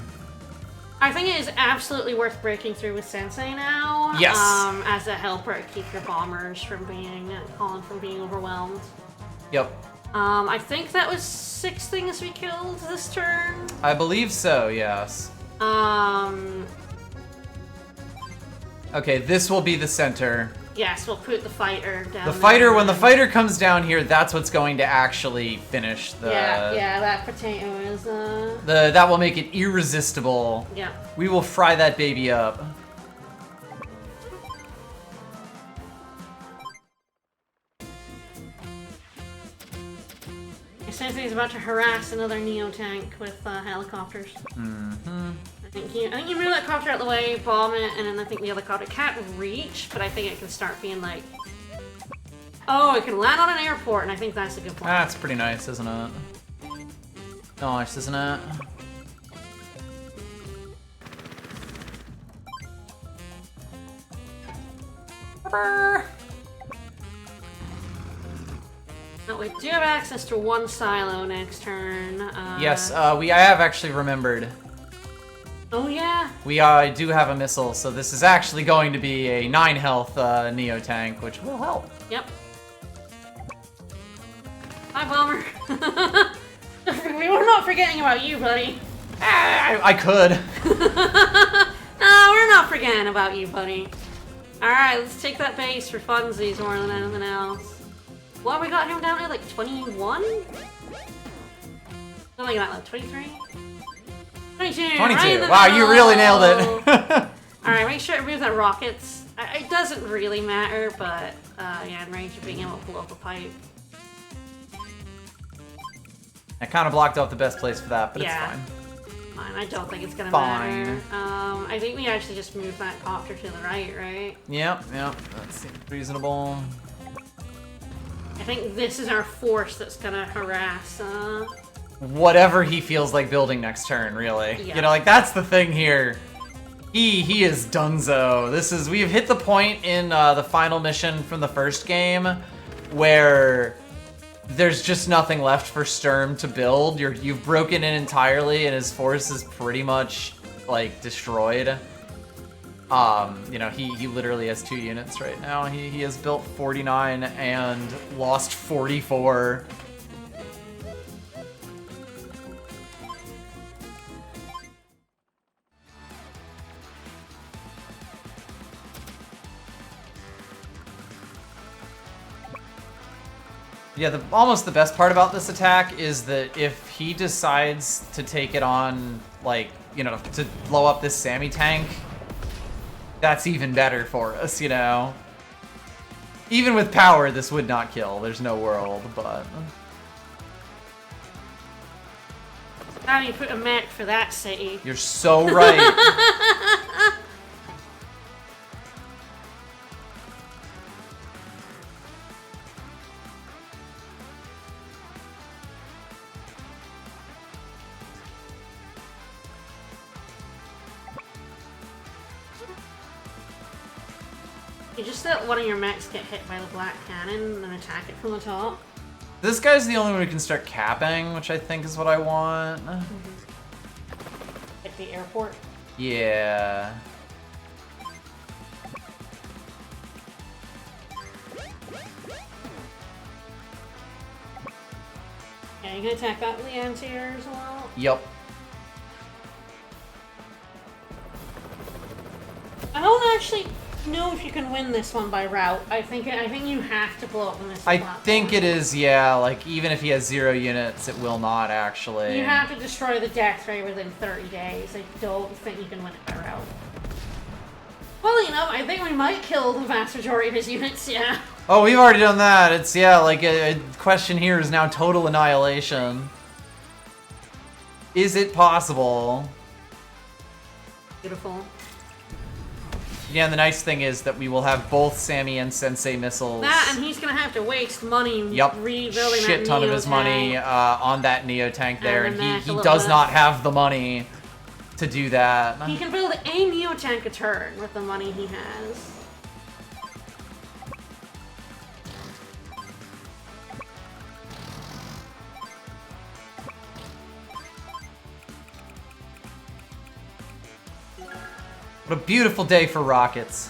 I think it is absolutely worth breaking through with Sensei now. Yes. As a helper to keep your bombers from being overwhelmed. Yep. I think that was 6 things we killed this turn. I believe so, yes. Okay, this will be the center. Yes, we'll put the fighter down The there. fighter, when the fighter comes down here, that's what's going to actually finish the... Yeah, that potato is, That will make it irresistible. Yeah. We will fry that baby up. Sensei's about to harass another Neo tank with helicopters. Mm-hmm. I think you move that copter out of the way, bomb it, and then I think the other copter can't reach, but I think it can start being like... Oh, it can land on an airport, and I think that's a good point. That's pretty nice, isn't it? Nice, isn't it? But we do have access to 1 silo next turn. Yes, I have actually remembered. Oh yeah. We do have a missile, so this is actually going to be a 9 health Neo tank, which will help. Yep. Hi, Bomber. We were not forgetting about you, buddy. I could. No, we're not forgetting about you, buddy. Alright, let's take that base for funsies more than anything else. What, we got him down to like 21? Something like that, like 23? 22! 22. Right Wow, you really nailed it. Alright, make sure to move that rockets. It doesn't really matter, but yeah, in range of being able to blow up a pipe. I kind of blocked off the best place for that, but Yeah. it's fine. Fine, I don't think it's gonna Fine. matter. I think we actually just moved that copter to the right? Yep, that seems reasonable. I think this is our force that's gonna harass, Whatever he feels like building next turn, really. Yeah. You know, like, that's the thing here. He is donezo. We've hit the point in the final mission from the first game where there's just nothing left for Sturm to build. You've broken in entirely, and his force is pretty much, like, destroyed. You know, he literally has 2 units right now. He has built 49 and lost 44. Yeah, almost the best part about this attack is that if he decides to take it on, like, you know, to blow up this Sammy tank, that's even better for us, you know? Even with power, this would not kill. There's no world, but... How do you put a mech for that city? You're so right. You just let one of your mechs get hit by the black cannon and attack it from the top. This guy's the only one who can start capping, which I think is what I want. Like the airport. Yeah. Yeah, you gonna attack that with the anti-air as well? Yup. I don't actually know if you can win this one by route. I think you have to blow up the missile I platform. think it is, yeah, like, even if he has 0 units, it will not actually. You have to destroy the death ray within 30 days. I don't think you can win it by route. Well, enough, I think we might kill the vast majority of his units, yeah. Oh, we've already done that. It's, yeah, like, a question here is now total annihilation. Is it possible? Beautiful. Yeah, and the nice thing is that we will have both Sammy and Sensei missiles. That, and he's gonna have to waste money rebuilding that shit ton of Neo his money tank. on that Neo tank there, And and the mech a he little does bit. not have the money to do that. He can build a Neo tank a turn with the money he has. What a beautiful day for rockets.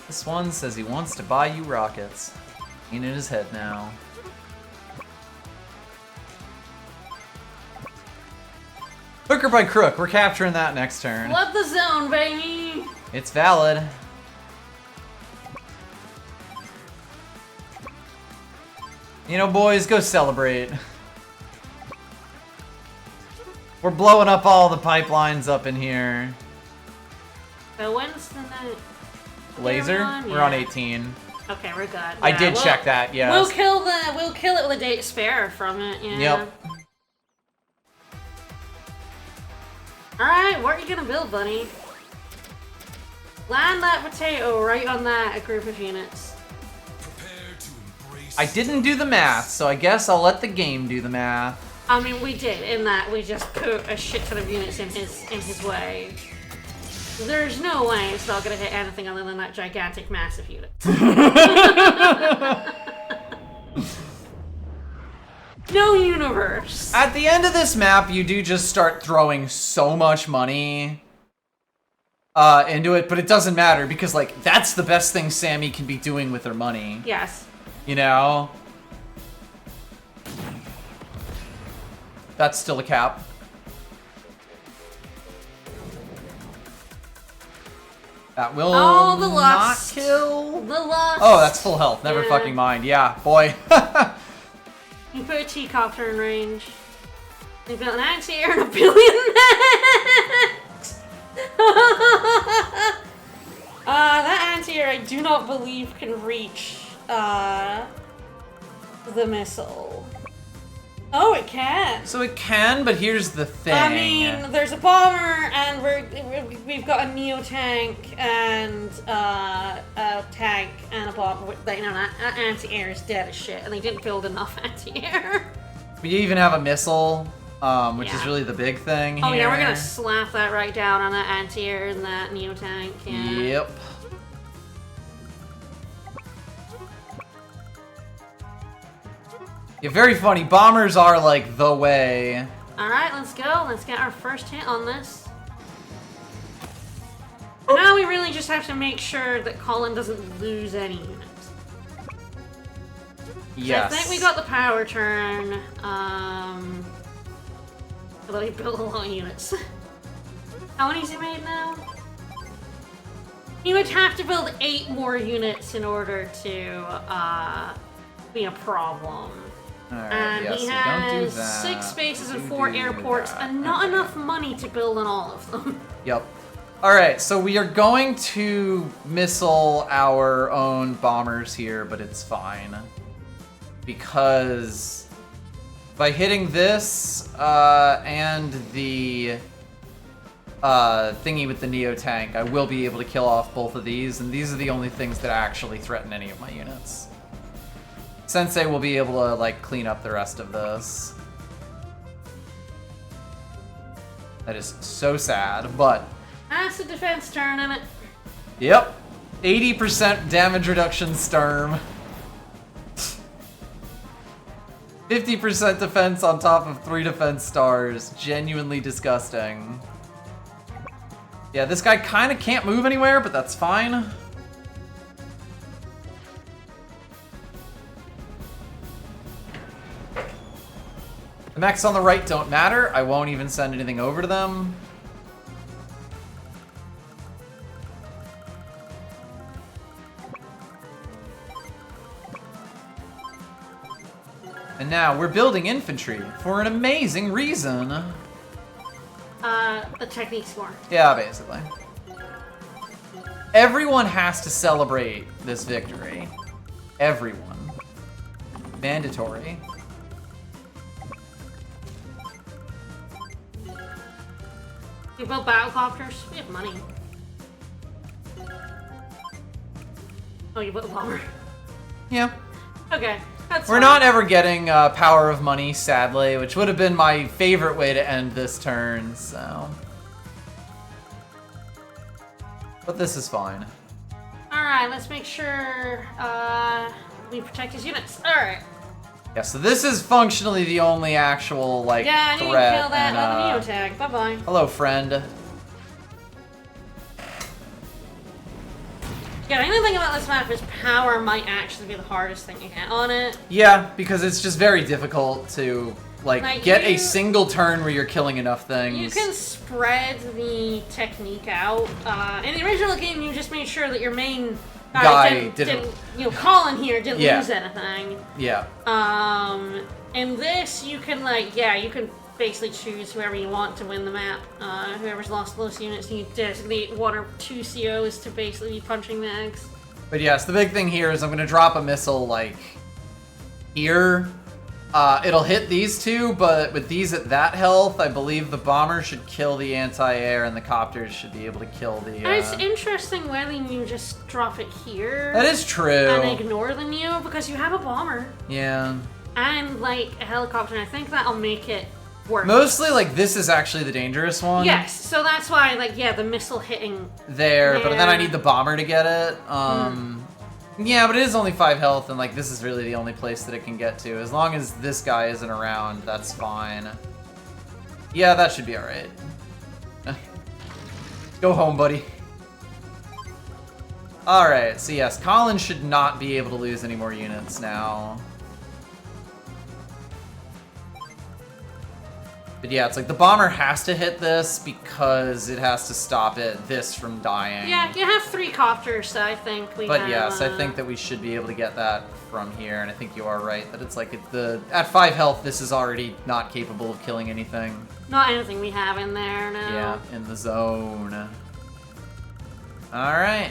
This one says he wants to buy you rockets. In his head now. Hook or by crook, we're capturing that next turn. Love the zone, baby! It's valid. You know, boys, go celebrate. We're blowing up all the pipelines up in here. So when's the night? Laser? We're on 18. Okay, we're good. I did check that, yes. We'll kill it with a date spare from it, yeah. Yep. Alright, what are you gonna build, bunny? Land that potato right on that group of units. Prepare to embrace. I didn't do the math, so I guess I'll let the game do the math. I mean, we did, in that we just put a shit ton of units in his way. There's no way it's not gonna hit anything other than that gigantic, massive unit. No universe. At the end of this map, you do just start throwing so much money into it, but it doesn't matter because, like, that's the best thing Sammy can be doing with her money. Yes. You know? That's still a cap. That will the not lust. kill. The lust. Oh, that's full health. Never Yeah. fucking mind. Yeah, boy. You put a T-copter in range. They built an anti-air and a billion mechs! That anti-air I do not believe can reach the missile. Oh, it can. So it can, but here's the thing. I mean, there's a bomber, and we've got a Neo tank, and a tank, and a bomber. You know, that anti-air is dead as shit, and they didn't build enough anti-air. But you even have a missile, which is Yeah. really the big thing here. Oh yeah, we're gonna slap that right down on that anti-air and that Neo tank. Yeah. Yep. Yeah, very funny. Bombers are like the way. All right, let's go. Let's get our first hit on this. And now we really just have to make sure that Colin doesn't lose any units. Yes. I think we got the power turn. Although he built a lot of units. How many's he made now? He would have to build 8 more units in order to be a problem. Alright, And yes, he we don't do has that. 6 spaces and We 4 do airports, that. and not Okay. enough money to build on all of them. Yep. Alright, so we are going to missile our own bombers here, but it's fine. Because by hitting this and the thingy with the Neo tank, I will be able to kill off both of these, and these are the only things that actually threaten any of my units. Sensei will be able to, like, clean up the rest of this. That is so sad, but... That's a defense turn, isn't it? Yep. 80% damage reduction Sturm. 50% defense on top of 3 defense stars. Genuinely disgusting. Yeah, this guy kind of can't move anywhere, but that's fine. The mechs on the right don't matter. I won't even send anything over to them. And now we're building infantry for an amazing reason. The technique score. Yeah, basically. Everyone has to celebrate this victory. Everyone. Mandatory. We built battlecopters. We have money. Oh, you built a bomber. Yeah. Okay, that's We're fine. not ever getting Power of Money, sadly, which would have been my favorite way to end this turn, so... But this is fine. Alright, let's make sure we protect his units. Alright. Yeah, so this is functionally the only actual, like, Yeah, I need to threat. kill that and, with the Neo tag. Bye-bye. Hello, friend. Yeah, the only thing about this map is power might actually be the hardest thing to get on it. Yeah, because it's just very difficult to, like get a single turn where you're killing enough things. You can spread the technique out. In the original game, you just made sure that your main guy didn't you know, Colin here didn't lose anything. Yeah. In this, you can, like, yeah, you can basically choose whoever you want to win the map. Whoever's lost the most units, you designate 1 or 2 COs to basically be punching bags. But yes, the big thing here is I'm going to drop a missile, like, here. It'll hit these two, but with these at that health, I believe the bomber should kill the anti-air and the copters should be able to kill the... And it's interesting whether you just drop it here. That is true. And ignore the Neo, because you have a bomber. Yeah. And, like, a helicopter, and I think that'll make it work. Mostly, like, this is actually the dangerous one. Yes, so that's why, like, yeah, the missile hitting... There, but then I need the bomber to get it. Yeah, but it is only 5 health, and, like, this is really the only place that it can get to. As long as this guy isn't around, that's fine. Yeah, that should be alright. Go home, buddy. Alright, so yes, Colin should not be able to lose any more units now. But yeah, it's like the bomber has to hit this because it has to stop this from dying. Yeah, you have 3 copters, so I think we But have, yes, I think that we should be able to get that from here, and I think you are right that it's like at 5 health, this is already not capable of killing anything. Not anything we have in there, no. Yeah, in the zone. All right.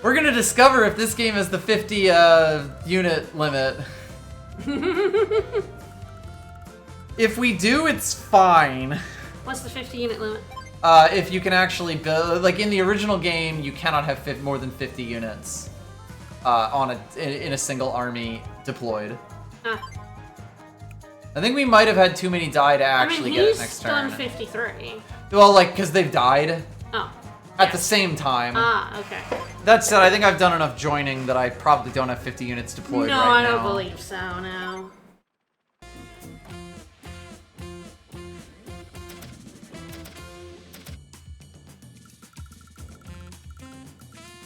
We're gonna discover if this game has the 50 unit limit. If we do, it's fine. What's the 50 unit limit? If you can actually build, like in the original game, you cannot have more than 50 units in a single army deployed. I think we might have had too many die to actually get it next turn. He's done 53. Well, like, because they've died Oh. at the same time. Ah, okay. That said, I think I've done enough joining that I probably don't have 50 units deployed No, right now. I don't believe so, no.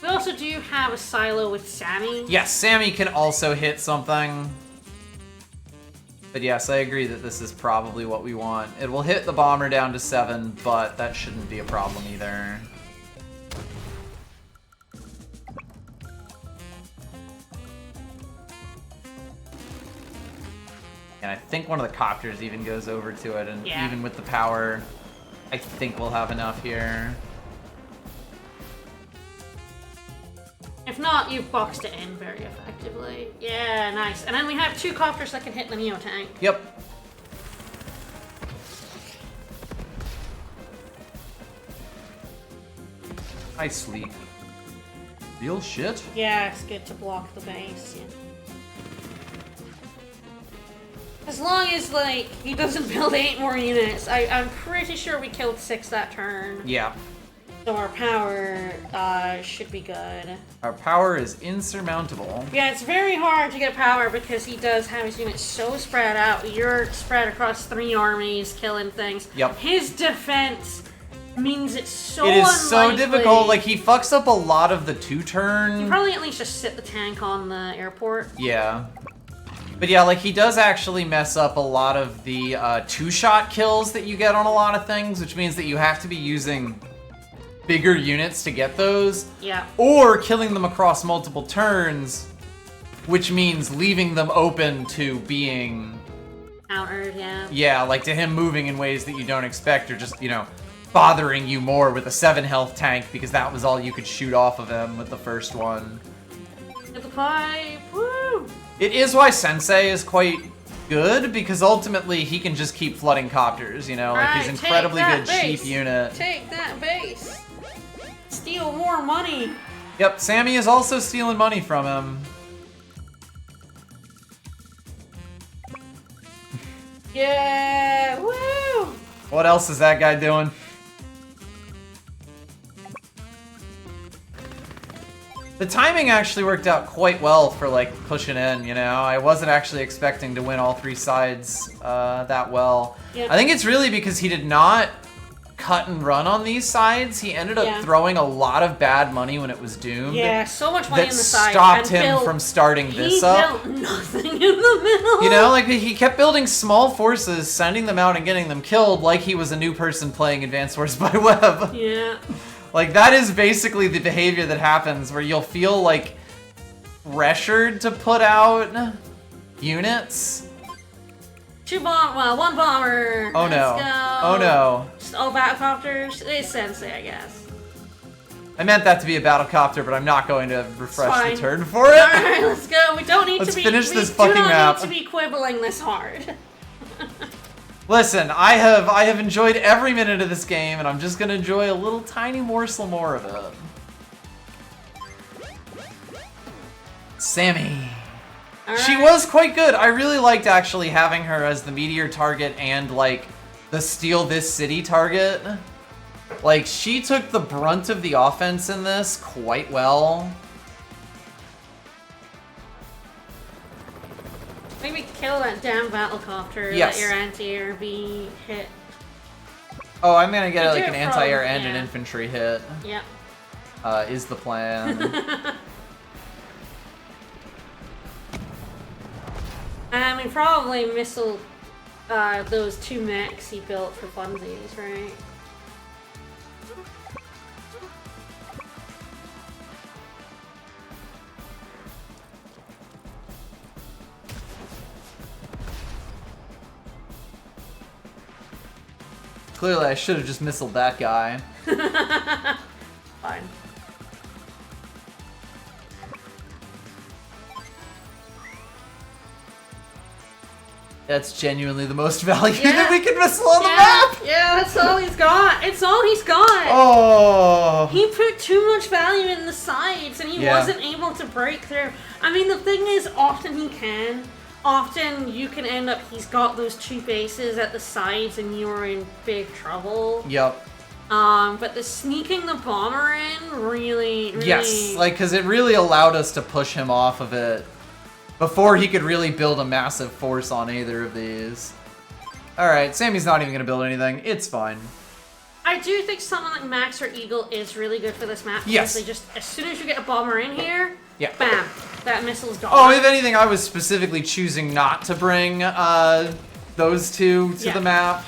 We also do have a silo with Sammy. Yes, Sammy can also hit something. But yes, I agree that this is probably what we want. It will hit the bomber down to 7, but that shouldn't be a problem either. And I think one of the copters even goes over to it, and even with the power, I think we'll have enough here. If not, you've boxed it in very effectively. Yeah, nice. And then we have 2 copters that can hit the Neo tank. Yep. I sleep. Real shit? Yeah, it's good to block the base. Yeah. As long as, like, he doesn't build 8 more units. I'm pretty sure we killed 6 that turn. Yeah. So our power should be good. Our power is insurmountable. Yeah, it's very hard to get power because he does have his units so spread out. You're spread across 3 armies, killing things. Yep. His defense means it's so It is unlikely. so difficult. Like, he fucks up a lot of the 2-turn. You probably at least just sit the tank on the airport. Yeah. But yeah, like, he does actually mess up a lot of the 2-shot kills that you get on a lot of things, which means that you have to be using bigger units to get those. Yeah. Or killing them across multiple turns, which means leaving them open to being... Countered, yeah. Yeah, like to him moving in ways that you don't expect, or just, you know, bothering you more with a 7 health tank because that was all you could shoot off of him with the first one. Hit the pipe, woo! It is why Sensei is quite good, because ultimately he can just keep flooding copters, you know? Like, he's an incredibly good cheap unit. Take that base! Steal more money! Yep, Sammy is also stealing money from him. Yeah, woo! What else is that guy doing? The timing actually worked out quite well for like pushing in, you know? I wasn't actually expecting to win all 3 sides that well. Yep. I think it's really because he did not cut and run on these sides. He ended up throwing a lot of bad money when it was doomed. Yeah, so much money that in the side. stopped him from starting this up. He built nothing in the middle. You know, like he kept building small forces, sending them out and getting them killed like he was a new person playing Advanced Wars by Web. Yeah. Like, that is basically the behavior that happens where you'll feel, like, pressured to put out units. One bomber. Oh, no. Let's go. Oh, no. Just all battlecopters. It's Sensei, I guess. I meant that to be a battlecopter, but I'm not going to refresh fine. the turn for it. Alright, let's go. We don't need Let's to be- finish we this do fucking not map. need to be quibbling this hard. Listen, I have enjoyed every minute of this game, and I'm just gonna enjoy a little tiny morsel more of it. Sammy. She was quite good. I really liked actually having her as the meteor target and like the steal this city target. Like, she took the brunt of the offense in this quite well. Maybe kill that damn battlecopter. Yes. Let your anti-air be hit. Oh, I'm gonna get You like do an it anti-air from- and an yeah. infantry hit. Yep. Is the plan. I mean, probably missile those 2 mechs he built for funsies, right? Clearly, I should have just missiled that guy. Fine. That's genuinely the most value that we can missile on the Yeah, map! yeah, that's all he's got. It's all he's got. Oh! He put too much value in the sides, and he wasn't able to break through. I mean, the thing is, often he can. Often you can end up, he's got those 2 bases at the sides, and you're in big trouble. Yep. But the sneaking the bomber in really... Yes, like, because it really allowed us to push him off of it before he could really build a massive force on either of these. Alright, Sammy's not even going to build anything. It's fine. I do think something like Max or Eagle is really good for this map. Yes. Because they just, as soon as you get a bomber in here, Yeah. bam, that missile's gone. Oh, if anything, I was specifically choosing not to bring those 2 to the map.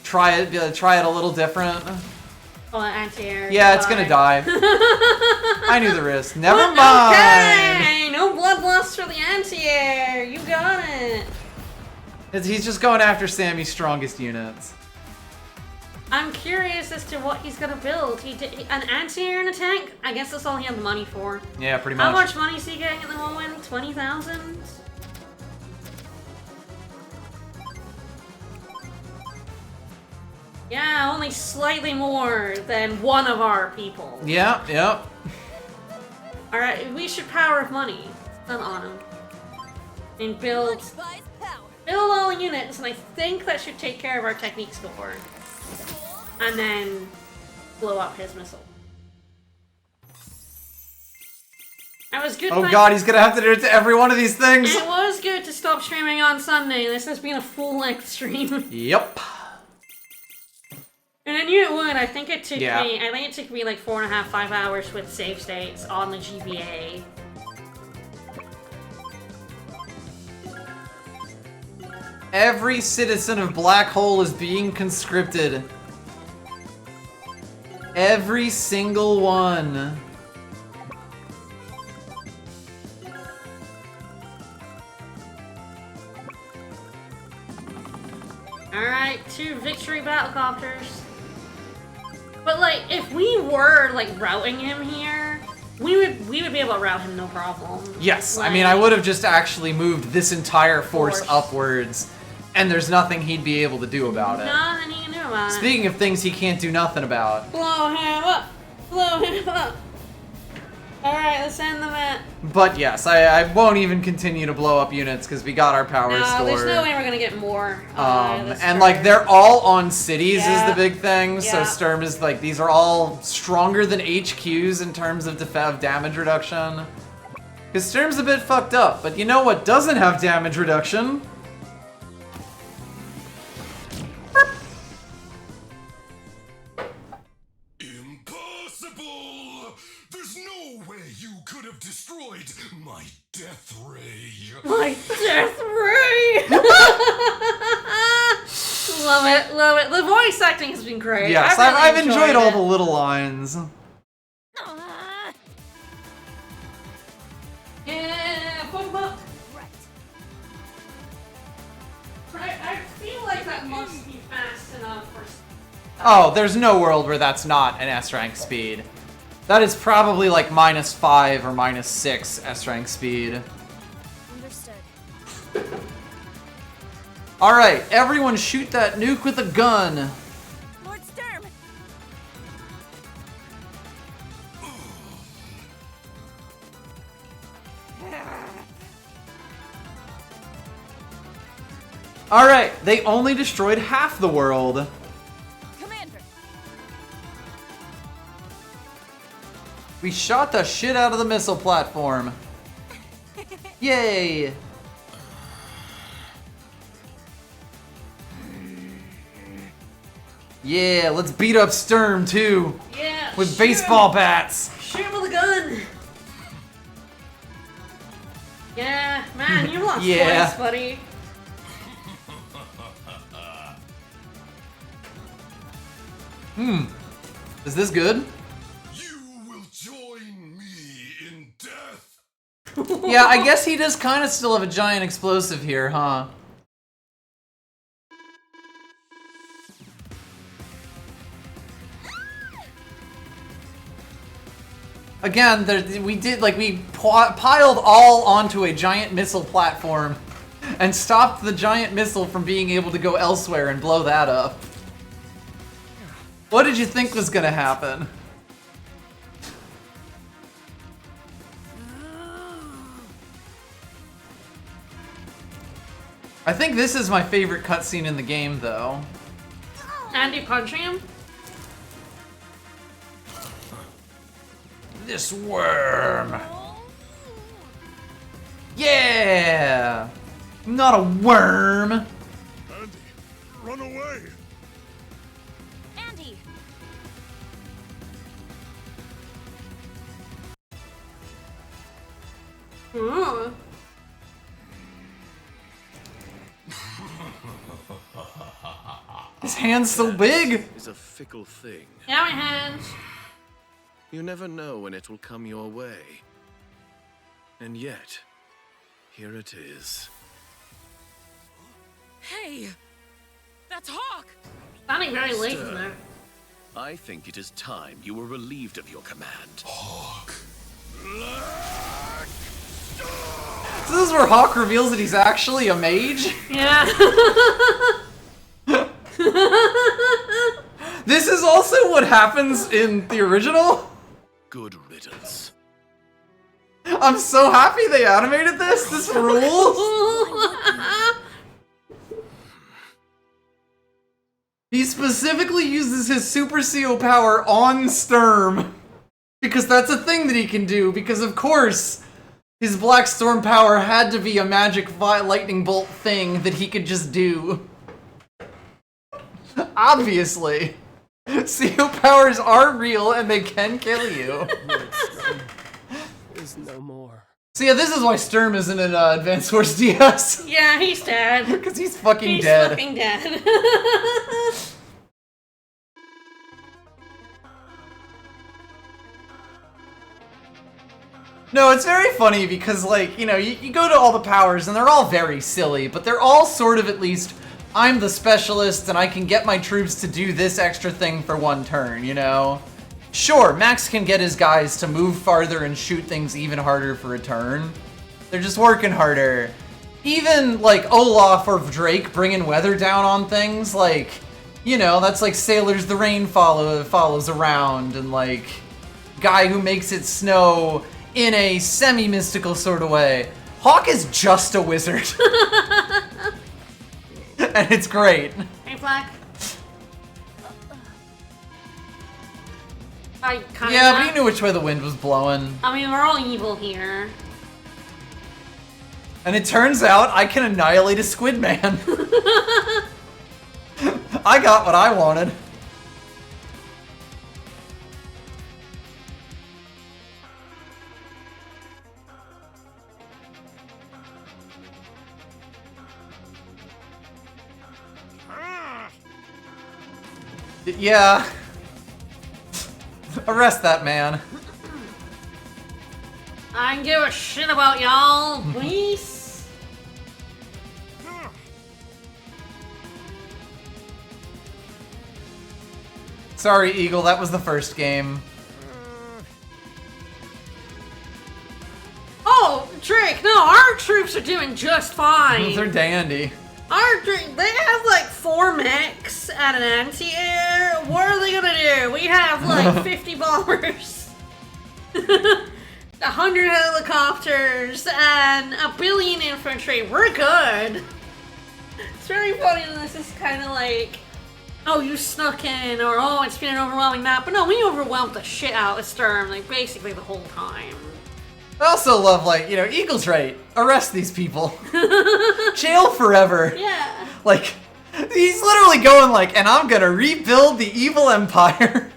Try it a little different. Oh, anti-air. Yeah, it's gonna die. I knew the risk. Never mind. Okay, no blood loss for the anti-air. You got it. He's just going after Sammy's strongest units. I'm curious as to what he's gonna build. An anti-air and a tank? I guess that's all he had the money for. Yeah, pretty much. How much money is he getting at the moment? 20,000? Yeah, only slightly more than one of our people. Yeah, yep. Alright, we should power of money. Not on him. And build Buys power. all units, and I think that should take care of our technique score. And then blow up his missile. That was good. Oh god, he's gonna have to do it to every one of these things. It was good to stop streaming on Sunday. This has been a full-length stream. Yep. And I knew it would. I think it took Yeah. me. I think it took me like 4.5, 5 hours with save states on the GBA. Every citizen of Black Hole is being conscripted. Every single one. Alright, 2 victory battlecopters. But like, if we were like routing him here, we would be able to route him no problem. Yes, Like, I mean, I would have just actually moved this entire force upwards, and there's nothing he'd be able to do about it. Nothing he can do about it. Speaking of things he can't do nothing about. Blow him up! Blow him up! Alright, let's end the match. But yes, I won't even continue to blow up units because we got our power No, store. there's no way we're gonna get more. This And turn. like they're all on cities Yeah. is the big thing. So Yeah. Sturm is like these are all stronger than HQs in terms of damage reduction. Because Sturm's a bit fucked up, but you know what doesn't have damage reduction? Impossible! There's no way you could have destroyed my death ray. My death ray! Love it, love it. The voice acting has been great. Yes, I really I've enjoyed all it. the little lines. Ah, Yeah, put 'em up. right. I feel like that must be fast enough for. Oh, there's no world where that's not an S rank speed. That is probably like -5 or -6 S rank speed. Understood. Alright, everyone shoot that nuke with a gun. Lord Sturm. Alright, they only destroyed half the world. Commander. We shot the shit out of the missile platform. Yay! Yeah, let's beat up Sturm too. Yeah. With shoot baseball him. bats. Shoot him with a gun. Yeah, man, you lost Yeah. twice, buddy. Is this good? You will join me in death. Yeah, I guess he does kind of still have a giant explosive here, huh? Again, we piled all onto a giant missile platform and stopped the giant missile from being able to go elsewhere and blow that up. What did you think was gonna happen? I think this is my favorite cutscene in the game, though. Andy punching him? This worm! Yeah! I'm not a worm! Andy, run away. Andy. Ooh. His hand's so big! Is a fickle thing. Yeah, my hands. You never know when it will come your way. And yet, here it is. Hey. That's Hawk. Sounding very late in there. I think it is time you were relieved of your command. Hawk. So this is where Hawk reveals that he's actually a mage? Yeah. This is also what happens in the original? Good riddance. I'm so happy they animated this! This rules! He specifically uses his Super CO power on Sturm. Because that's a thing that he can do, because of course, his Black Storm power had to be a magic lightning bolt thing that he could just do. Obviously. CO powers are real and they can kill you. Is no more. So yeah, this is why Sturm isn't in Advanced Wars DS. Yeah, he's dead. Because he's fucking He's dead. fucking dead. No, it's very funny because, like, you know, you go to all the powers and they're all very silly, but they're all sort of at least, I'm the specialist and I can get my troops to do this extra thing for one turn, you know? Sure, Max can get his guys to move farther and shoot things even harder for a turn. They're just working harder. Even, like, Olaf or Drake bringing weather down on things, like, you know, that's like Sailors the Rain follows around and, like, guy who makes it snow in a semi-mystical sort of way. Hawk is just a wizard. And it's great. Hey, Black. Yeah, but he knew which way the wind was blowing. I mean, we're all evil here. And it turns out I can annihilate a squid man. I got what I wanted. Yeah. Arrest that man. I don't give a shit about y'all, please. Sorry, Eagle, that was the first game. Oh, Drake, no, our troops are doing just fine. They're dandy. They have like 4 mechs at an anti-air. What are they gonna do? We have like 50 bombers, 100 helicopters, and a billion infantry. We're good. It's very funny that this is kind of like, oh, you snuck in, or oh, it's been an overwhelming map. But no, we overwhelmed the shit out of Sturm, like basically the whole time. I also love, like, you know, Eagle's right. Arrest these people. Jail forever. Yeah. Like, he's literally going like, and I'm gonna rebuild the evil empire.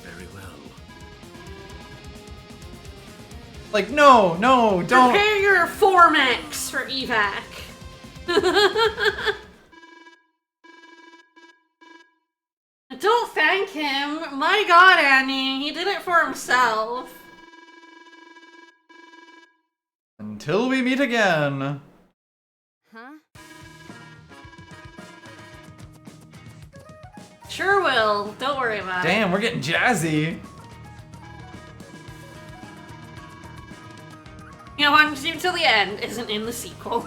Very well. Like, no, don't. Prepare your 4 mechs for evac. Don't thank him. My god, Annie. He did it for himself. Until we meet again. Huh? Sure will. Don't worry about it. Damn, we're getting jazzy. You know, Hunting Till the End isn't in the sequel.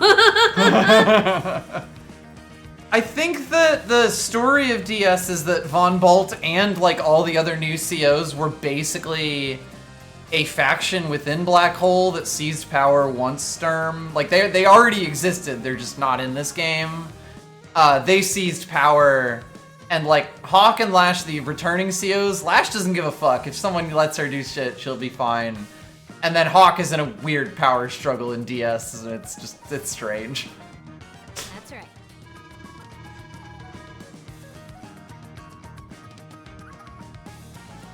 I think that the story of DS is that Von Bolt and like all the other new COs were basically a faction within Black Hole that seized power once Sturm. Like they already existed, they're just not in this game. They seized power, and like Hawk and Lash, the returning COs, Lash doesn't give a fuck. If someone lets her do shit, she'll be fine. And then Hawk is in a weird power struggle in DS, and it's strange. That's right.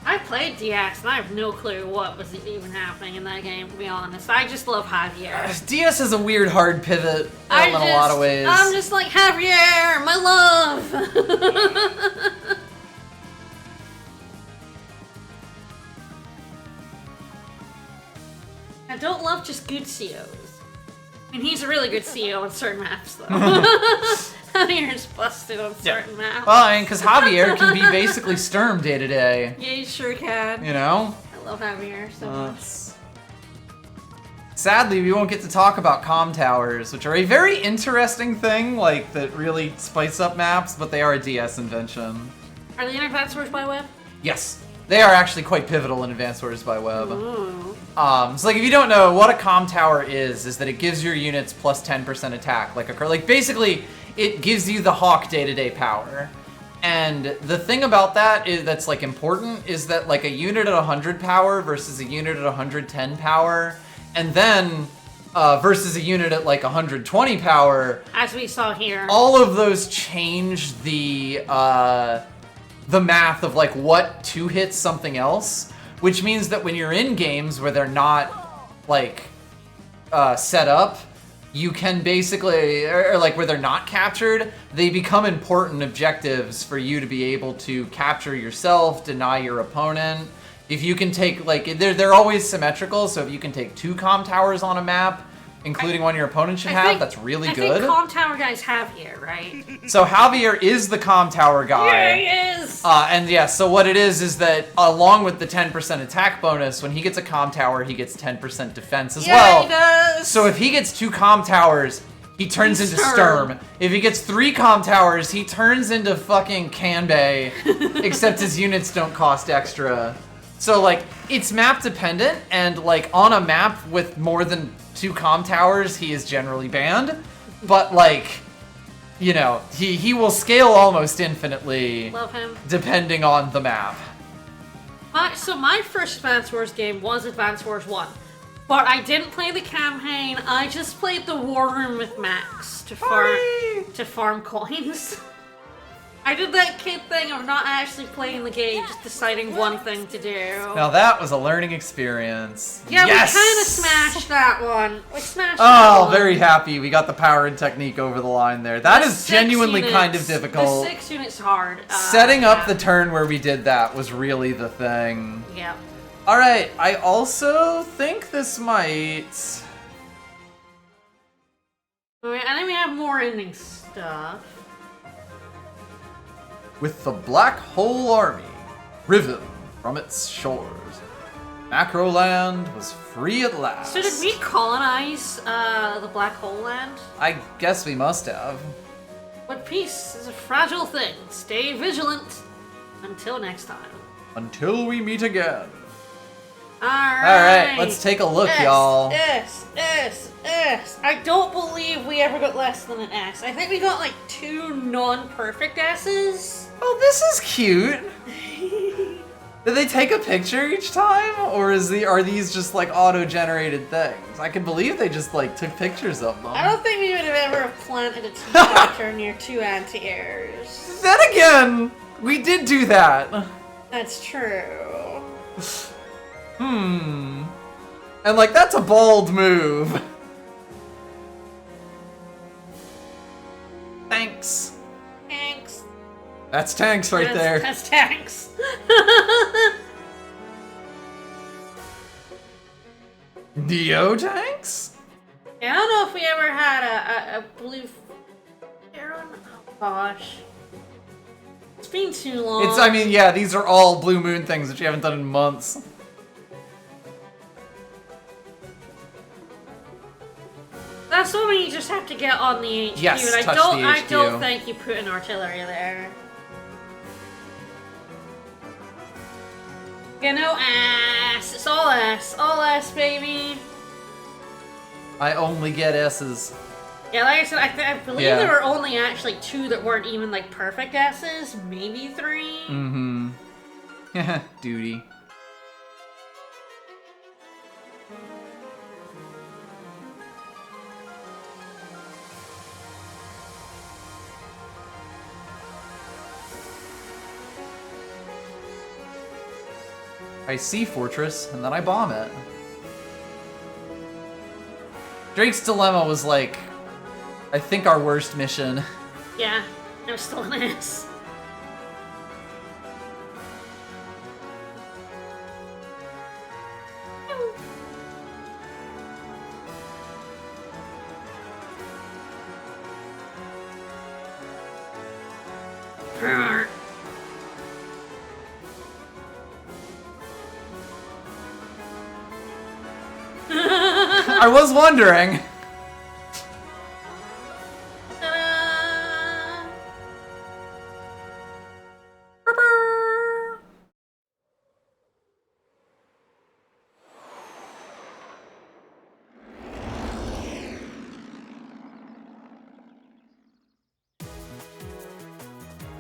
I played DS and I have no clue what was even happening in that game, to be honest. I just love Javier. DS is a weird hard pivot in a lot of ways. I'm just like, Javier, my love! I don't love just good COs. I mean, he's a really good CO on certain maps, though. Javier's busted on certain maps. Well, I mean, because Javier can be basically Sturm day to day. Yeah, he sure can. You know? I love Javier so much. Sadly, we won't get to talk about comm towers, which are a very interesting thing, like, that really spice up maps, but they are a DS invention. Are they in Advanced Wars by Web? Yes. They are actually quite pivotal in Advanced Wars by Web. Ooh. So like if you don't know what a comm tower is that it gives your units plus 10% attack, like basically it gives you the Hawk day-to-day power. And the thing about that is that's like important is that like a unit at 100 power versus a unit at 110 power, and then versus a unit at like 120 power, As we saw here. all of those change the math of like what to hit something else, which means that when you're in games where they're not like set up, you can basically, or like where they're not captured, they become important objectives for you to be able to capture yourself, deny your opponent. If you can take, like, they're always symmetrical, so if you can take 2 comm towers on a map, including one your opponent should have, that's really good. I think comm tower guys have here, right? So Javier is the comm tower guy. Yeah, he is! And yeah, so what it is that along with the 10% attack bonus, when he gets a comm tower, he gets 10% defense as well. He does. So if he gets 2 comm towers, he turns into Sturm. If he gets 3 comm towers, he turns into fucking Kanbei, except his units don't cost extra. So like, it's map dependent, and like on a map with more than 2 comm towers, he is generally banned. But like, you know, he will scale almost infinitely. Love him. Depending on the map. So my first Advance Wars game was Advance Wars 1. But I didn't play the campaign, I just played the War Room with Max to farm coins. I did that kid thing of not actually playing the game, just deciding one thing to do. Now that was a learning experience. Yeah, yes! we kind of smashed that one. We smashed that one. Oh, very happy. We got the power and technique over the line there. That is genuinely kind of difficult. The 6 units hard. Setting up the turn where we did that was really the thing. Yeah. Alright, I also think this might... Alright, I think we have more ending stuff. With the Black Hole Army riven from its shores, Macroland was free at last. So did we colonize the Black Hole Land? I guess we must have. But peace is a fragile thing. Stay vigilant. Until next time. Until we meet again. Alright. Let's take a look, y'all. S. I don't believe we ever got less than an S. I think we got like 2 non-perfect S's. Oh, this is cute. Did they take a picture each time? Or are these just like auto-generated things? I can believe they just like took pictures of them. I don't think we would have ever planted a T-factor near 2 anti-airs. Then again, we did do that. That's true. And like, that's a bold move. Thanks. Thanks. That's tanks right there. That's tanks. Neo tanks? Yeah, I don't know if we ever had a blue arrow. Oh gosh. It's been too long. I mean, yeah, these are all Blue Moon things that you haven't done in months. That's the one you just have to get on the HQ. Yes, and touch the I HQ. don't think you put an artillery there. Yeah, no ass. It's all S. All S, baby. I only get S's. Yeah, like I said, I believe Yeah. there were only actually 2 that weren't even like perfect S's. Maybe 3. Mm-hmm. Duty. I see Fortress, and then I bomb it. Drake's Dilemma was like, I think our worst mission. Yeah, it was still an S. I was wondering. Ta-da!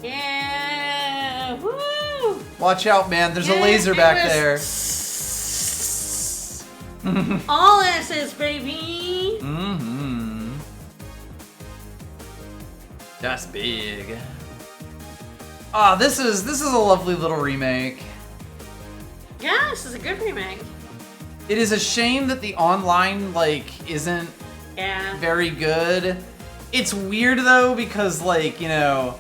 Yeah! Woo! Watch out, man. There's a Yeah, laser it back was- there. All S's, baby! Mm-hmm. That's big. Ah, this is a lovely little remake. Yeah, this is a good remake. It is a shame that the online, like, isn't Yeah. very good. It's weird, though, because, like, you know,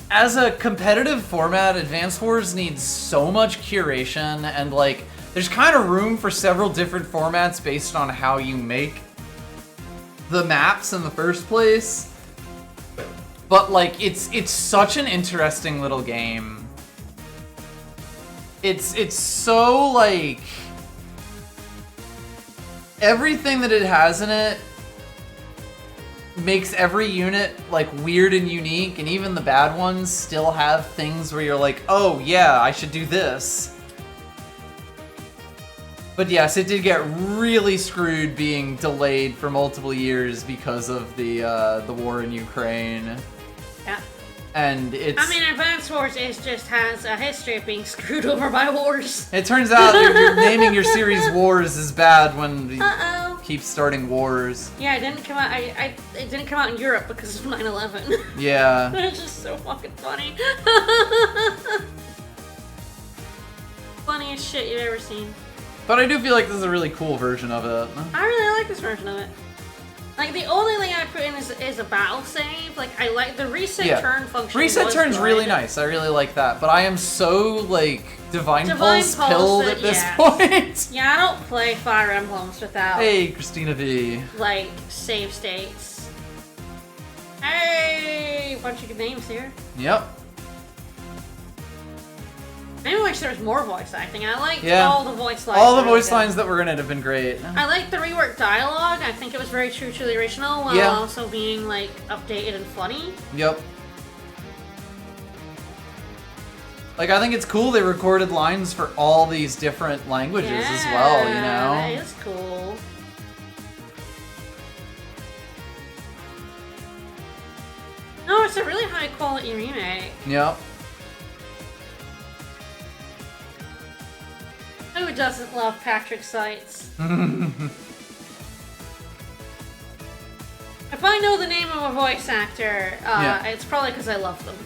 as a competitive format, Advance Wars needs so much curation, and, like, there's kind of room for several different formats based on how you make the maps in the first place. But, like, it's such an interesting little game. it's so like everything that it has in it makes every unit like weird and unique, and even the bad ones still have things where you're like, oh yeah, I should do this. But yes, it did get really screwed being delayed for multiple years because of the war in Ukraine. Yeah. And it's... I mean, Advance Wars just has a history of being screwed over by wars. It turns out you're naming your series wars is bad when you Uh-oh. keep starting wars. Yeah, it didn't come out. It didn't come out in Europe because of 9/11. Yeah. It's just so fucking funny. Funniest shit you've ever seen. But I do feel like this is a really cool version of it. I really like this version of it. Like, the only thing I put in is a battle save. Like, I like the reset turn function. Reset turn's good. really nice. I really like that. But I am so, like, Divine Pulse Pulse pilled that- at this yeah. point. Yeah, I don't play Fire Emblems without, Hey, Christina V. like, save states. Hey! Bunch of good names here. Yep. Maybe wish there was more voice acting. I liked Yeah. all the voice lines. All the really voice good. lines that were in it have been great. I like the reworked dialogue. I think it was very true to the original while Yeah. also being, like, updated and funny. Yep. Like, I think it's cool they recorded lines for all these different languages as well, you know? That is cool. No, it's a really high quality remake. Yep. Who doesn't love Patrick Seitz? If I know the name of a voice actor, it's probably because I love them.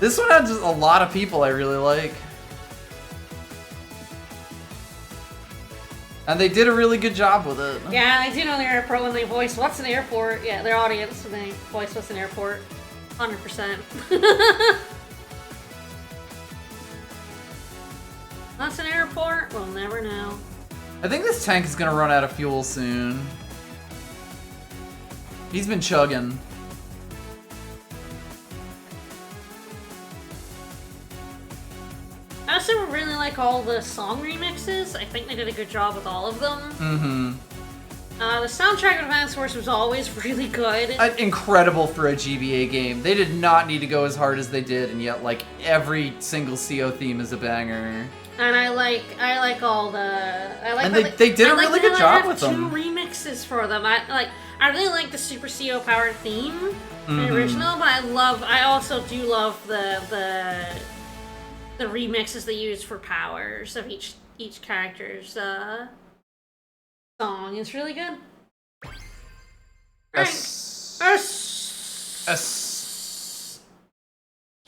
This one had just a lot of people I really like. And they did a really good job with it. Yeah, I do know the airport when they voice What's an Airport. Yeah, their audience when they voice What's an Airport. 100%. What's an airport? We'll never know. I think this tank is gonna run out of fuel soon. He's been chugging. I also really like all the song remixes. I think they did a good job with all of them. Mm-hmm. The soundtrack of Advance Wars was always really good. Incredible for a GBA game. They did not need to go as hard as they did, and yet, like, every single CO theme is a banger. And I like all the. And they did a really good job with them. Two remixes for them. I really like the Super CO powered theme, the original, but I also do love the remixes they use for powers of each character's song. It's really good.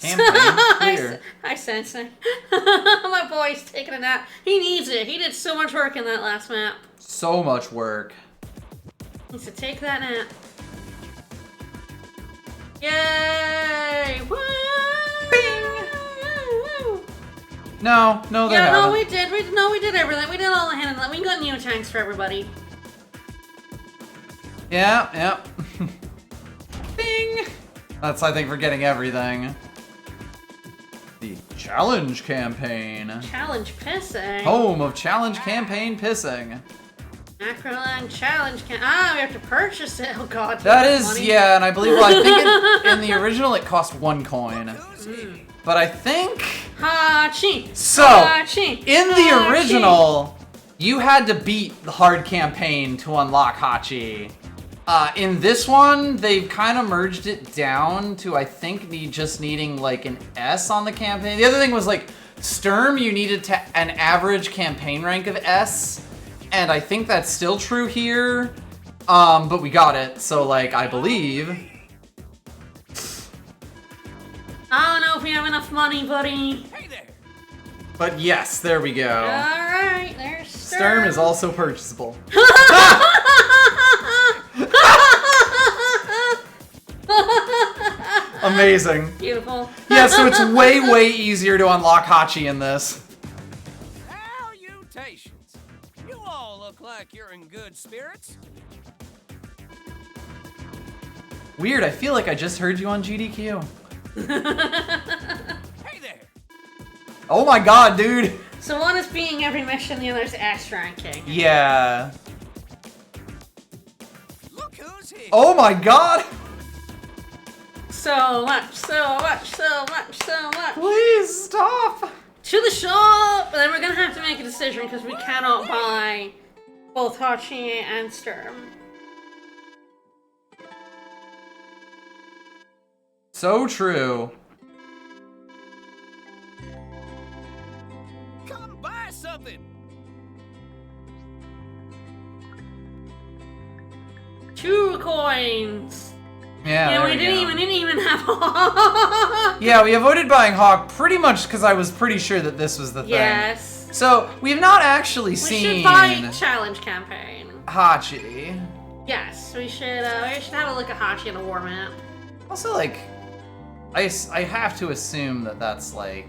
Campaign clear. Hi, Sensei. My boy's taking a nap. He needs it. He did so much work in that last map. So much work. He needs to take that nap. Yay! Woo! No, they Yeah, haven't. no, we did. We did everything. We did all the hand and we got new tanks for everybody. Yeah. Bing! That's, I think, for getting everything. The Challenge Campaign. Challenge pissing. Home of Challenge Campaign Pissing. Acroline Challenge we have to purchase it. Oh god. That that's is, money. yeah, and I believe, I think in the original it cost 1 coin. But I think... Hachi. So, Hachi. in the Hachi. original, you had to beat the hard campaign to unlock Hachi. In this one, they've kind of merged it down to, I think, just needing like an S on the campaign. The other thing was like, Sturm, you needed an average campaign rank of S, and I think that's still true here. But we got it, so like, I believe. I don't know if we have enough money, buddy. Hey there! But yes, there we go. Alright, there's Sturm is also purchasable. Amazing. Beautiful. Yeah, so it's way easier to unlock Hachi in this. Salutations! You all look like you're in good spirits. Weird, I feel like I just heard you on GDQ. Hey there! Oh my god, dude. So one is being every mission, the other is S ranking. Yeah. Look who's here. Oh my god. So much, so much, so much, so much. Please stop. To the shop! And then we're gonna have to make a decision because we cannot buy both Hachi and Sturm. So true. Come buy something. 2 coins! Yeah, Yeah, there we go. didn't even have Yeah, we avoided buying Hawk pretty much because I was pretty sure that this was the thing. Yes. So, we've not actually We seen should buy challenge campaign. Hachi. Yes, we should have a look at Hachi on a war map. Also, like, I have to assume that that's like,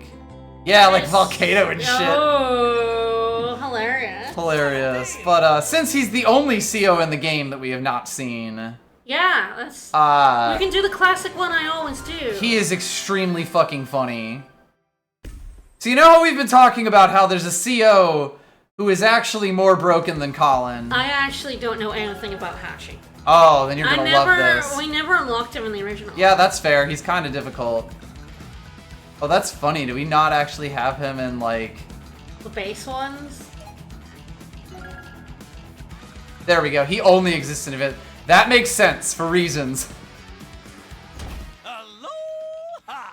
yeah, like Volcano and shit. Oh, hilarious. Hilarious. But since he's the only CO in the game that we have not seen, Yeah, let's. We can do the classic one I always do. he is extremely fucking funny. So you know how we've been talking about how there's a CO who is actually more broken than Colin? I actually don't know anything about Hachi. Oh, then you're gonna love this. We never unlocked him in the original. Yeah, that's fair. He's kind of difficult. Oh, that's funny. Do we not actually have him in, like... The base ones? There we go. He only exists in event. That makes sense for reasons. Aloha.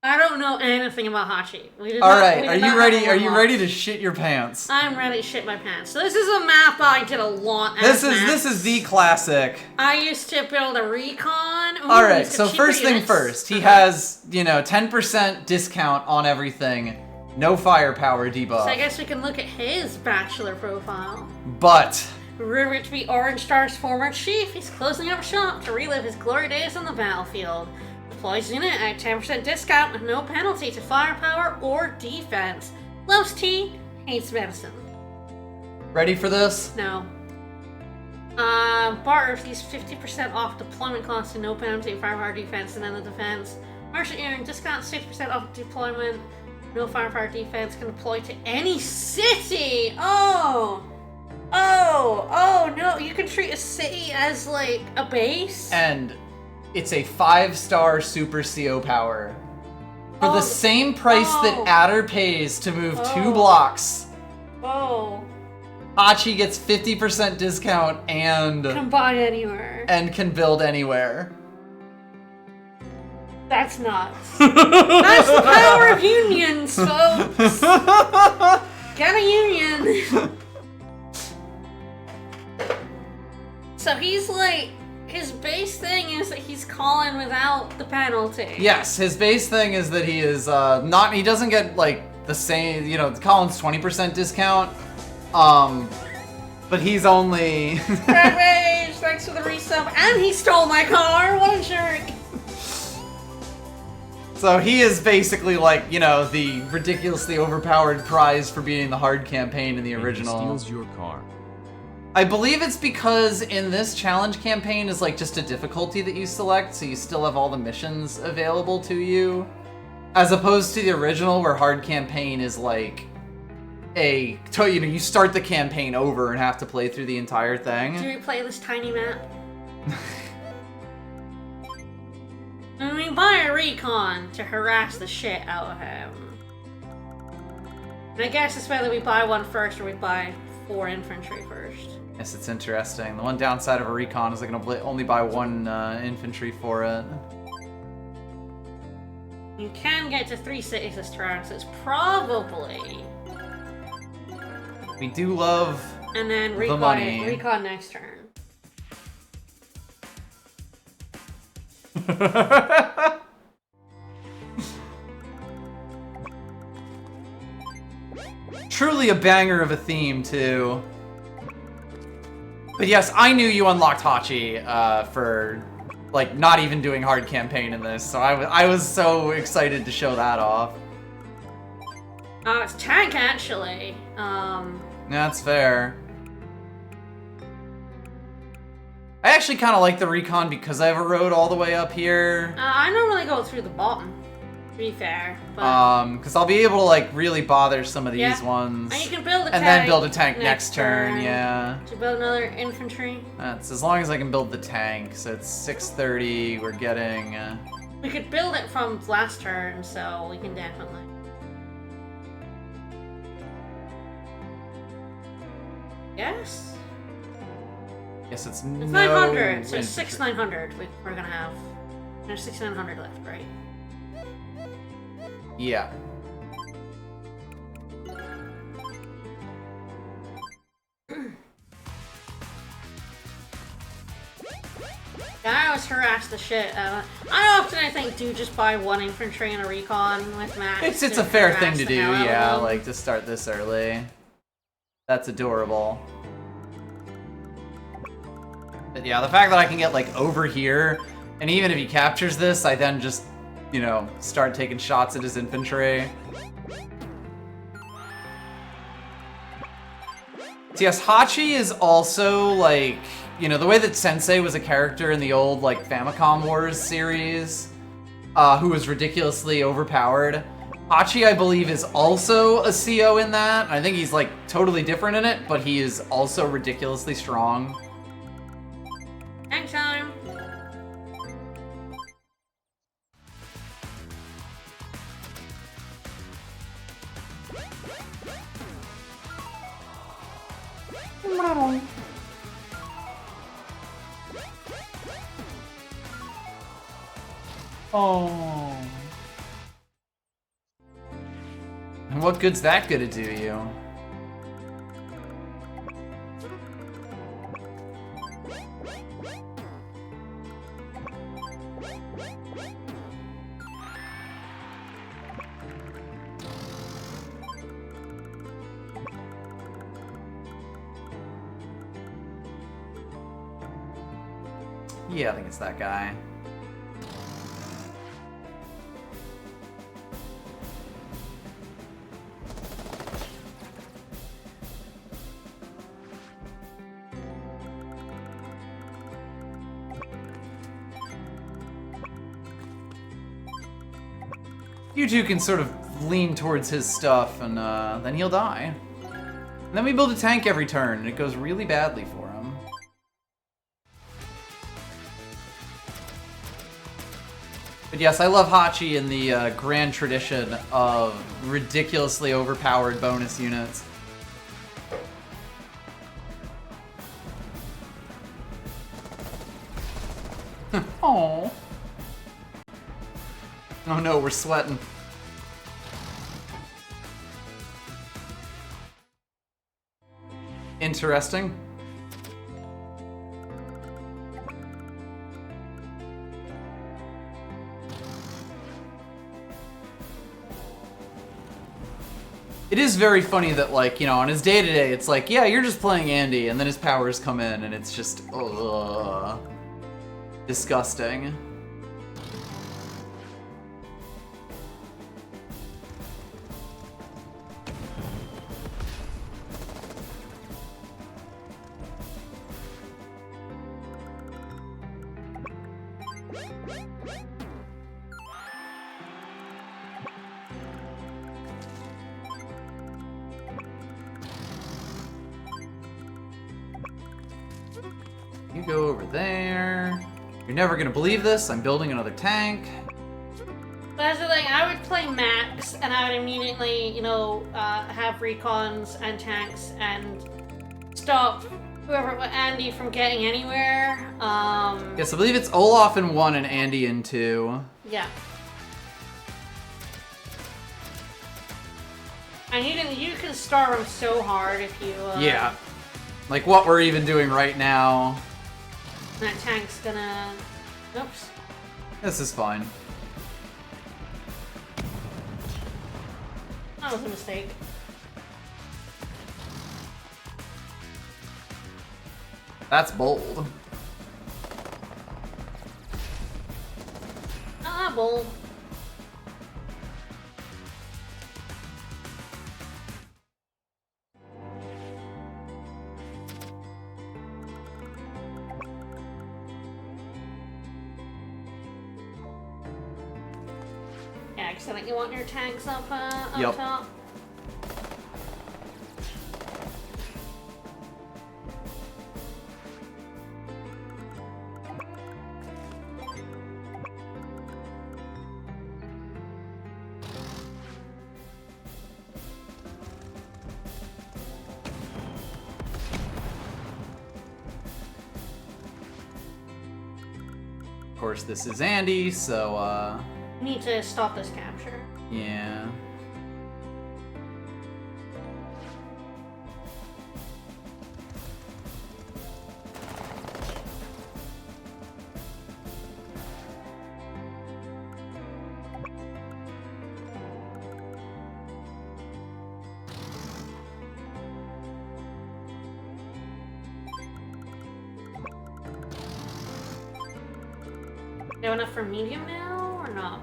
I don't know anything about Hachi. All right, are you ready? Are you ready to shit your pants? I'm ready to shit my pants. So this is a map I did a lot. This is the classic. I used to build a recon. Ooh, All right, it's so got cheaper first thing units. first, he has 10% discount on everything, no firepower debuff. So I guess we can look at his bachelor profile. But Rumored to be Orange Star's former chief, he's closing up shop to relive his glory days on the battlefield. Deploys unit at 10% discount with no penalty to firepower or defense. Loves tea, hates medicine. ready for this? No. Barter receives 50% off deployment costs and no penalty, firepower defense, and then the defense. Merchant Earring discounts 50% off deployment. No firepower defense can deploy to any city! Oh! No, you can treat a city as like a base? And it's a 5-star super CO power. For the same price that Adder pays to move 2 blocks, Oh. Hachi gets 50% discount and Can buy anywhere. can build anywhere. That's nuts. That's the power of unions, folks! Get a union! So he's like, his base thing is that he's calling without the penalty. Yes, his base thing is that he is he doesn't get like the same, Colin's 20% discount. But he's only Red Rage, thanks for the resub, and he stole my car. What a jerk! So he is basically like, the ridiculously overpowered prize for beating the hard campaign in the original. And he steals your car. I believe it's because in this challenge campaign is like just a difficulty that you select, so you still have all the missions available to you. As opposed to the original where hard campaign is like you start the campaign over and have to play through the entire thing. Do we play this tiny map? And we buy a recon to harass the shit out of him. And I guess it's whether we buy one first or we buy 4 infantry first. Yes, it's interesting. The one downside of a recon is I can only buy 1 infantry for it. You can get to 3 cities this turn, so it's probably... We do love And then the money. recon next turn. Truly a banger of a theme, too. But yes, I knew you unlocked Hachi for, like, not even doing hard campaign in this, so I was so excited to show that off. It's tank, actually. That's fair. I actually kind of like the recon because I have a road all the way up here. I normally go through the bottom. be fair. But Because I'll be able to like really bother some of these Yeah. ones. and you can build a tank. And then build a tank next turn, yeah. To build another infantry. That's as long as I can build the tank. So it's 6:30. We're getting. We could build it from last turn, so we can definitely. Yes? Guess it's It's no. 900, so infantry. 6,900 we're gonna have. There's 6,900 left, right? Yeah. I always harass the shit out of I often, I think, do just buy one infantry and a recon with Max. It's to a fair harass thing to the do, hell out of yeah. them. Like to start this early. That's adorable. But yeah, the fact that I can get like over here, and even if he captures this, I then just, you know, start taking shots at his infantry. So yes, Hachi is also like, you know, the way that Sensei was a character in the old like Famicom Wars series, who was ridiculously overpowered. Hachi, I believe, is also a CO in that. I think he's like totally different in it, but he is also ridiculously strong. Tank time. Oh. And what good's that gonna do you? Yeah, I think it's that guy. You two can sort of lean towards his stuff, and then he'll die. And then we build a tank every turn, and it goes really badly for him. But yes, I love Hachi in the grand tradition of ridiculously overpowered bonus units. Oh. Oh no, we're sweating. Interesting. It is very funny that, like, you know, on his day-to-day, it's like, yeah, you're just playing Andy, and then his powers come in, and it's just, ugh, disgusting. You go over there. You're never gonna believe this. I'm building another tank. But that's the thing, I would play Max, and I would immediately, you know, have recons and tanks and stop whoever Andy from getting anywhere. Yes, I believe it's Olaf in 1 and Andy in 2. Yeah. And you can starve him so hard if you. Yeah. Like what we're even doing right now. That tank's gonna. Oops. This is fine. That was a mistake. That's bold. Ah, bold. Yeah, accident. You want your tanks up Yep. top? Of course, this is Andy, so, We need to stop this capture. yeah. Do you have enough for medium now, or not?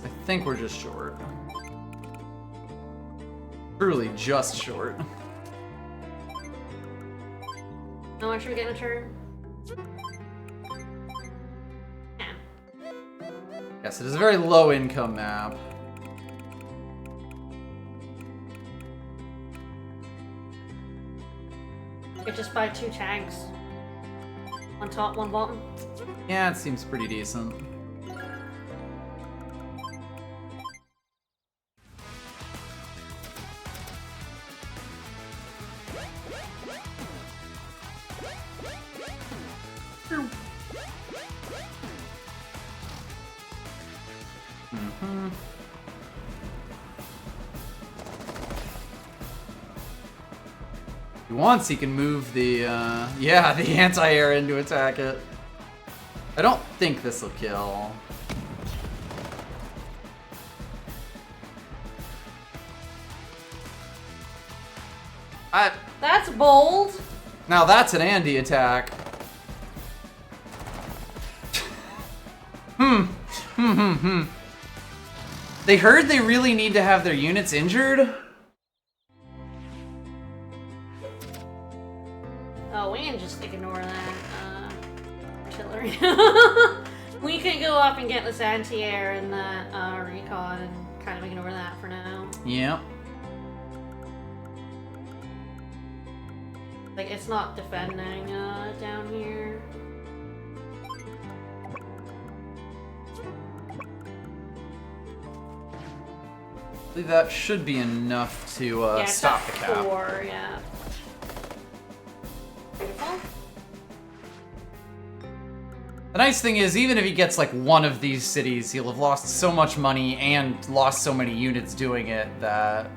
I think we're just short. Truly just short. How much are we getting a turn? Yeah. Yes, it is a very low income map. You could just buy 2 tanks. One top, one bottom. Yeah, it seems pretty decent. Mhm. If he wants, he can move the, yeah, the anti-air in to attack it. I don't think this will kill. That's bold. Now that's an Andy attack. They heard they really need to have their units injured? Oh, we can just ignore that artillery. We can go up and get this anti-air and that recon and kind of ignore that for now. Yep. Like, it's not defending down here. I believe that should be enough to Yeah, it's stop at the cap. 4, yeah. Beautiful. The nice thing is, even if he gets like one of these cities, he'll have lost so much money and lost so many units doing it that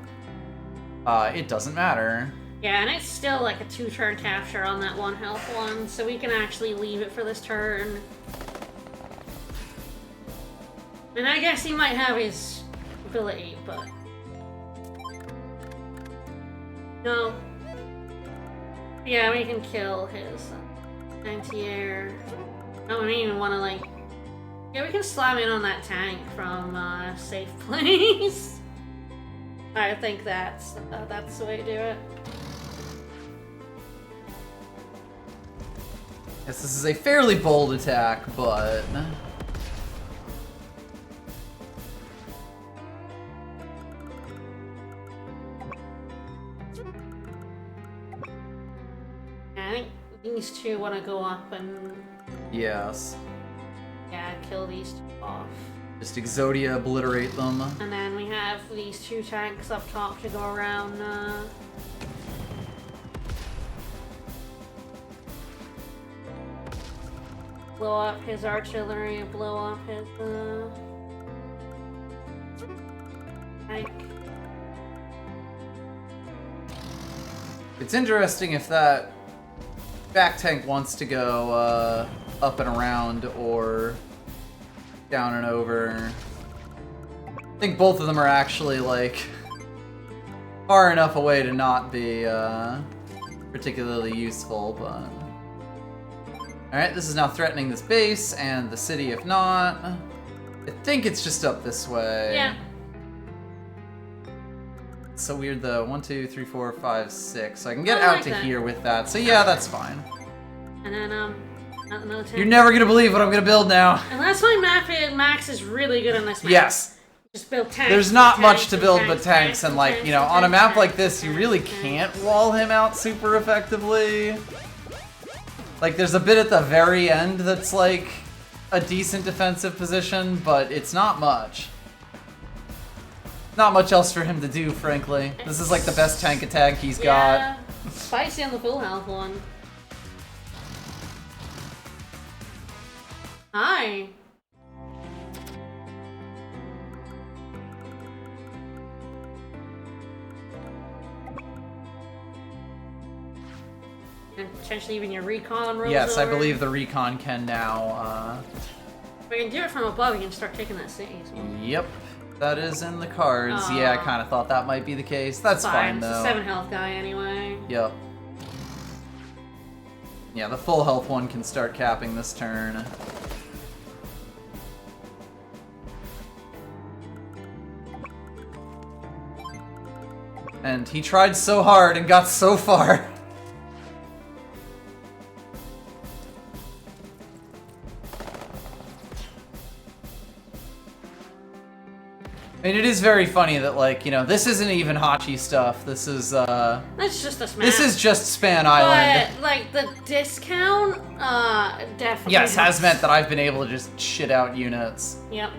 it doesn't matter. Yeah, and it's still like a 2-turn capture on that 1 health one, so we can actually leave it for this turn. And I guess he might have his ability, but... No. Yeah, we can kill his anti-air. I don't even want to, like... Yeah, we can slam in on that tank from a safe place. I think that's the way to do it. Yes, this is a fairly bold attack, but... I think these two want to go up and, Yes. yeah, kill these two off. Just Exodia obliterate them. And then we have these 2 tanks up top to go around, blow up his artillery, blow up his, tank. It's interesting if that back tank wants to go up and around or down and over. I think both of them are actually like far enough away to not be particularly useful, but... Alright, this is now threatening this base and the city if not. I think it's just up this way. Yeah. It's so weird though. 1, 2, 3, 4, 5, 6. So I can get I out like to that. here with that. So yeah, that's fine. And then, Another tank. You're never gonna believe what I'm gonna build now. And that's why Max is really good on this map. Yes. Just build tanks. There's not and much tanks to and build tanks, but tanks, and like, you know, on a map like this, you really can't wall him out super effectively. Like, there's a bit at the very end that's like a decent defensive position, but it's not much. Not much else for him to do, frankly. This is like the best tank attack he's got. Spicy on the full health one. Hi. And potentially even your recon rolls Yes, I over. believe the recon can now, If we can do it from above, we can start taking that city as well. Yep. That is in the cards. Yeah, I kind of thought that might be the case. That's fine, It's though. a 7 health guy anyway. Yep. Yeah, the full health one can start capping this turn. And he tried so hard and got so far. I mean, it is very funny that, like, you know, this isn't even Hachi stuff. This is, That's just a smash. This is just Span Island. But, like, the discount, definitely Yes, has helps. meant that I've been able to just shit out units. Yep.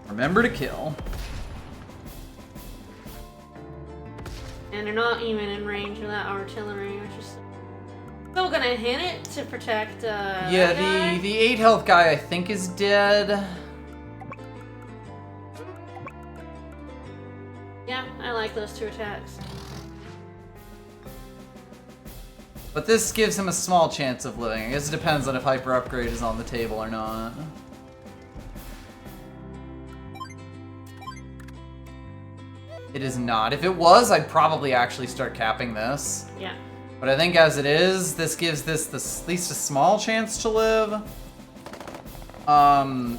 Remember to kill. And they're not even in range of that artillery, which is still gonna hit it to protect, Yeah, that guy. the 8 health guy I think is dead. Yeah, I like those 2 attacks. But this gives him a small chance of living. I guess it depends on if Hyper Upgrade is on the table or not. It is not. If it was, I'd probably actually start capping this. Yeah. But I think as it is, this gives this at least a small chance to live.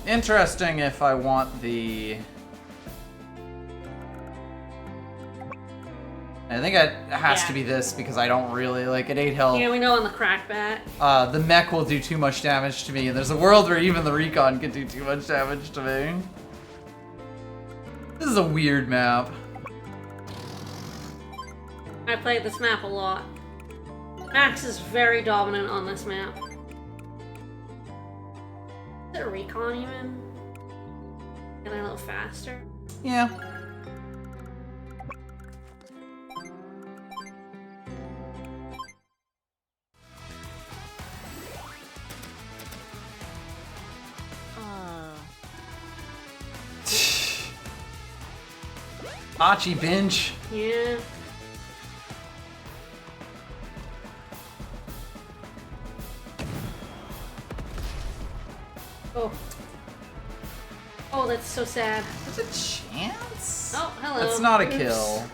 Interesting if I want the... I think it has Yeah. to be this because I don't really, like, at 8 health, Yeah, we know on the crackback. the mech will do too much damage to me, and there's a world where even the recon can do too much damage to me. This is a weird map. I played this map a lot. Max is very dominant on this map. Is it a recon even? Get a little faster? Yeah. Hachi binge. Yeah. Oh. Oh, that's so sad. There's a chance? Oh, hello. That's not a Oops. kill.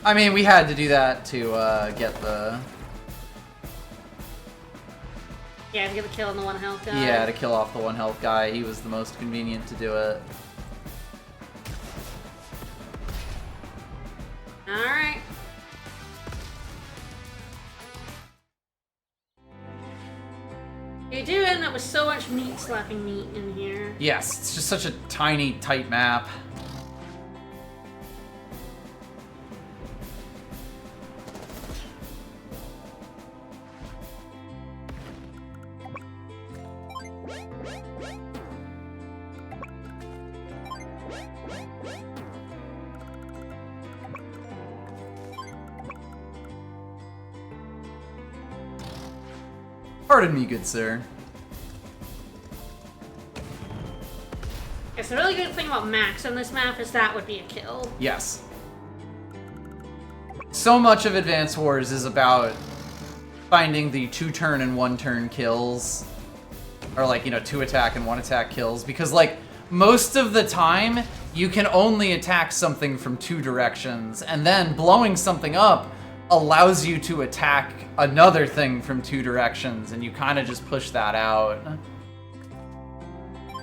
I mean, we had to do that to get the... Yeah, to get the kill on the 1 health guy. Yeah, to kill off the 1 health guy. He was the most convenient to do it. Alright. You do end up with so much meat slapping meat in here. Yes, it's just such a tiny, tight map. Pardon me, good sir. Yes, the really good thing about Max on this map is that would be a kill. Yes. So much of Advance Wars is about finding the 2-turn and 1-turn kills. Or, like, you know, 2 attack and 1 attack kills. Because, like, most of the time, you can only attack something from 2 directions. And then blowing something up allows you to attack another thing from 2 directions, and you kind of just push that out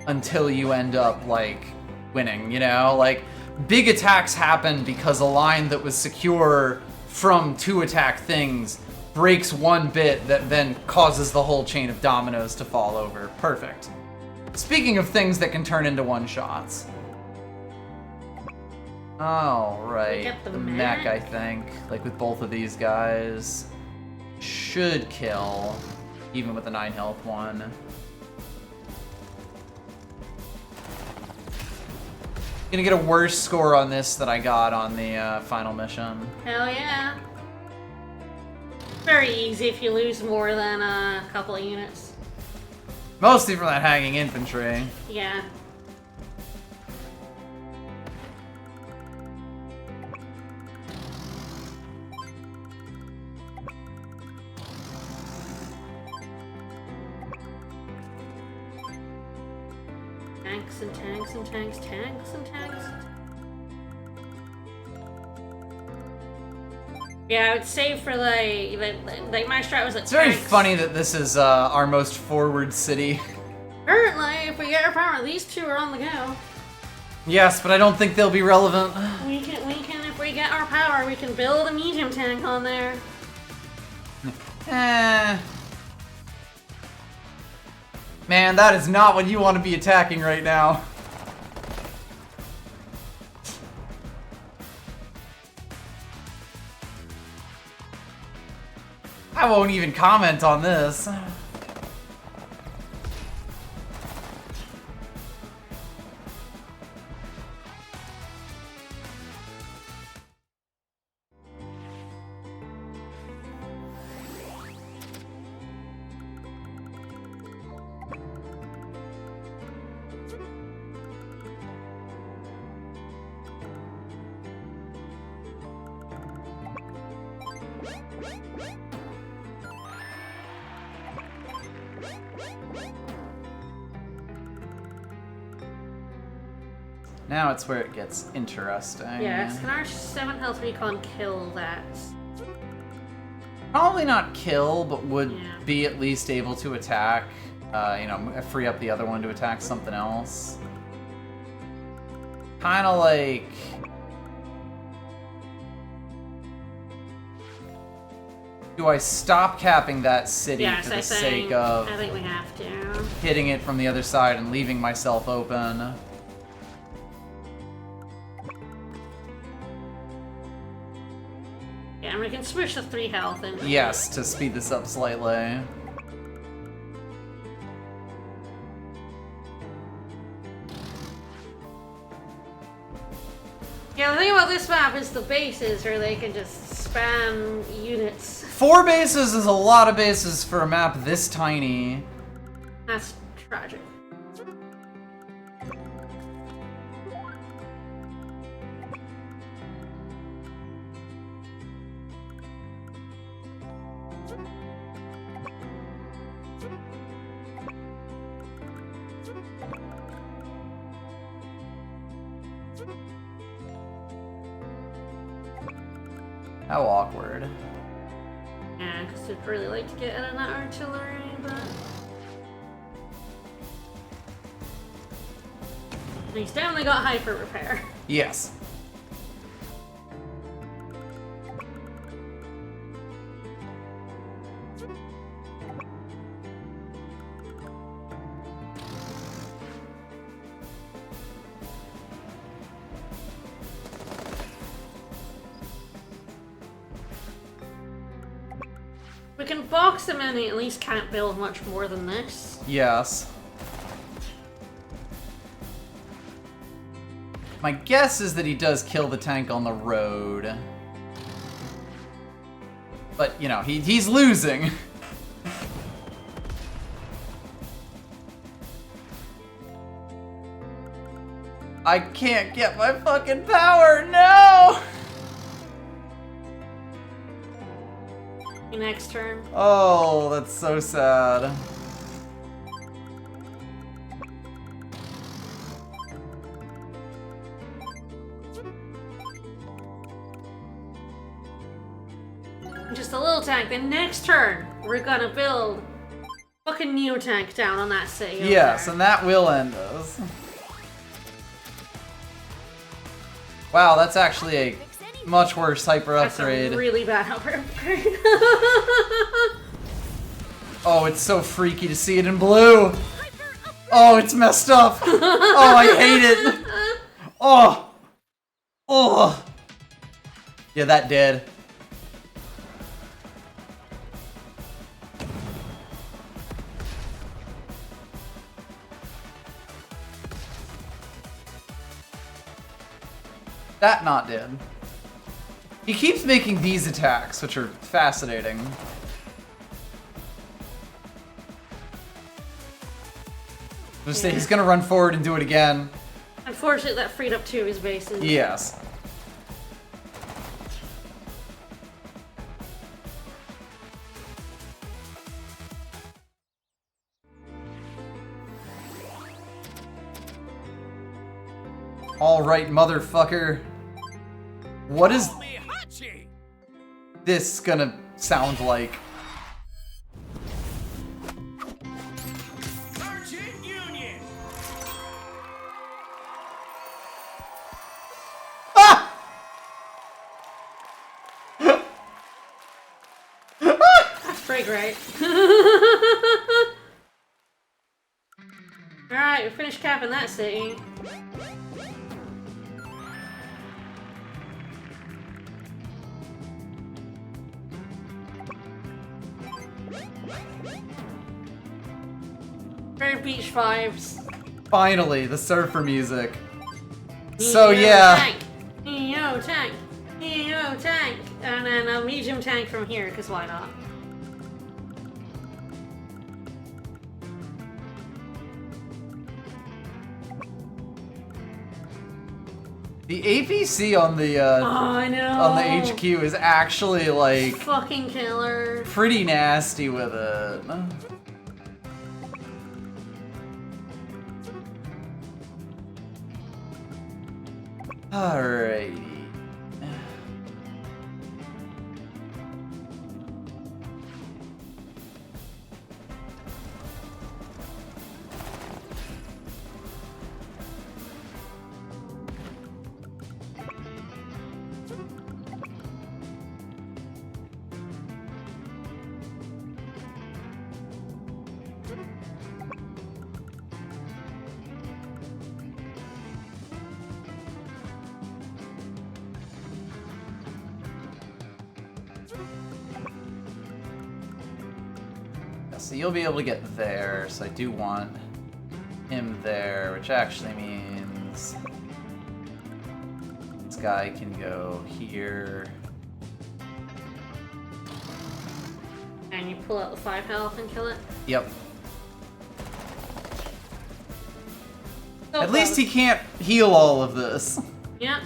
until you end up, like, winning, you know? Like, big attacks happen because a line that was secure from 2 attack things breaks one bit that then causes the whole chain of dominoes to fall over. Perfect. Speaking of things that can turn into one-shots. Oh, right. Get the mech, mech? I think. Like with both of these guys. Should kill, even with the 9 health one. Gonna get a worse score on this than I got on the final mission. Hell yeah. Very easy if you lose more than a couple of units. Mostly from that hanging infantry. Yeah. Tanks and tanks and tanks, tanks and tanks. Yeah, I would say for like my strat was It's very funny that this is our most forward city. Currently, if we get our power, these 2 are on the go. Yes, but I don't think they'll be relevant. We can, if we get our power, we can build a medium tank on there. Man, that is not what you want to be attacking right now. I won't even comment on this. Now it's where it gets interesting. Yes, can our 7 health recon kill that? Probably not kill, but would Yeah. be at least able to attack. You know, free up the other one to attack something else. Kind of like... Do I stop capping that city Yes, for the sake of I think we have to. hitting it from the other side and leaving myself open? Yeah, and we can switch the 3 health and Yes, to speed this up slightly. Yeah, the thing about this map is the bases where they can just spam units. 4 bases is a lot of bases for a map this tiny. That's tragic. How awkward. Yeah, because I'd really like to get in on that artillery, but... He's definitely got hyper repair. Yes. We can box him in, he at least can't build much more than this. Yes. My guess is that he does kill the tank on the road. But, you know, he's losing. I can't get my fucking power, no! Next turn. Oh, that's so sad. Just a little tank. The next turn, we're gonna build fucking Neo tank down on that city. over Yes, there. and that will end us. Wow, that's actually a much worse hyper That's upgrade. a really bad upgrade. Oh, it's so freaky to see it in blue. Oh, it's messed up. Oh, I hate it. Oh. Oh. Yeah, that did. That not dead. He keeps making these attacks, which are fascinating. Just say he's gonna run forward and do it again. Unfortunately, that freed up 2 of his bases. Yes. Alright, motherfucker. What is Call me Hachi! this gonna sound like? Sergeant Union! Ah! That's pretty great. Alright, we finished capping that city. Very beach vibes. Finally, the surfer music. So yeah. Tank. Neo tank. Neo tank. And then a medium tank from here, because why not? The APC on the Oh, I know. on the HQ is actually like Fucking killer. pretty nasty with it. Alrighty. So you'll be able to get there, so I do want him there, which actually means this guy can go here. And you pull out the 5 health and kill it. Yep. So At least close. he can't heal all of this. Yep.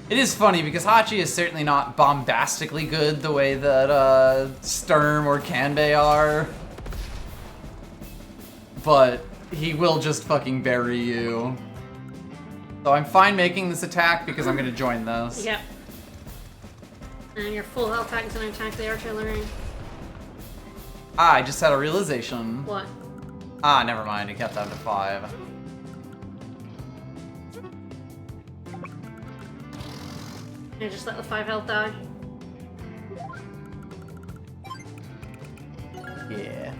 It is funny because Hachi is certainly not bombastically good the way that Sturm or Kanbei are. But he will just fucking bury you. So I'm fine making this attack because I'm gonna join this. Yep. And your full health tank is gonna attack the artillery. Ah, I just had a realization. What? Ah, never mind. It kept down to 5. And just let the 5 health die. Yeah.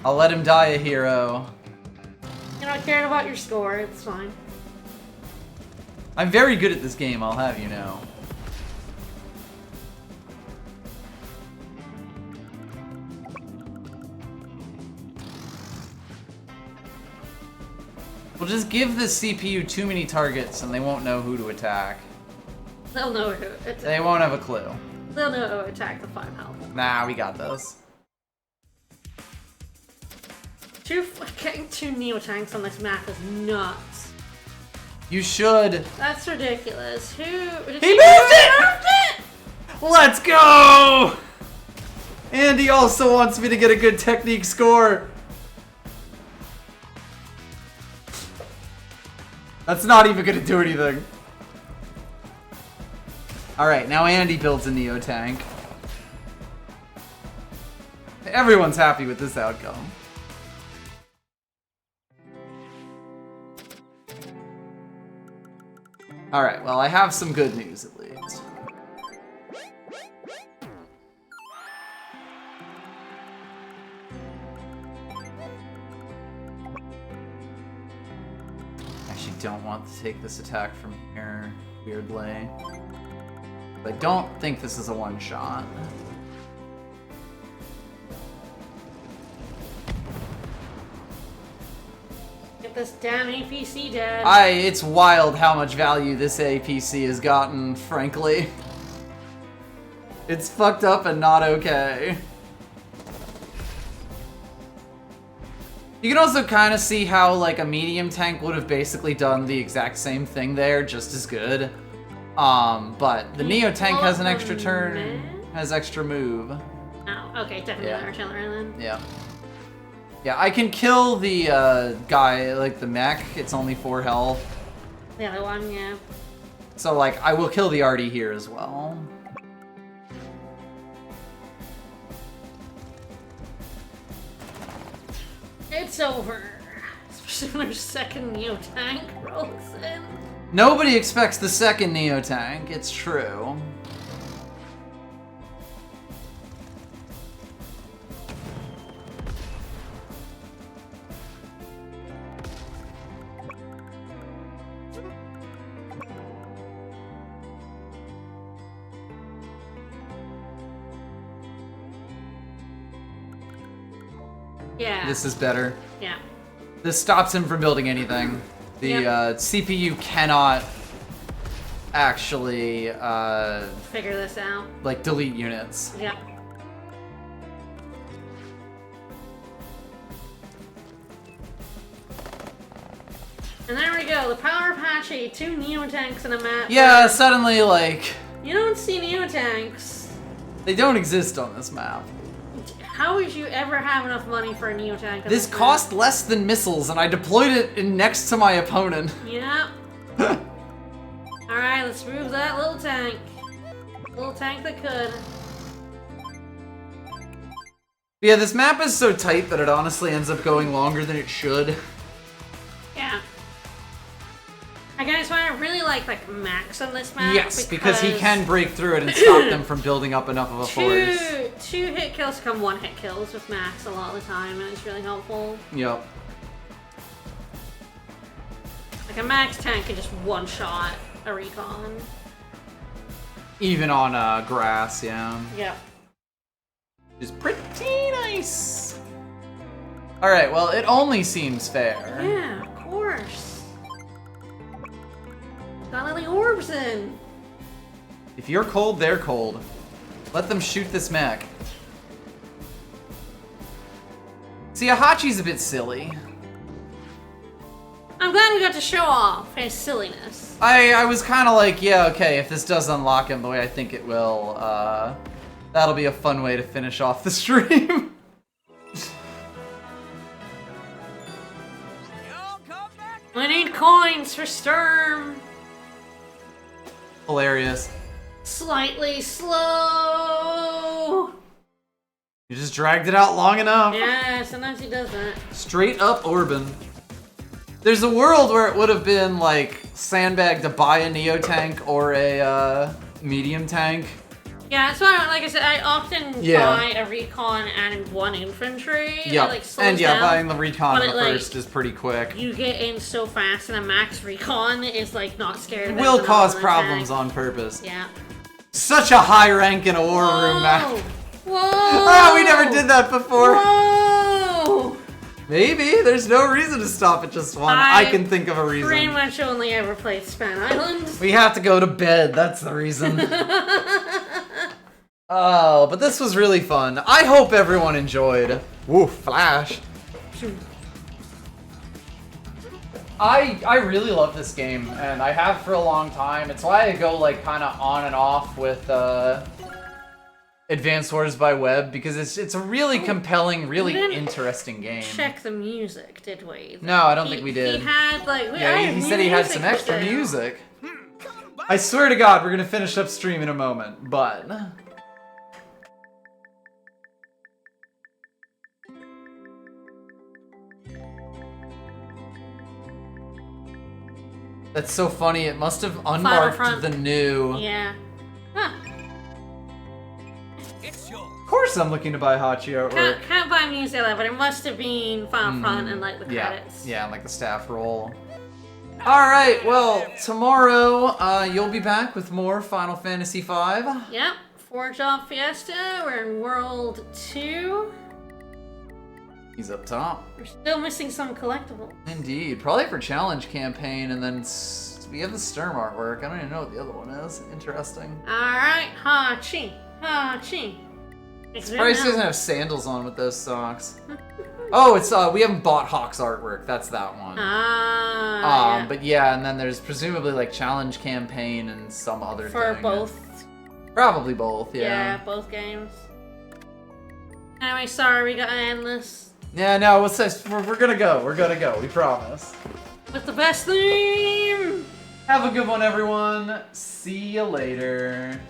I'll let him die a hero. You're not caring about your score, it's fine. I'm very good at this game, I'll have you know. We'll just give the CPU too many targets and they won't know who to attack. They'll know who attack. They won't have a clue. They'll know who to attack the 5 health. Nah, we got this. Getting 2 Neo tanks on this map is nuts. You should. That's ridiculous. Who? Did He moved it! Moved it! Let's go! Andy also wants me to get a good technique score. That's not even gonna do anything. Alright, now Andy builds a Neo tank. Everyone's happy with this outcome. Alright, well, I have some good news at least. Actually, don't want to take this attack from here, weirdly. I don't think this is a one-shot. Get this damn APC dead. It's wild how much value this APC has gotten, frankly. It's fucked up and not okay. You can also kind of see how, like, a medium tank would have basically done the exact same thing there, just as good. But the Neo tank has an extra turn, has extra move. Oh, okay, definitely artillery then. Yeah. Yeah, I can kill the guy, like the mech. It's only 4 health. The other one, yeah. So, like, I will kill the arty here as well. It's over. Especially when our second Neo tank rolls in. Nobody expects the second Neo tank, it's true. Yeah. This is better. Yeah. This stops him from building anything. The CPU cannot actually figure this out. like delete units. Yep. And there we go, the Power Apache, 2 Neo tanks and a map. Yeah, suddenly like You don't see Neo tanks. they don't exist on this map. How would you ever have enough money for a Neo tank? This cost less than missiles, and I deployed it in next to my opponent. Yep. Alright, let's move that little tank. Little tank that could. Yeah, this map is so tight that it honestly ends up going longer than it should. Yeah. Again, that's why I really like Max on this map. Yes, because he can break through it and stop them from building up enough of a force. Two hit kills come 1 hit kills with Max a lot of the time, and it's really helpful. Yep. Like a Max tank can just one-shot a recon. Even on grass, yeah. Yep. Which is pretty nice. Alright, well, it only seems fair. Yeah, of course. Got all the orbs in. If you're cold, they're cold. Let them shoot this mech. See, Ahachi's a bit silly. I'm glad we got to show off his silliness. I was kind of like, yeah, okay, if this does unlock him the way I think it will, that'll be a fun way to finish off the stream. I need coins for Sturm. Hilarious. Slightly slow. You just dragged it out long enough. Yeah, sometimes he does that. Straight up Orban. There's a world where it would have been like sandbag to buy a Neo tank or a medium tank. Yeah, that's why, like I said, I often buy a recon and 1 infantry. Yeah, Like, slows and yeah, down, buying the recon but it, like, first is pretty quick. You get in so fast, and a max recon is like not scared of it. Will cause problems on purpose. Yeah. Such a high rank in a war room map. Whoa! Ah, we never did that before. Whoa! Maybe. There's no reason to stop at just one. I can think of a reason. Pretty much only ever played Span Island. We have to go to bed. That's the reason. Oh, but this was really fun. I hope everyone enjoyed. Woo, Flash. I really love this game, and I have for a long time. It's why I go like kind of on and off with Advance Wars by Web because it's a really compelling, really We didn't interesting game. Check the music, did we? No, I don't think we did. He had like Yeah, he said he had some extra music. I swear to God, we're gonna finish up stream in a moment, but that's so funny. It must have unmarked Front. the new. Yeah. Huh. It's yours. Of course, I'm looking to buy Hachi artwork. Can't buy music there, but it must have been Final Front and like the credits. Yeah, and like the staff roll. Alright, well, tomorrow you'll be back with more Final Fantasy V. Yep. 4-Job Fiesta. We're in World 2. He's up top. We're still missing some collectibles. Indeed. Probably for challenge campaign, and then we have the Sturm artwork. I don't even know what the other one is. Interesting. Alright, Hachi. Hachi. Surprised he doesn't have sandals on with those socks. Oh, it's we haven't bought Hawk's artwork. That's that one. Yeah. But yeah, and then there's presumably like challenge campaign and some other For thing. both. Probably both, Yeah, both games. Anyway, sorry we got endless. Yeah, no, we're gonna go. We're gonna go. We promise. With the best theme! Have a good one, everyone. See you later.